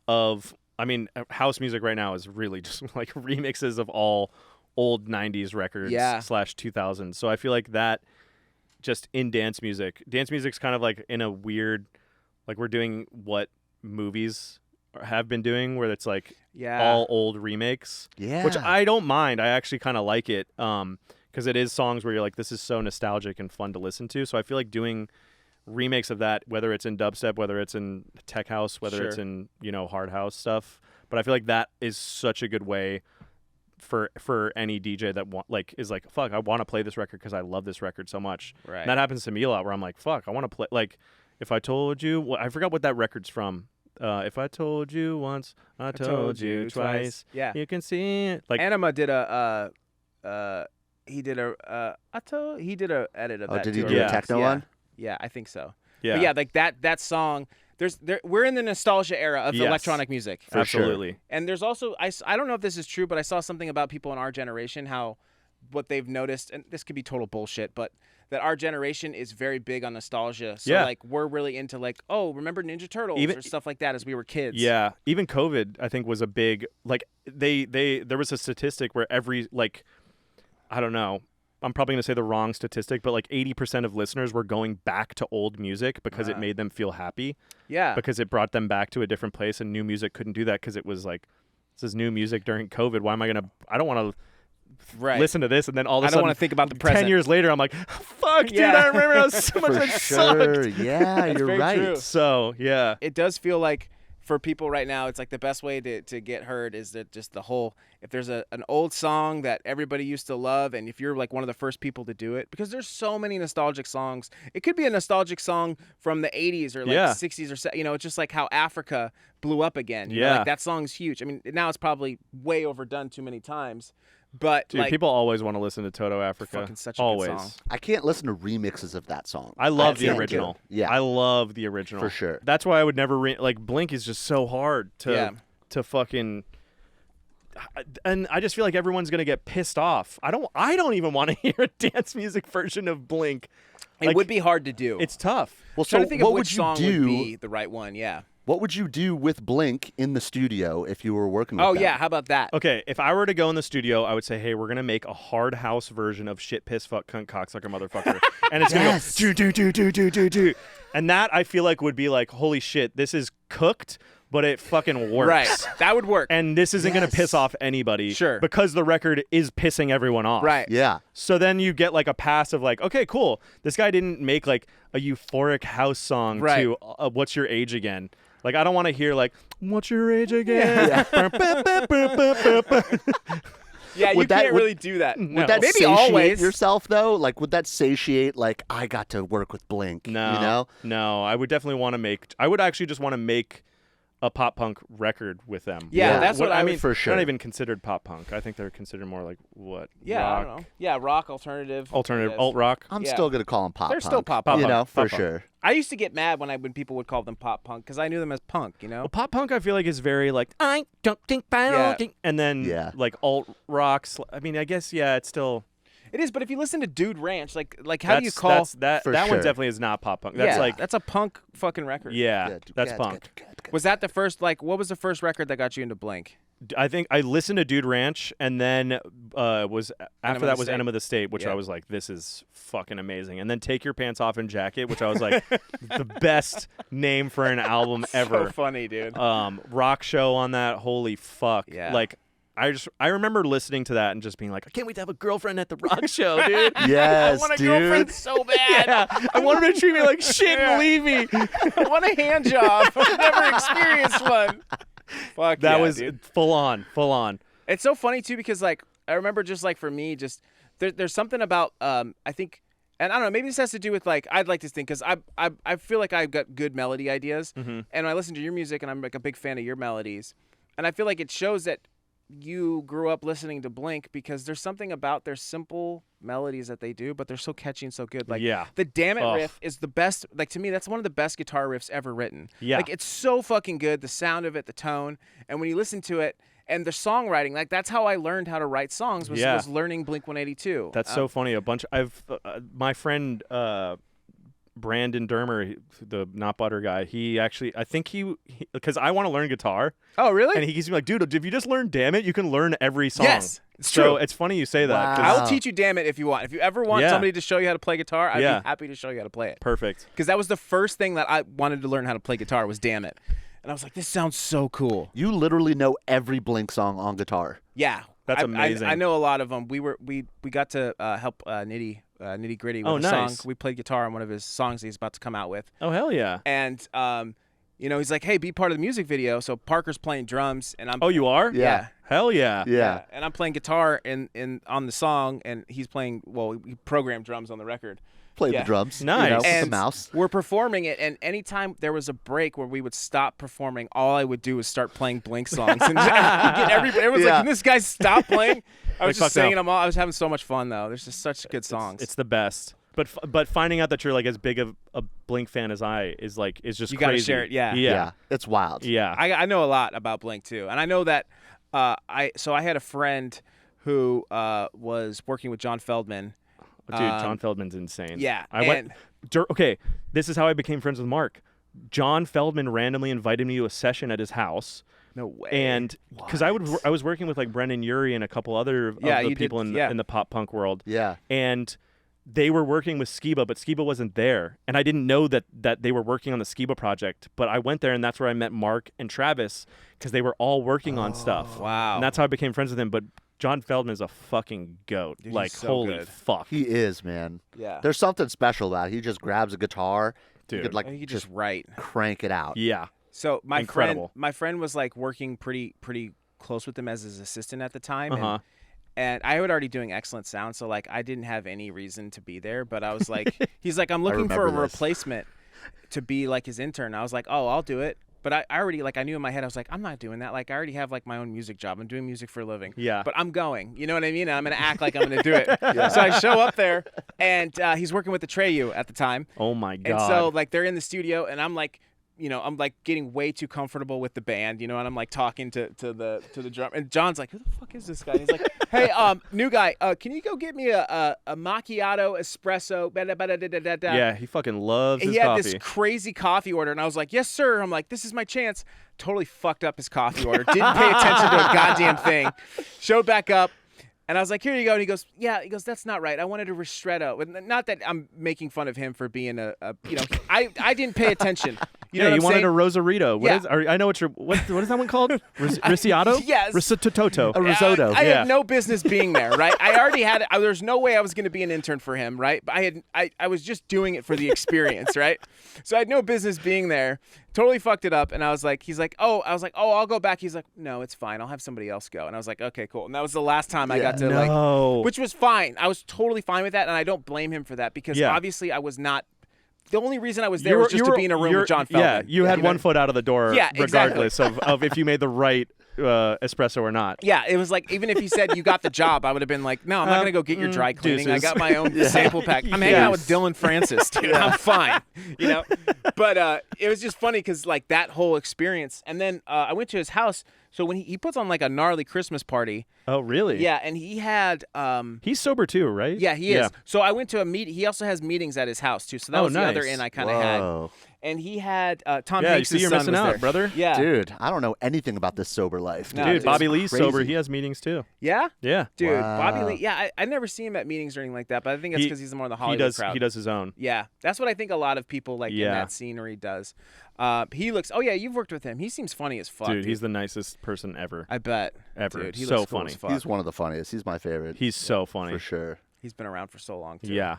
of, I mean, house music right now is really just like remixes of all old 90s records Yeah. /2000s. So I feel like that just in dance music's kind of like in a weird, like we're doing what movies have been doing, where it's like Yeah. all old remakes. Yeah. Which I don't mind. I actually kind of like it, because it is songs where you're like, this is so nostalgic and fun to listen to. So I feel like doing remakes of that, whether it's in dubstep, whether it's in tech house, whether it's Sure. in hard house stuff. But I feel like that is such a good way for any DJ that is like, fuck, I want to play this record because I love this record so much. Right. And that happens to me a lot, where I'm like, fuck, I want to play, like, if I told you, I forgot what that record's from. If I told you once, I told you twice. Yeah. You can see it. Like, Anima did he did a edit of Oh, that did too. he do Yeah. a techno Yeah. one? Yeah, I think so. Yeah. But yeah, like that song. We're in the nostalgia era of Yes. electronic music. For sure. Absolutely. And there's also I don't know if this is true, but I saw something about people in our generation how what they've noticed, and this could be total bullshit, but that our generation is very big on nostalgia. So Yeah. like we're really into like, oh, remember Ninja Turtles or stuff like that as we were kids. Yeah, even COVID, I think, was a big like there was a statistic where every like I don't know, I'm probably gonna say the wrong statistic, but like 80% of listeners were going back to old music because it made them feel happy. Yeah. Because it brought them back to a different place, and new music couldn't do that because it was like this is new music during COVID. Why am I gonna? I don't want to. Right. Listen to this, and then all of a I don't sudden, want to think about the 10 present. years later, I'm like, fuck, dude, Yeah. I remember how so much For that sure. sucked. Yeah, you're very right. true. So, yeah. It does feel like for people right now, it's like the best way to get heard is that just the whole, if there's an old song that everybody used to love, and if you're like one of the first people to do it, because there's so many nostalgic songs. It could be a nostalgic song from the 80s or like Yeah. 60s or, you know, it's just like how Africa blew up again. You know, Yeah. like that song's huge. I mean, now it's probably way overdone too many times, but Dude, like, people always want to listen to Toto Africa. fucking such a good always. song. I can't listen to remixes of that song. I love the can't do original. it. Yeah. I love the original. For sure. That's why I would never like Blink is just so hard Yeah. to fucking and I just feel like everyone's going to get pissed off. I don't even want to hear a dance music version of Blink. It Like, would be hard to do. It's tough. Well, trying so to think what of would which you song do? would be the right one. Yeah. What would you do with Blink in the studio if you were working with Oh them? yeah, how about that? Okay, if I were to go in the studio, I would say, "Hey, we're gonna make a hard house version of shit, piss, fuck, cunt, cocksucker, motherfucker," and it's Yes. gonna go do, and that I feel like would be like, "Holy shit, this is cooked, but it fucking works." Right. That would work. And this isn't gonna Yes. piss off anybody, Sure. because the record is pissing everyone off, Right. Yeah. So then you get like a pass of like, okay, cool. This guy didn't make like a euphoric house song Right. to "What's Your Age Again." Like I don't want to hear like "What's Your Age Again." Yeah, you Would that- can't would- really do that. No. Would that Maybe satiate always. yourself though? Like, would that satiate? Like, I got to work with Blink. No, You know? no. I would definitely want to make. I would actually just want to make a pop punk record with them. Yeah, that's what I mean. would- for They're sure. not even considered pop punk. I think they're considered more like what? Yeah, rock, I don't know. Yeah, rock, alternative. alternative, yes. alt rock. I'm Yeah. still gonna call them pop. They're still punk, pop You punk. know, for Pop punk. sure. I used to get mad when people would call them pop punk because I knew them as punk, you know? Well, pop punk, I feel like is very like I don't think, I Yeah. don't think, and then Yeah. like alt rocks. I mean, I guess it's still. It is, but if you listen to Dude Ranch, like how do you That's- call that? For That sure. one definitely is not pop punk. That's like that's a punk fucking record. yeah, that's punk. Was that the first what was the first record that got you into Blink? I think I listened to Dude Ranch, and then was after the that was State. Enema of the State, which Yeah. I was like, this is fucking amazing. And then Take Your Pants Off and Jacket, which I was like, the best name for an album ever. So funny, dude. Rock Show on that, holy fuck. Yeah. Like I remember listening to that and just being like, I can't wait to have a girlfriend at the rock show, dude. Yes, I want a dude. girlfriend so bad. Yeah, I want him to treat me like shit and leave me. I want a hand job. I've never experienced one. Fuck That yeah, was dude. full on. It's so funny too because like I remember just like for me just there's something about I think and I don't know maybe this has to do with like I'd like to think because I feel like I've got good melody ideas and I listen to your music and I'm like a big fan of your melodies and I feel like it shows that you grew up listening to Blink because there's something about their simple melodies that they do but they're so catchy and so good like Yeah. the Damn It Ugh. riff is the best like to me that's one of the best guitar riffs ever written Yeah. like it's so fucking good the sound of it the tone and when you listen to it and the songwriting, like that's how I learned how to write songs was learning Blink-182. That's so funny. My friend Brandon Dermer, the Not Butter guy. He actually, I think because I want to learn guitar, Oh, really? and he keeps me like, dude, if you just learn "Damn It," you can learn every song. Yes, it's so true. it's funny you say that. 'cause- Wow. I'll teach you Damn It if you want. If you ever want Yeah. somebody to show you how to play guitar, I'd Yeah. be happy to show you how to play it. Perfect. Because that was the first thing that I wanted to learn how to play guitar was Damn It. And I was like, this sounds so cool. You literally know every Blink song on guitar. Yeah. That's I amazing. know a lot of them. We got to help Nitty Gritty with Oh, a nice. song. We played guitar on one of his songs he's about to come out with. Oh hell yeah. And he's like, hey, be part of the music video. So Parker's playing drums and I'm Oh, you are? Yeah. Hell yeah. Yeah. and I'm playing guitar on the song and he's playing we programmed drums on the record. Play Yeah. the drums. Nice. You know, with And the mouse. we're performing it, and anytime there was a break where we would stop performing, all I would do was start playing Blink songs. And everyone's like, Yeah. can this guy stop playing? I was Like, just fuck no. singing them all. I was having so much fun, though. There's just such good songs. It's the best. But finding out that you're like as big of a Blink fan as I is just you crazy. gotta share it. Yeah, it's wild. Yeah. I know a lot about Blink too, and I know that I had a friend who was working with John Feldman. Dude, John Feldman's insane. Yeah, Okay, this is how I became friends with Mark. John Feldman randomly invited me to a session at his house. No way. And because I was working with like Brendan Urie and a couple other of the people in the pop punk world. Yeah. And they were working with Skiba, but Skiba wasn't there. And I didn't know that they were working on the Skiba project. But I went there, and that's where I met Mark and Travis because they were all working on stuff. Wow. And that's how I became friends with him. But John Feldman is a fucking goat. Dude, like, he's so holy good. fuck. He is, man. Yeah. There's something special about it. He just grabs a guitar. Dude. You could He could just write. crank it out. Yeah. So my Incredible. friend was like working pretty close with him as his assistant at the time. Uh-huh. And I was already doing excellent sound, so like I didn't have any reason to be there. But I was like, he's like, I'm looking for a remember this. replacement to be like his intern. I was like, oh, I'll do it. But I already I knew in my head I was like, I'm not doing that. Like I already have like my own music job. I'm doing music for a living. Yeah. But I'm going. You know what I mean? And I'm gonna act like I'm gonna do it. So I show up there, and he's working with Atreyu at the time. Oh my god. And so like they're in the studio, and I'm like, I'm like getting way too comfortable with the band, and I'm like talking to the drum, and John's like, who the fuck is this guy? He's like, hey, new guy, can you go get me a macchiato espresso? Yeah, he fucking loves his he had coffee. this crazy coffee order, and I was like, yes, sir. I'm like, this is my chance. Totally fucked up his coffee order. Didn't pay attention to a goddamn thing. Showed back up. And I was like, here you go. And he goes, yeah. He goes, that's not right. I wanted a ristretto. And not that I'm making fun of him for being I didn't pay attention. You You wanted a Rosarito. I know what is that one called? Ricciato? Yes. Risotto. A risotto. I had no business being there, right? I already had it. There's no way I was going to be an intern for him, right? But I was just doing it for the experience, right? So I had no business being there. Totally fucked it up. And I was like, I'll go back. He's like, no, it's fine. I'll have somebody else go. And I was like, okay, cool. And that was the last time I got to which was fine. I was totally fine with that. And I don't blame him for that because obviously I was not. The only reason I was there was just to be in a room with John Feldman. Yeah, you had one foot out of the door regardless of if you made the right espresso or not. Yeah, it was like, even if he said you got the job, I would have been like, no, I'm not going to go get your dry cleaning. Deuces. I got my own sample pack. I'm hanging out with Dillon Francis, dude. I'm fine, But it was just funny because like that whole experience. And then I went to his house. So when he puts on like a gnarly Christmas party. Oh, really? Yeah, and he had. He's sober too, right? Yeah, he is. So I went to a meeting. He also has meetings at his house too. So that was the other in I kind of had. And he had Tom Hanks' you see, you're son missing was out, there. brother. Yeah, Dude, I don't know anything about this sober life. No, Dude, Dude, Bobby Lee's crazy. sober. He has meetings too. Yeah. Yeah. Dude, Wow. Bobby Lee. Yeah, I never see him at meetings or anything like that, but I think that's because he's more of the Hollywood crowd. He does his own. Yeah, that's what I think a lot of people like in that scenery does. He looks. Oh yeah, you've worked with him. He seems funny as fuck. Dude, he's the nicest person ever. I bet. Ever. Dude, he So looks cool funny. as fuck. He's one of the funniest. He's my favorite. He's so funny. For sure. He's been around for so long too. Yeah.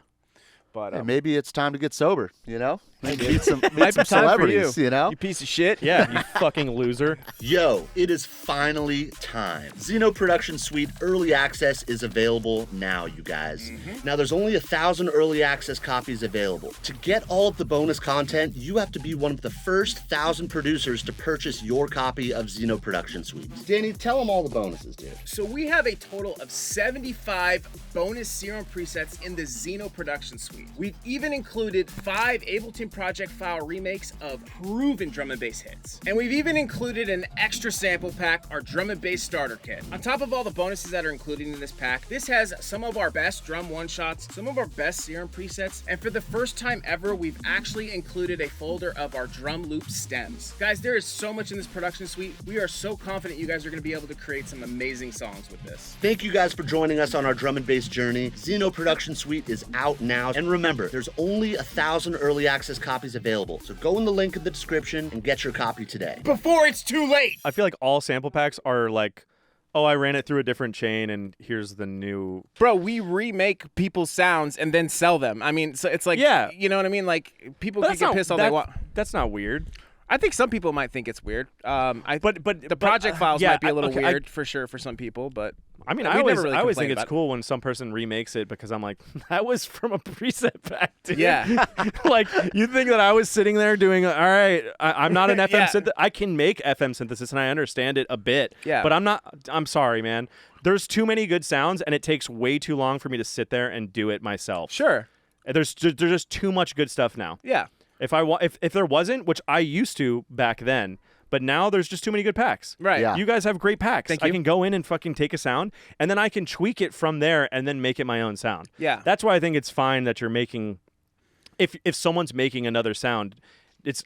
But Hey, maybe it's time to get sober, Meet some might be time for celebrities, you piece of shit. Yeah, you fucking loser. Yo, it is finally time. XENO Production Suite Early Access is available now, you guys. Now, there's only 1,000 early access copies available. To get all of the bonus content, you have to be one of the first 1,000 producers to purchase your copy of XENO Production Suite. Danny, tell them all the bonuses, dude. So we have a total of 75 bonus serum presets in the XENO Production Suite. We've even included 5 Ableton Project file remakes of proven drum and bass hits. And we've even included an extra sample pack, our drum and bass starter kit. On top of all the bonuses that are included in this pack, this has some of our best drum one-shots, some of our best serum presets, and for the first time ever, we've actually included a folder of our drum loop stems. Guys, there is so much in this production suite. We are so confident you guys are going to be able to create some amazing songs with this. Thank you guys for joining us on our drum and bass journey. XENO Production Suite is out now. And remember, there's only 1,000 early access copies available. So go in the link in the description and get your copy today. Before it's too late! I feel like all sample packs are like, oh, I ran it through a different chain and here's the new. Bro, we remake people's sounds and then sell them. I mean, so it's like, you know what I mean? Like, people can get pissed all they want. That's not weird. I think some people might think it's weird. But the project files might be a little weird for sure for some people, but I mean, I always think it's cool when some person remakes it because I'm like, that was from a preset pack, dude. Yeah. Like, you think that I was sitting there doing, all right, I'm not an FM synthesis. I can make FM synthesis and I understand it a bit. Yeah. But I'm sorry, man. There's too many good sounds and it takes way too long for me to sit there and do it myself. Sure. There's just too much good stuff now. Yeah. If there wasn't, which I used to back then, but now there's just too many good packs. Right. Yeah. You guys have great packs. Thank you. I can go in and fucking take a sound, and then I can tweak it from there and then make it my own sound. Yeah. That's why I think it's fine that you're making. If someone's making another sound,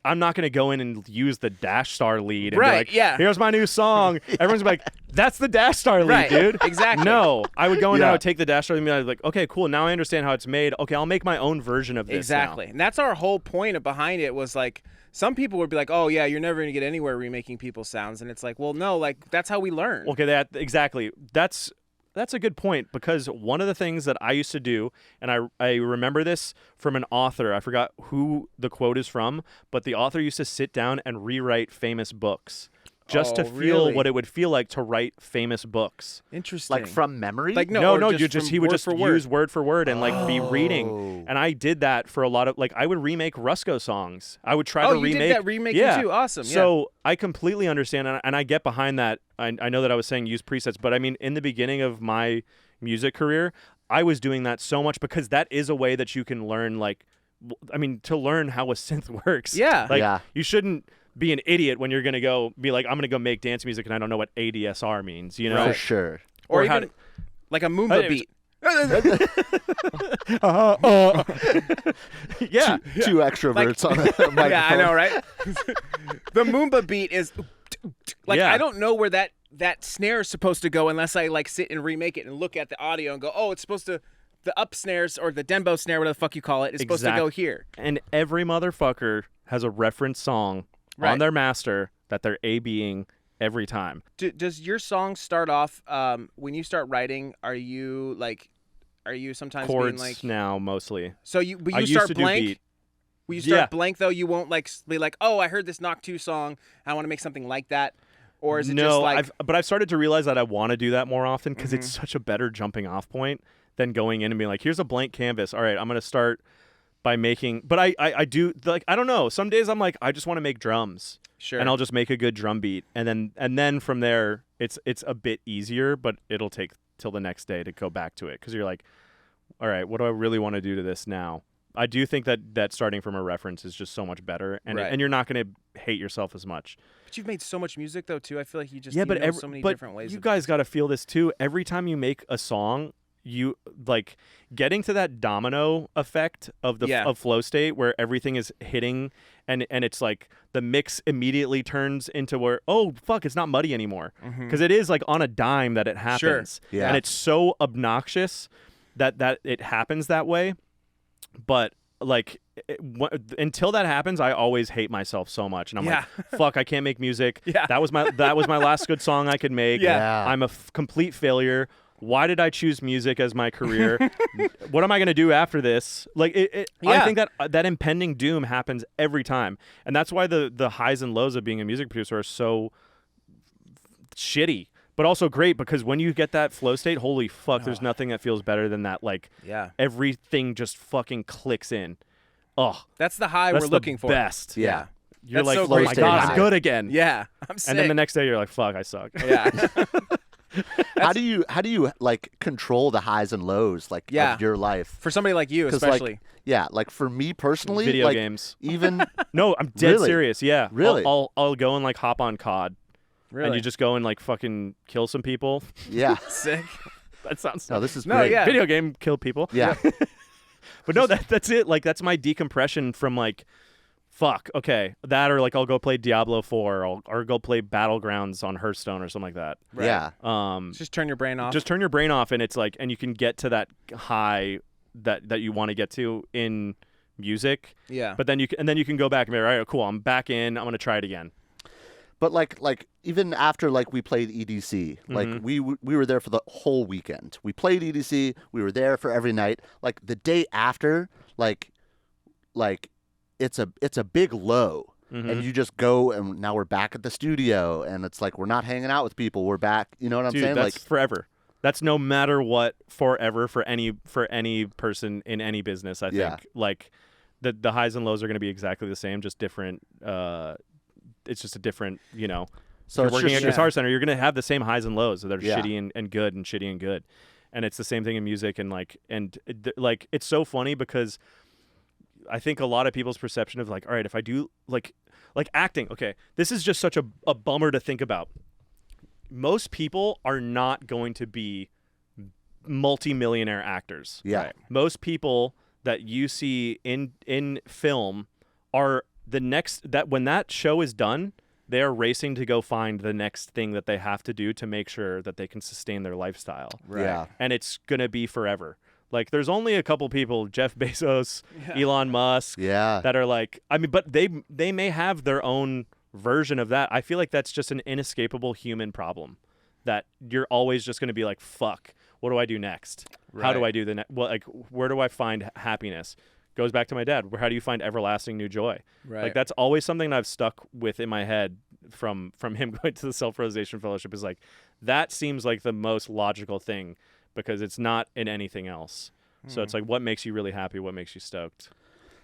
I'm not going to go in and use the Dash Star lead and be Right, like, yeah. here's my new song. Everyone's like, that's the Dash Star lead, Right, dude. exactly. No, I would go in Yeah. and I would take the Dash Star lead and be like, okay, cool. Now I understand how it's made. Okay, I'll make my own version of this. Exactly. Now. And that's our whole point behind it was like, some people would be like, oh, yeah, you're never going to get anywhere remaking people's sounds. And it's like, well, no, like, that's how we learn. Okay, exactly. That's a good point, because one of the things that I used to do, and I remember this from an author, I forgot who the quote is from, but the author used to sit down and rewrite famous books just to feel really? what it would feel like to write famous books. Interesting. Like from memory? Like, No, or he from would word just for word. use word for word and like be Oh. reading. And I did that for a lot of, like, I would remake Rusko songs. I would try Oh, to you remake. did that remaking yeah. too. Awesome. Yeah. So I completely understand, and I get behind that. I know that I was saying use presets, but I mean, in the beginning of my music career, I was doing that so much because that is a way that you can learn, like, I mean, to learn how a synth works. Yeah. Like, Yeah. you shouldn't be an idiot when you're going to go be like, I'm going to go make dance music and I don't know what ADSR means, you know? For sure. or or how even like a Moomba Hey, beat. Yeah. Two extroverts on a microphone. Yeah, I know, right? The Moomba beat is like, Yeah. I don't know where that snare is supposed to go unless I like sit and remake it and look at the audio and go, oh, it's supposed to, the up snares or the Dembo snare, whatever the fuck you call it, is supposed to go here. And every motherfucker has a reference song Right. on their master that they're A-Bing every time. Does your song start off when you start writing? Are you sometimes Chords being like now, mostly. so you but I you used start to do blank? beat. When you start Yeah. blank though, you won't like be like, oh, I heard this Knock 2 song, I want to make something like that, or is it No, just like I've started to realize that I want to do that more often because Mm-hmm. it's such a better jumping off point than going in and being like, here's a blank canvas. All right, I'm going to start by making, but I do, like, I don't know. Some days I'm like, I just want to make drums. sure, And I'll just make a good drum beat. And then from there, it's a bit easier, but it'll take till the next day to go back to it because you're like, all right, what do I really want to do to this now? I do think that starting from a reference is just so much better, and Right. and you're not going to hate yourself as much. But you've made so much music though too. I feel like you just Yeah, you but know so many different ways. you of- guys got to feel this too. Every time you make a song, you like getting to that domino effect of the Yeah. of flow state where everything is hitting, and it's like the mix immediately turns into where, oh fuck, it's not muddy anymore, because it is like on a dime that it happens. Yeah. And it's so obnoxious that it happens that way. But like until that happens, I always hate myself so much, and I'm Yeah. like, fuck, I can't make music. Yeah. That was my last good song I could make. Yeah. I'm a complete failure. Why did I choose music as my career? What am I going to do after this? Like, I Yeah. think that impending doom happens every time, and that's why the highs and lows of being a music producer are so shitty, but also great, because when you get that flow state, holy fuck, there's nothing that feels better than that. Like, Yeah, everything just fucking clicks in. Oh, that's the high that's we're the looking for. best. Yeah. You're That's like, so oh great. my Flow god, state I'm good again. Yeah, I'm sick. And then the next day, you're like, fuck, I suck. yeah, How do you like control the highs and lows like Yeah. of your life? for somebody like you 'Cause, especially. like, yeah, like for me personally, Video like, games. even No, I'm dead Really? serious. Yeah. Really? I'll go and like hop on COD, Really and you just go and like fucking kill some people. yeah. sick. That sounds No, this is No, great. yeah. video game kill people. Yeah. But no, that's it. Like, that's my decompression from like, fuck, okay, that, or like I'll go play Diablo 4 or go play Battlegrounds on Hearthstone or something like that. Right. Yeah. Just turn your brain off. Just turn your brain off, and it's like, and you can get to that high that you want to get to in music. yeah. But then you can go back and be like, all right, cool, I'm back in. I'm gonna try it again. But like even after like we played EDC, like we were there for the whole weekend. We played EDC. We were there for every night. Like the day after, like it's a big low, and you just go, and now we're back at the studio, and it's like we're not hanging out with people. We're back. You know what I'm Dude, saying? that's Like forever. That's no matter what, forever for any person in any business. I think Yeah. like the highs and lows are going to be exactly the same, just different. It's just a different, so you're it's working just at Guitar Center, you're going to have the same highs and lows that are Yeah. shitty and good and shitty and good. And it's the same thing in music, and like it's so funny because I think a lot of people's perception of like, all right, if I do like acting, okay, this is just such a bummer to think about. Most people are not going to be multi-millionaire actors. Yeah. Right? Most people that you see in film are the next, that when that show is done, they're racing to go find the next thing that they have to do to make sure that they can sustain their lifestyle. Right. Yeah. And it's going to be forever. Like, there's only a couple people, Jeff Bezos, Elon Musk, that are like, I mean, but they may have their own version of that. I feel like that's just an inescapable human problem, that you're always just going to be like, fuck, what do I do next? Right. How do I do the next? Well, like, where do I find happiness? Goes back to my dad. How do you find everlasting new joy? Right. Like, that's always something that I've stuck with in my head from him going to the Self-Realization Fellowship, is like, that seems like the most logical thing, because it's not in anything else. So it's like, what makes you really happy? What makes you stoked?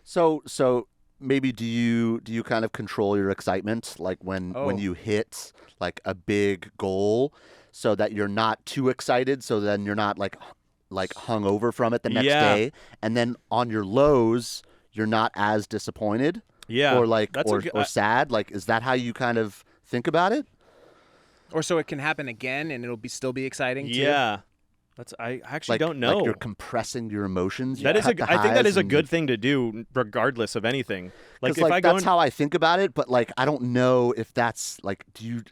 So maybe do you kind of control your excitement, like when you hit like a big goal, so that you're not too excited, so then you're not like hung over from it the next day, and then on your lows you're not as disappointed, or like or sad? Like, is that how you kind of think about it? Or so it can happen again and it'll still be exciting too? Yeah. I actually don't know. Like, you're compressing your emotions. I think that is a good thing to do, regardless of anything. Like, if like, that's how I think about it. But like, I don't know if that's like, do you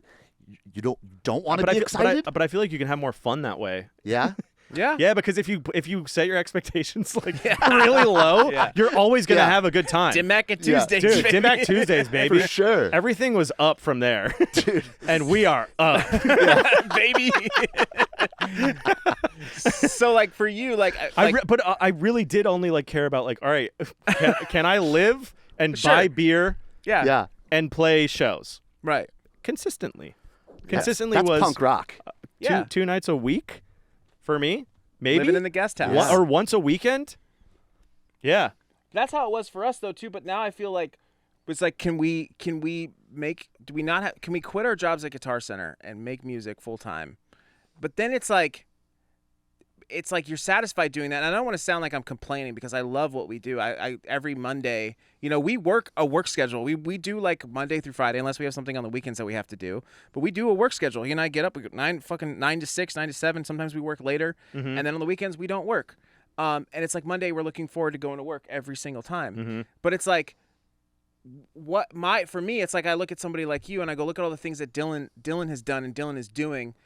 don't want to be excited? But I feel like you can have more fun that way. Yeah. Yeah. Yeah, because if you set your expectations like really low, you're always gonna have a good time. Dimmack Tuesdays, dude. Dimmack Tuesdays, baby. For sure. Everything was up from there, dude. And we are up, baby. So like for you, like I really did only like care about like, all right, can I live and buy beer, and play shows consistently. Consistently that's was punk rock. Two nights a week. For me, maybe living in the guest house, or once a weekend. Yeah, that's how it was for us though too. But now I feel like it's like, can we quit our jobs at Guitar Center and make music full time? But then it's like you're satisfied doing that. And I don't want to sound like I'm complaining, because I love what we do. I every Monday, we work a work schedule. We do like Monday through Friday, unless we have something on the weekends that we have to do. But we do a work schedule. You and I get up, we go 9 to 6, 9 to 7. Sometimes we work later, and then on the weekends we don't work. And it's like Monday, we're looking forward to going to work every single time. But it's like, for me, it's like I look at somebody like you and I go, look at all the things that Dillon has done and Dillon is doing.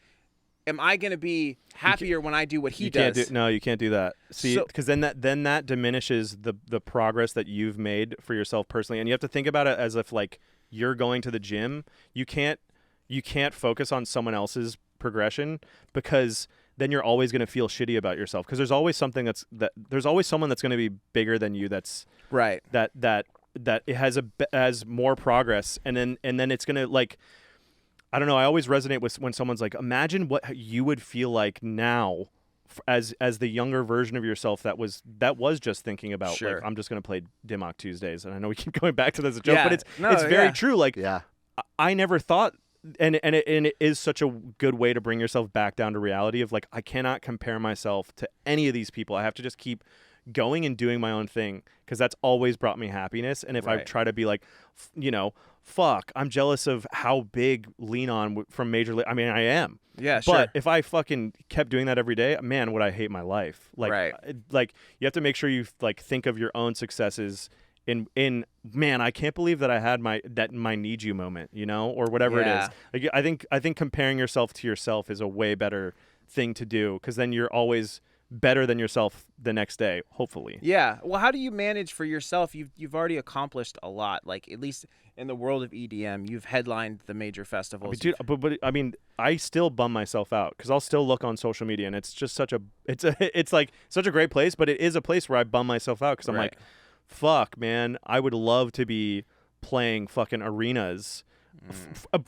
Am I going to be happier when I do what he does? No, you can't do that. See, because then that diminishes the progress that you've made for yourself personally, and you have to think about it as if like you're going to the gym. You can't focus on someone else's progression, because then you're always going to feel shitty about yourself, because there's always something there's always someone that's going to be bigger than you. That's right. That it has more progress, and then it's going to like. I don't know. I always resonate with when someone's like, imagine what you would feel like now as the younger version of yourself that was just thinking about, like, I'm just going to play Dimmock Tuesdays. And I know we keep going back to this as a joke, but it's very true. Like, I never thought, and it is such a good way to bring yourself back down to reality of like, I cannot compare myself to any of these people. I have to just keep going and doing my own thing, because that's always brought me happiness. And if I try to be like, fuck, I'm jealous of how big Lean On from Major League. I mean, I am. Yeah, sure. But if I fucking kept doing that every day, man, would I hate my life. Like, like you have to make sure you like think of your own successes in man, I can't believe that I had my need you moment, or whatever it is. Like, I think comparing yourself to yourself is a way better thing to do, because then you're always better than yourself the next day, hopefully. Yeah. Well, how do you manage for yourself? You've already accomplished a lot. Like, at least in the world of EDM, you've headlined the major festivals. Dude, but I mean, I still bum myself out, because I'll still look on social media, and it's just it's like such a great place, but it is a place where I bum myself out, because I'm like, fuck, man, I would love to be playing fucking arenas.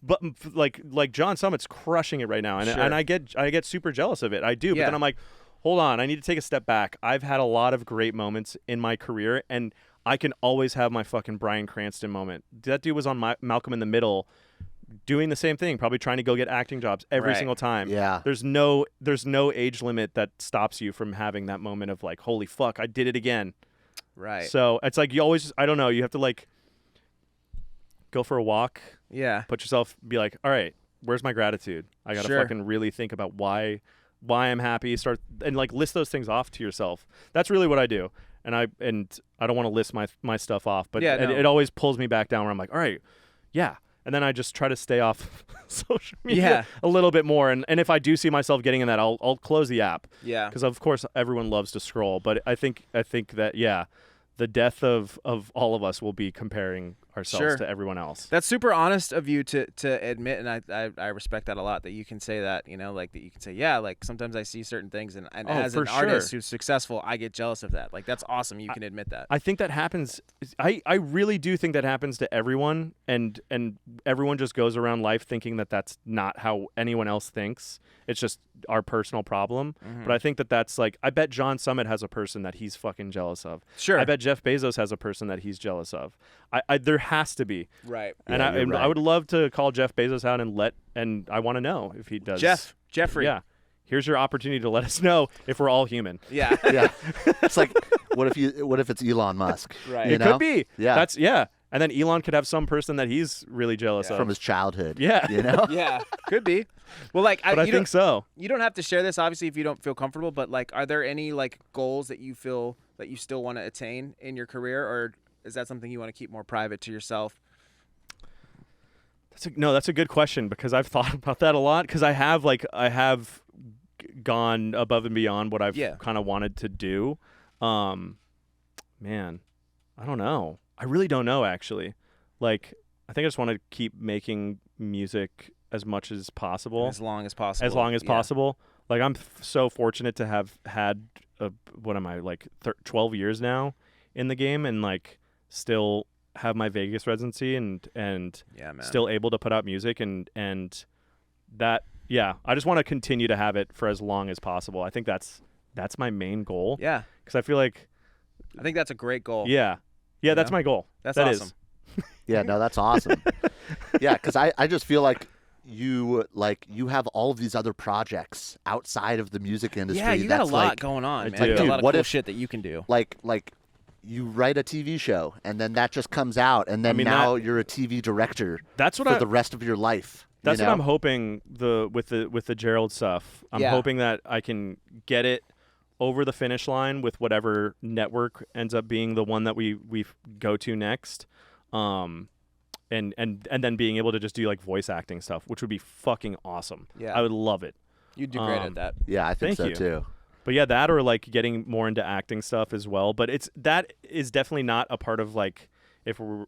But like John Summit's crushing it right now, and I get super jealous of it. I do, but then I'm like, hold on, I need to take a step back. I've had a lot of great moments in my career, and I can always have my fucking Bryan Cranston moment. That dude was on Malcolm in the Middle doing the same thing, probably trying to go get acting jobs every Right. single time. Yeah. There's no age limit that stops you from having that moment of like, holy fuck, I did it again. Right. So it's like you always, I don't know, you have to like go for a walk, Yeah. put yourself, be like, all right, where's my gratitude? I got to Sure. fucking really think about why I'm happy. Start and like list those things off to yourself. That's really what I do. And I don't want to list my stuff off, but Yeah, no. it always pulls me back down where I'm like, all right, yeah. And then I just try to stay off social media Yeah. a little bit more. And if I do see myself getting in that, I'll close the app. Yeah. Because of course everyone loves to scroll, but I think that the death of all of us will be comparing ourselves Sure. to everyone else. That's super honest of you to admit, and I respect that a lot, that you can say that, like that you can say, yeah, like sometimes I see certain things, and as for an sure. artist who's successful, I get jealous of that. Like, that's awesome. You can admit that. I think that happens. I really do think that happens to everyone, and everyone just goes around life thinking that that's not how anyone else thinks. It's just our personal problem. Mm-hmm. But I think that that's like, I bet John Summit has a person that he's fucking jealous of. Sure. I bet Jeff Bezos has a person that he's jealous of. There has to be. Right. And Yeah, I you're right. would love to call Jeff Bezos out and I want to know if he does. Jeffrey. Yeah. Here's your opportunity to let us know if we're all human. Yeah. Yeah. It's like, what if it's Elon Musk? Right. You It know? could be. Yeah. And then Elon could have some person that he's really jealous of. From his childhood. Yeah. You know? Yeah. Could be. Well, like, But I think so. You don't have to share this, obviously, if you don't feel comfortable. But like, are there any like goals that you feel that you still want to attain in your career, or is that something you want to keep more private to yourself? That's a good question, because I've thought about that a lot, because I have gone above and beyond what I've kind of wanted to do. Man, I don't know. I really don't know, actually. Like, I think I just want to keep making music as much as possible. As long as possible. As long as Yeah. possible. Like, I'm so fortunate to have had 12 years now in the game, and like still have my Vegas residency and Yeah, man. still able to put out music and that, I just want to continue to have it for as long as possible. I think that's my main goal. Yeah. Because I feel like, I think that's a great goal. yeah, that's my goal. That's That awesome. is. Yeah, no, that's awesome. Yeah, because I just feel like you have all of these other projects outside of the music industry. Yeah, you got a that's lot like, going on, I man. do. You got a Dude, lot of what cool if- shit that you can do. like you write a TV show and then that just comes out and then now you're a TV director That's what for the rest of your life. That's you know? what I'm hoping with the Gerald stuff. I'm Yeah. hoping that I can get it over the finish line with whatever network ends up being the one that we go to next. And then being able to just do like voice acting stuff, which would be fucking awesome. Yeah. I would love it. You do great at that. Yeah, I think Thank so you. too. But yeah, that or like getting more into acting stuff as well. But that is definitely not a part of like, if we're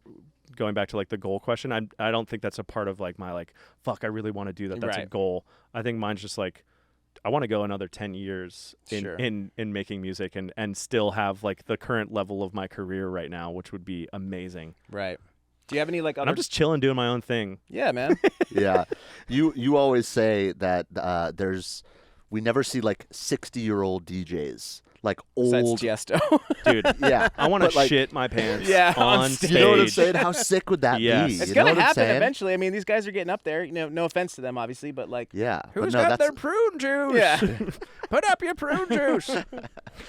going back to like the goal question, I don't think that's a part of like my like, fuck, I really want to do that. That's a Right. goal. I think mine's just like, I want to go another 10 years Sure. in making music and still have like the current level of my career right now, which would be amazing. Right. Do you have any like And other? I'm just chilling doing my own thing. Yeah, man. Yeah, you always say that we never see like 60-year-old DJs, like Besides old. Tiesto. Dude, Yeah, I want to but, like, shit my pants Yeah, on on stage. stage. You know what I'm saying? How sick would that Yes. be? It's You know gonna what I'm happen saying? eventually. I mean, these guys are getting up there. No offense to them, obviously, but like, Yeah, but Who's no, got that's their prune juice? Yeah. Put up your prune juice.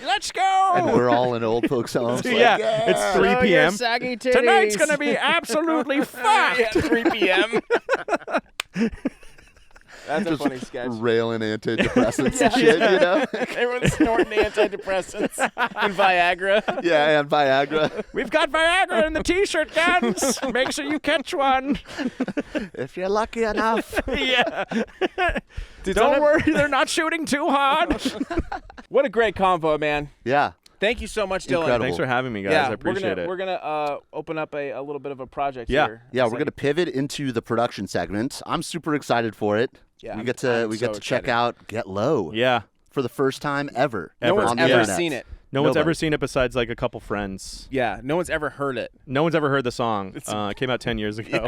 Let's go. and we're all in old folks' homes. like, Yeah, it's 3 Show your p.m. saggy titties. Tonight's gonna be absolutely fucked. Yeah, 3 p.m. That's a just funny sketch. railing antidepressants Yeah. and shit, you know? Everyone's snorting antidepressants and Viagra. Yeah, and Viagra. We've got Viagra in the t-shirt cans. Make sure you catch one. If you're lucky enough. Yeah. Dude, Don't worry, they're not shooting too hard. What a great convo, man. Yeah. Thank you so much, Dillon. Incredible. Thanks for having me, guys. Yeah, I appreciate we're it. gonna open up a little bit of a project Yeah. here. Yeah, It's we're like- gonna pivot into the production segment. I'm super excited for it. Yeah, we I'm- get to I'm so check excited. out Get Low Yeah. for the first time ever. No one's on the ever internet. seen it. No one's Nobody. ever seen it besides like a couple friends. Yeah, no one's ever heard it. No one's ever heard the song. It came out 10 years ago.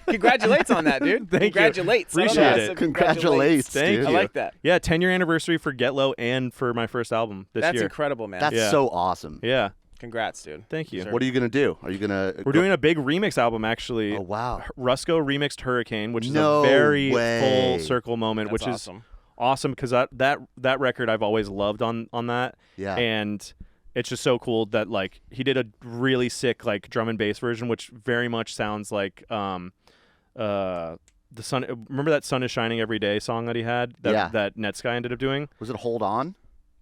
Congratulates on that, dude. Thank you. Congratulates. I don't know, Appreciate I said it. Congratulates, Thank dude. I you. like that. Yeah, 10-year anniversary for Get Low and for my first album this That's year. incredible, man. That's Yeah. so awesome. Yeah. Congrats, dude. Thank you. Sure. What are you gonna do? Are you gonna? We're doing a big remix album, actually. Oh wow. Rusko remixed Hurricane, which is No a very way. full circle moment, That's which awesome. is awesome because that record I've always loved on that. Yeah. And it's just so cool that like he did a really sick like drum and bass version, which very much sounds like the sun. Remember that "Sun Is Shining Every Day" song that he had that Netsky ended up doing? Was it Hold On?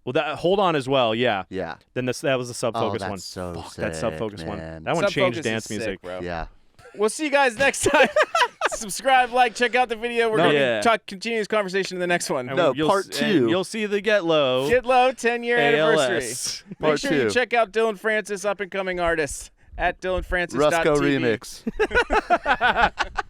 Well, that Hold On as well, yeah. Yeah. Then that was the Sub Focus that's one. so Fuck, that sick, Sub Focus one. man. That one Sub changed Focus dance is sick, music. bro. Yeah. We'll see you guys next time. Subscribe, like, check out the video. We're going to continue this conversation in the next one. And No, you'll part 2. You'll see the Get Low. Get Low 10-year anniversary. ALS. Make Part sure 2. you check out Dillon Francis, up-and-coming artist, at DillonFrancis.tv. Rusko remix.